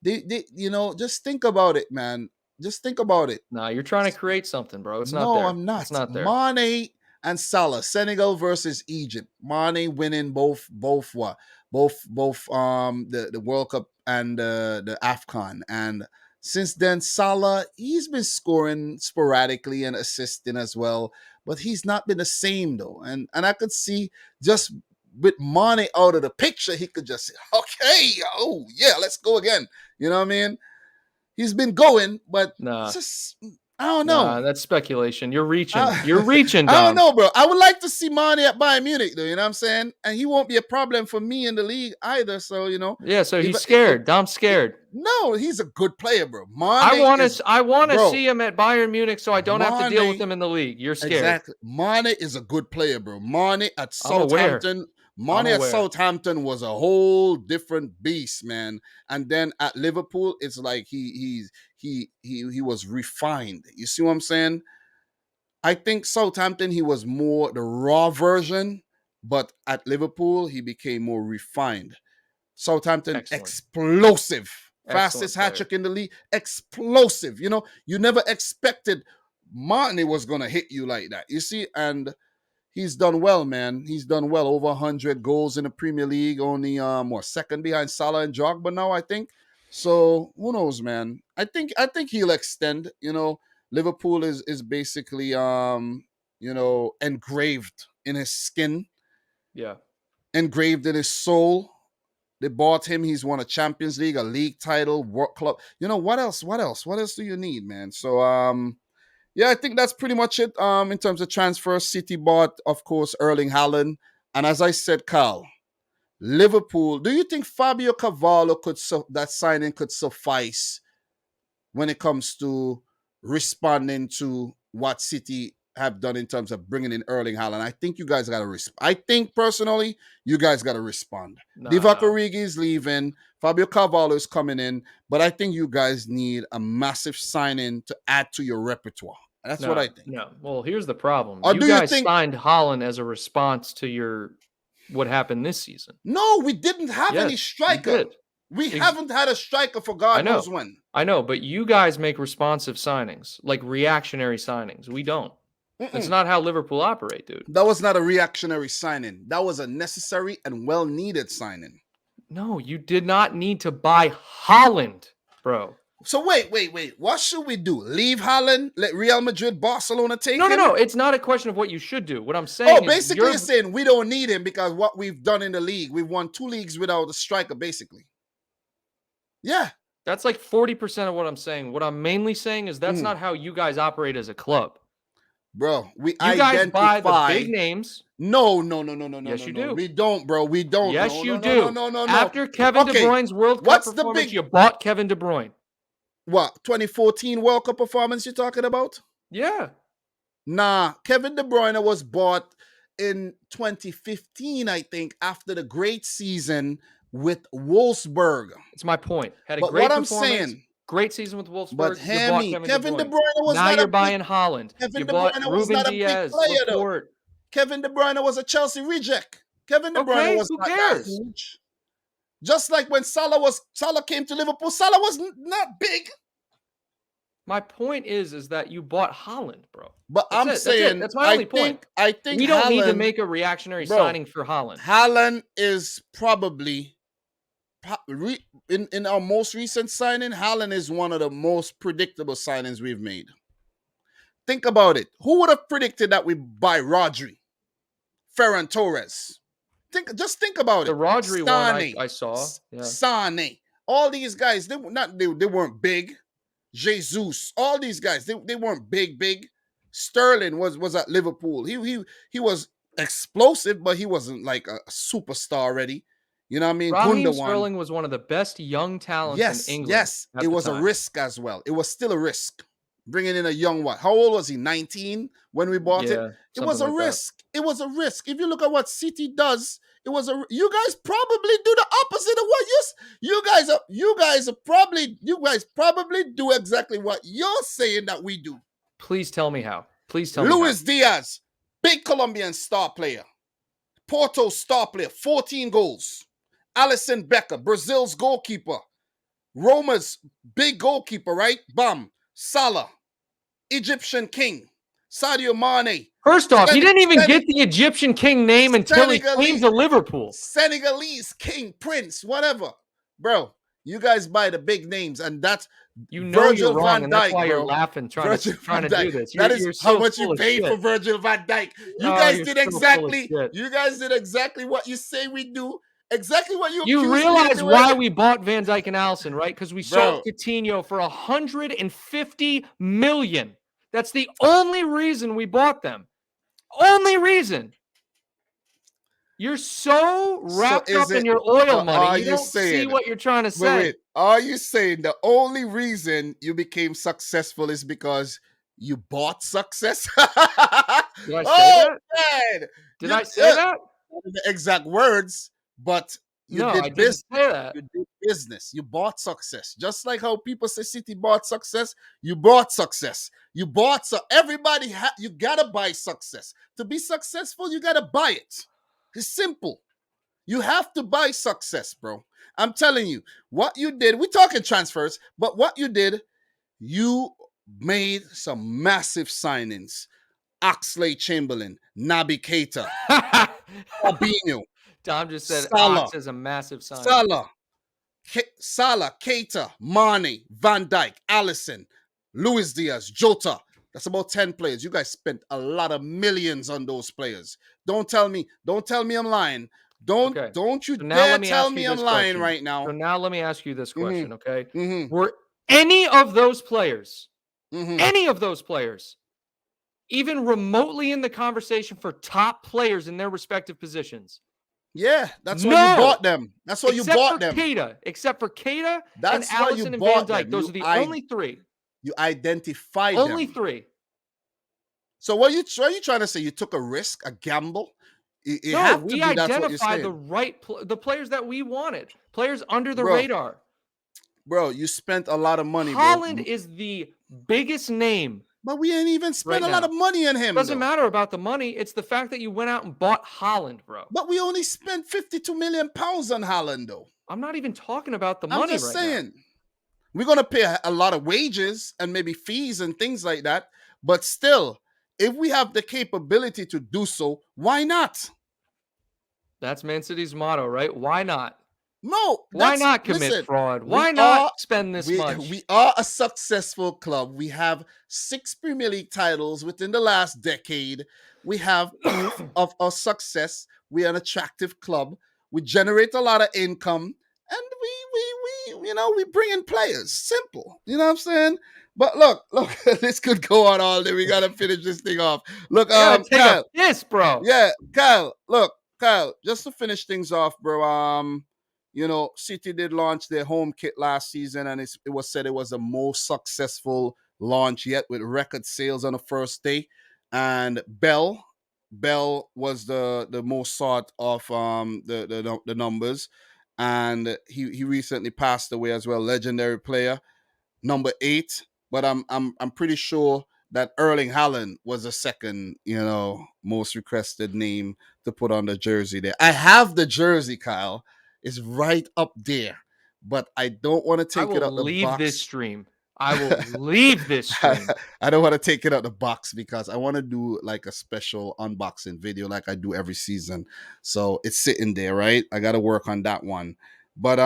they you know, just think about it, man. Just think about it. Nah, you're trying to create something, bro. It's not No, there. I'm not. It's not there. Mane and Salah, Senegal versus Egypt. Mane winning both the World Cup and the AFCON. And since then, Salah, he's been scoring sporadically and assisting as well, but he's not been the same though. And I could see just with Mane out of the picture, he could just say, okay, oh yeah, let's go again. You know what I mean? He's been going, but Nah. just I don't know. Nah, that's speculation. You're reaching. You're reaching, I Dom. don't know, bro. I would like to see Mane at Bayern Munich, though. You know what I'm saying? And he won't be a problem for me in the league either. So Yeah. So he's scared. Dom's scared. No, he's a good player, bro. Mane I want to see him at Bayern Munich, so I don't have to deal with him in the league. You're scared. Exactly. Mane is a good player, bro. Mane at Southampton. Mane at Southampton was a whole different beast, man. And then at Liverpool, it's like he was refined. You see what I'm saying? I think Southampton, he was more the raw version, but at Liverpool, he became more refined. Southampton, explosive. Fastest hat trick in the league, explosive. You never expected Mane was going to hit you like that. You see, and he's done well, man. He's done well. Over 100 goals in the Premier League. Only second behind Salah and Drogba now, I think. So who knows, man? I think he'll extend. Liverpool is basically engraved in his skin. Yeah. Engraved in his soul. They bought him. He's won a Champions League, a league title, World Club. What else? What else do you need, man? So yeah, I think that's pretty much it. In terms of transfer, City bought, of course, Erling Haaland. And as I said, Carl, Liverpool, do you think Fabio Carvalho that signing could suffice when it comes to responding to what City have done in terms of bringing in Erling Haaland? I think you guys got to respond. I think personally, you guys got to respond. Divock Origi is leaving. Fabio Carvalho is coming in. But I think you guys need a massive signing to add to your repertoire. That's what I think. No. Well, here's the problem. Or you guys signed Haaland as a response to what happened this season. No, we didn't have any striker. We haven't had a striker for God knows when. I know, but you guys make responsive signings, like reactionary signings. We don't. That's not how Liverpool operate, dude. That was not a reactionary signing. That was a necessary and well-needed signing. No, you did not need to buy Haaland, bro. So wait. What should we do? Leave Haaland? Let Real Madrid, Barcelona take him? No. It's not a question of what you should do. What I'm saying is basically you're saying we don't need him because what we've done in the league, we've won 2 leagues without a striker, basically. Yeah. That's like 40% of what I'm saying. What I'm mainly saying is that's not how you guys operate as a club. Bro, you guys buy the big names. No. Yes, you do. We don't, bro. We don't. Yes, you do. No. After Kevin De Bruyne's World Cup performance, you bought Kevin De Bruyne. What, 2014 World Cup performance you're talking about? Yeah. Nah, Kevin De Bruyne was bought in 2015, I think, after the great season with Wolfsburg. It's my point. Had a great performance. Great season with Wolfsburg. But Kevin De Bruyne was now you're buying Haaland. You bought Ruben Diaz, Laporte. Kevin De Bruyne was a Chelsea reject. Kevin De Bruyne was who not cares? that huge. Just like when Salah came to Liverpool, Salah was not big. My point is that you bought Haaland, bro. But that's my only point. I think we don't need to make a reactionary signing for Haaland. Haaland is probably in our most recent signing. Haaland is one of the most predictable signings we've made. Think about it. Who would have predicted that we buy Rodri, Ferran Torres? Just think about it. The Rodri one I saw. Yeah. Sane. All these guys, they weren't big. Jesus. All these guys, they weren't big. Sterling was at Liverpool. He was explosive, but he wasn't like a superstar already. You know what I mean? Raheem Sterling was one of the best young talents in England. Yes. It was a risk as well. It was still a risk. Bringing in a young what? How old was he? 19 when we bought it? It was a risk. It was a risk. If you look at what City does, you guys probably do the opposite of what you guys probably do exactly what you're saying that we do. Please tell me how. Please tell me Luis Diaz, big Colombian star player. Porto star player, 14 goals. Alisson Becker, Brazil's goalkeeper. Roma's big goalkeeper, right? Bam. Salah, Egyptian king. Sadio Mane. First off, he didn't even get the Egyptian king name until he came to Liverpool. Senegalese king, prince, whatever. Bro, you guys buy the big names, and that's Virgil you're wrong, and that's why you're laughing, trying to do this. That is how much you pay for Virgil van Dijk. You guys did exactly. You guys did exactly what you say we do. Exactly what you realize why we bought Van Dijk and Alisson, right? Because we sold Coutinho for 150 million. That's the only reason we bought them. Only reason. You're so wrapped up in your oil money, you don't see what you're trying to say. Wait. Are you saying the only reason you became successful is because you bought success? Did I say that? Man. Did I say that? The exact words, but I didn't say that. You did business. You bought success. Just like how people say City bought success, you bought success. You bought everybody. You gotta buy success to be successful. You gotta buy it. It's simple. You have to buy success, bro. I'm telling you, what you did, we're talking transfers, but what you did, you made some massive signings. Oxlade-Chamberlain, Naby Keita, Fabinho. Dom just said Ox is a massive signing. Salah, Keita, Mane, Van Dijk, Alisson, Luis Diaz, Jota. That's about 10 players. You guys spent a lot of millions on those players. Don't tell me I'm lying. Don't you dare tell me I'm lying right now. So now let me ask you this question, okay? Were any of those players, even remotely in the conversation for top players in their respective positions? Yeah, that's why you bought them. That's why you bought them. Except for Keita and Alisson and Van Dijk. Those are the only three. You identified them. Only three. So what are you trying to say? You took a risk, a gamble? We identified the players that we wanted. Players under the radar. Bro, you spent a lot of money, Haaland is the biggest name. But we ain't even spent a lot of money on him. Doesn't matter about the money. It's the fact that you went out and bought Haaland, bro. But we only spent 52 million pounds on Haaland, though. I'm not even talking about the money right now. I'm just saying. We're going to pay a lot of wages and maybe fees and things like that. But still, if we have the capability to do so, why not? That's Man City's motto, right? Why not? No. Why not commit fraud? Why not spend this much? We are a successful club. We have 6 Premier League titles within the last decade. We have proof of our success. We are an attractive club. We generate a lot of income. And we bring in players. Simple. You know what I'm saying? But look, this could go on all day. We got to finish this thing off. Look, Kyle. Yes, bro. Yeah, Kyle, just to finish things off, bro, City did launch their home kit last season, and it was said it was the most successful launch yet with record sales on the first day. And Bell was the most sought of the numbers, and he recently passed away as well. Legendary player, number 8. But I'm pretty sure that Erling Haaland was the second, most requested name to put on the jersey there. I have the jersey, Kyle. It's right up there, but I don't want to take it out the box. I will leave this stream. I don't want to take it out the box because I want to do like a special unboxing video like I do every season. So it's sitting there, right? I got to work on that one. But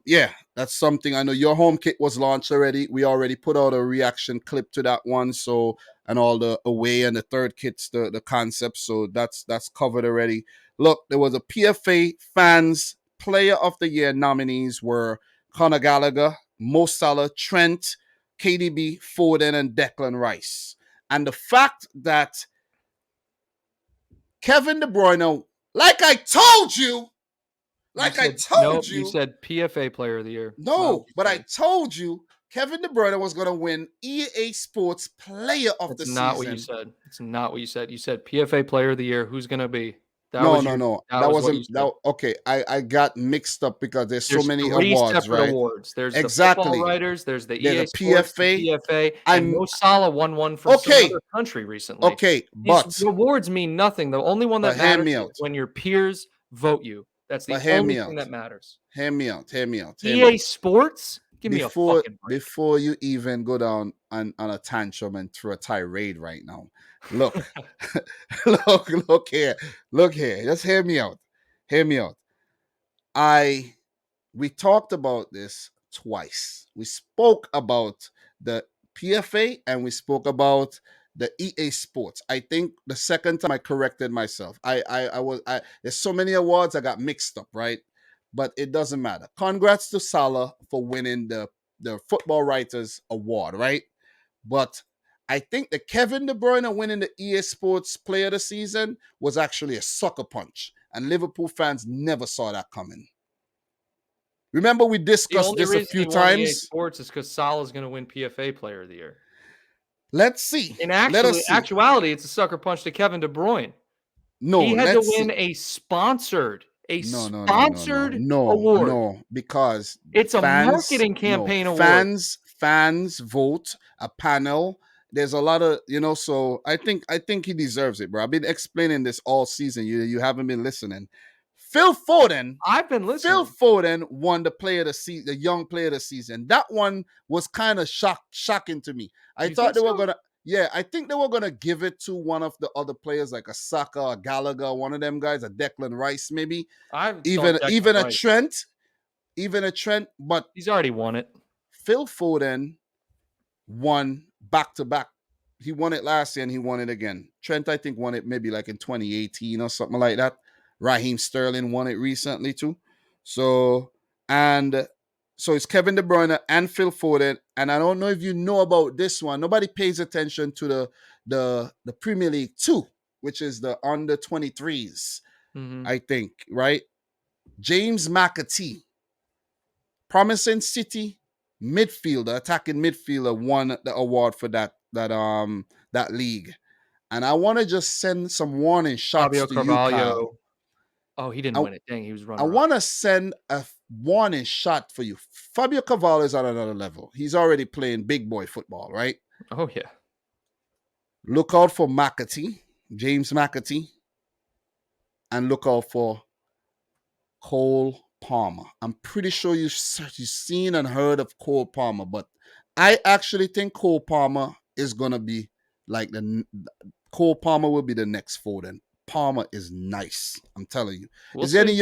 yeah, that's something. I know your home kit was launched already. We already put out a reaction clip to that one. So, and all the away and the third kits, the concept. So that's covered already. Look, there was a PFA fans Player of the Year nominees were Conor Gallagher, Mo Salah, Trent, KDB, Foden, and Declan Rice. And the fact that Kevin De Bruyne, like I told you, you said PFA Player of the Year. No, but I told you Kevin De Bruyne was going to win EA Sports Player of the Season. That's not what you said. It's not what you said. You said PFA Player of the Year. Who's going to be? No. That wasn't. Okay, I got mixed up because there's so many awards, right? Awards. There's the football writers. There's the EA Sports, PFA. PFA. And Mo Salah won one for some other country recently. Okay, but these awards mean nothing. The only one that matters is when your peers vote you. That's the only thing that matters. Hear me out. EA Sports Give me a fucking break. Before you even go down on a tantrum and throw a tirade right now, look, look here, look here. Just hear me out. Hear me out. We talked about this twice. We spoke about the PFA and we spoke about the EA Sports. I think the second time I corrected myself. There's so many awards I got mixed up, right? But it doesn't matter. Congrats to Salah for winning the Football Writers Award, right? But I think the Kevin De Bruyne winning the EA Sports Player of the Season was actually a sucker punch. And Liverpool fans never saw that coming. Remember we discussed this a few times. EA Sports is because Salah's going to win PFA Player of the Year. Let's see. In actuality, it's a sucker punch to Kevin De Bruyne. No, he had to win a sponsored award. No, because it's a marketing campaign award. Fans vote, a panel. There's a lot of, so I think he deserves it, bro. I've been explaining this all season. You haven't been listening. Phil Foden. I've been listening. Phil Foden won the player of the season, the young player of the season. That one was kind of shocking to me. I thought they were gonna. Yeah, I think they were gonna give it to one of the other players, like a Saka, a Gallagher, one of them guys, a Declan Rice, maybe. Even a Trent, but he's already won it. Phil Foden won back to back. He won it last year and he won it again. Trent, I think, won it maybe like in 2018 or something like that. Raheem Sterling won it recently too. So it's Kevin De Bruyne and Phil Foden. And I don't know if you know about this one. Nobody pays attention to the Premier League 2, which is the under 23s, I think, right? James McAtee, promising City midfielder, attacking midfielder, won the award for that league. And I want to just send some warning shots to you, Kyle. Oh, he didn't win it. Dang, he was running. I want to send a warning shot for you. Fabio Carvalho is on another level. He's already playing big boy football, right? Oh, yeah. Look out for McAtee, James McAtee, and look out for Cole Palmer. I'm pretty sure you've seen and heard of Cole Palmer, but I actually think Cole Palmer is going to be like Cole Palmer will be the next Foden. Palmer is nice. I'm telling you. Is there any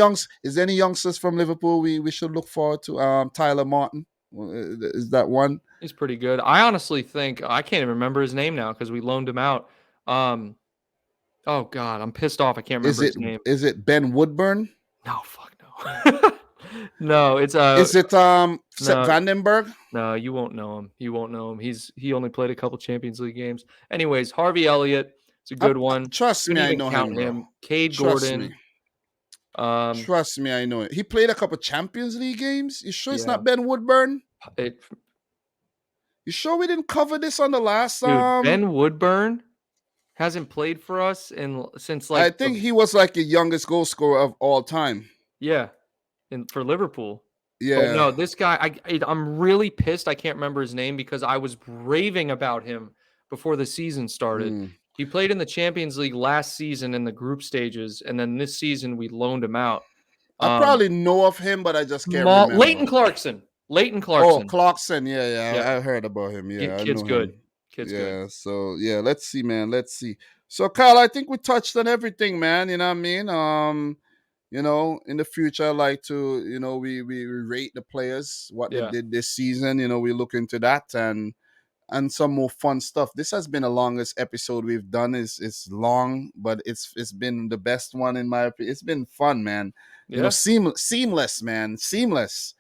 youngsters from Liverpool we should look forward to? Tyler Martin. Is that one? He's pretty good. I honestly think I can't even remember his name now because we loaned him out. Oh God, I'm pissed off. I can't remember his name. Is it Ben Woodburn? No, fuck no. No, it's Is it Sepp Vandenberg? No, you won't know him. You won't know him. He only played a couple Champions League games. Anyways, Harvey Elliott. It's a good one. Trust me, I know him. Cade Gordon. Trust me, I know it. He played a couple Champions League games. You sure it's not Ben Woodburn? You sure we didn't cover this on the last? Dude, Ben Woodburn hasn't played for us since like. I think he was like the youngest goal scorer of all time. Yeah, for Liverpool. Yeah. But no, this guy, I'm really pissed. I can't remember his name because I was raving about him before the season started. He played in the Champions League last season in the group stages, and then this season we loaned him out. I probably know of him, but I just can't remember. Leighton Clarkson. Oh, Clarkson. Yeah. I heard about him. Yeah, kid's good. Kid's good. So yeah, let's see, man. Let's see. So Kyle, I think we touched on everything, man. You know what I mean? In the future, I'd like to, we rate the players, what they did this season. We look into that and some more fun stuff. This has been the longest episode we've done. It's long, but it's been the best one in my opinion. It's been fun, man. Yeah. Seamless, man. Seamless.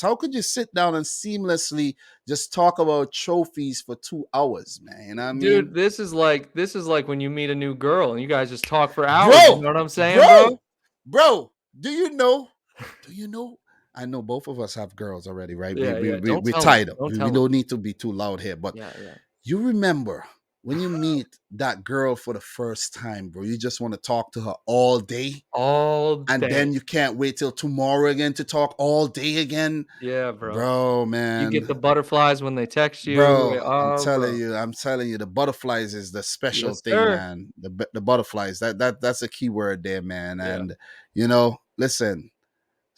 How could you sit down and seamlessly just talk about trophies for 2 hours, man? You know what I mean? Dude, this is like when you meet a new girl and you guys just talk for hours. Bro, you know what I'm saying, bro? Do you know? I know both of us have girls already, right? We're tied up. We don't need to be too loud here. But you remember when you meet that girl for the first time, bro, you just want to talk to her all day. And then you can't wait till tomorrow again to talk all day again. Yeah, bro. Bro, man. You get the butterflies when they text you. Bro, I'm telling you, the butterflies is the special thing, man. The butterflies, that's a key word there, man. And, listen,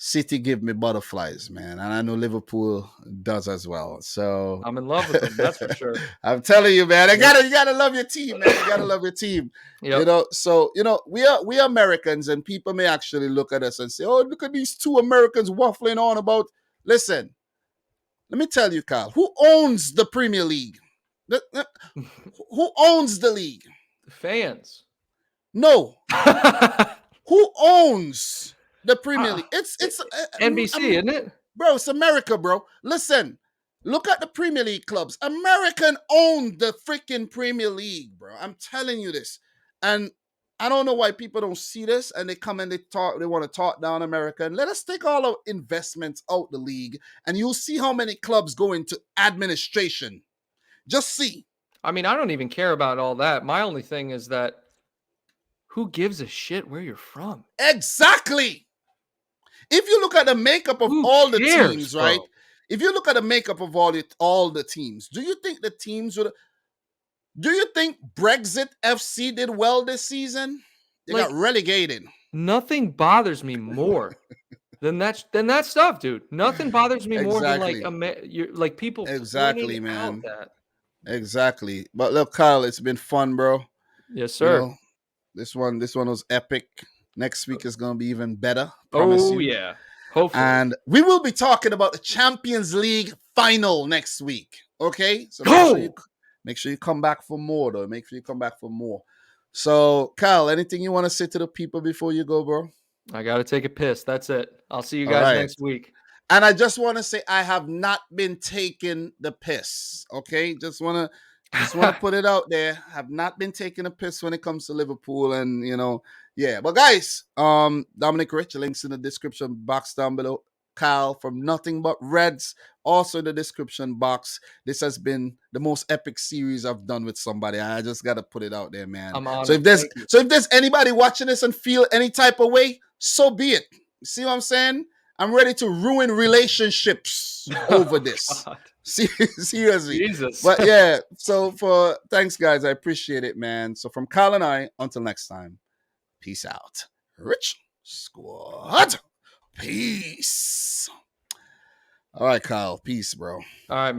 City give me butterflies, man, and I know Liverpool does as well. So I'm in love with them. That's for sure. I'm telling you, man, you gotta love your team, man. You gotta love your team. Yep. So we are Americans, and people may actually look at us and say, "Oh, look at these two Americans waffling on about." Listen, let me tell you, Kyle, who owns the Premier League? Who owns the league? Fans. No. Who owns the Premier League? It's NBC, isn't it? Bro, it's America, bro. Listen, look at the Premier League clubs. American owned the freaking Premier League, bro. I'm telling you this. And I don't know why people don't see this and they come and they want to talk down America. And let us take all our investments out the league and you'll see how many clubs go into administration. Just see. I mean, I don't even care about all that. My only thing is that who gives a shit where you're from? Exactly. If you look at the makeup of all the teams, right? Bro? If you look at the makeup of all the teams, do you think the teams would? Do you think Brexit FC did well this season? They got relegated. Nothing bothers me more than that stuff, dude. Nothing bothers me more than like people. Exactly, man. That. Exactly. But look, Kyle, it's been fun, bro. Yes, sir. This one was epic. Next week is going to be even better. Promise you. Yeah. Hopefully. And we will be talking about the Champions League final next week. Okay? So make sure you come back for more, though. Make sure you come back for more. So, Kyle, anything you want to say to the people before you go, bro? I got to take a piss. That's it. I'll see you guys next week. And I just want to say I have not been taking the piss. Okay? Just want to put it out there. Have not been taking a piss when it comes to Liverpool, and yeah. But guys, Dominic Rich, links in the description box down below. Kyle from Nothing But Reds, also in the description box. This has been the most epic series I've done with somebody. I just gotta put it out there, man. I'm honored. So if there's anybody watching this and feel any type of way, so be it. See what I'm saying? I'm ready to ruin relationships over this. Seriously. Jesus. But yeah, so thanks, guys. I appreciate it, man. So from Kyle and I, until next time, peace out. Rich Squad. Peace. All right, Kyle. Peace, bro. All right.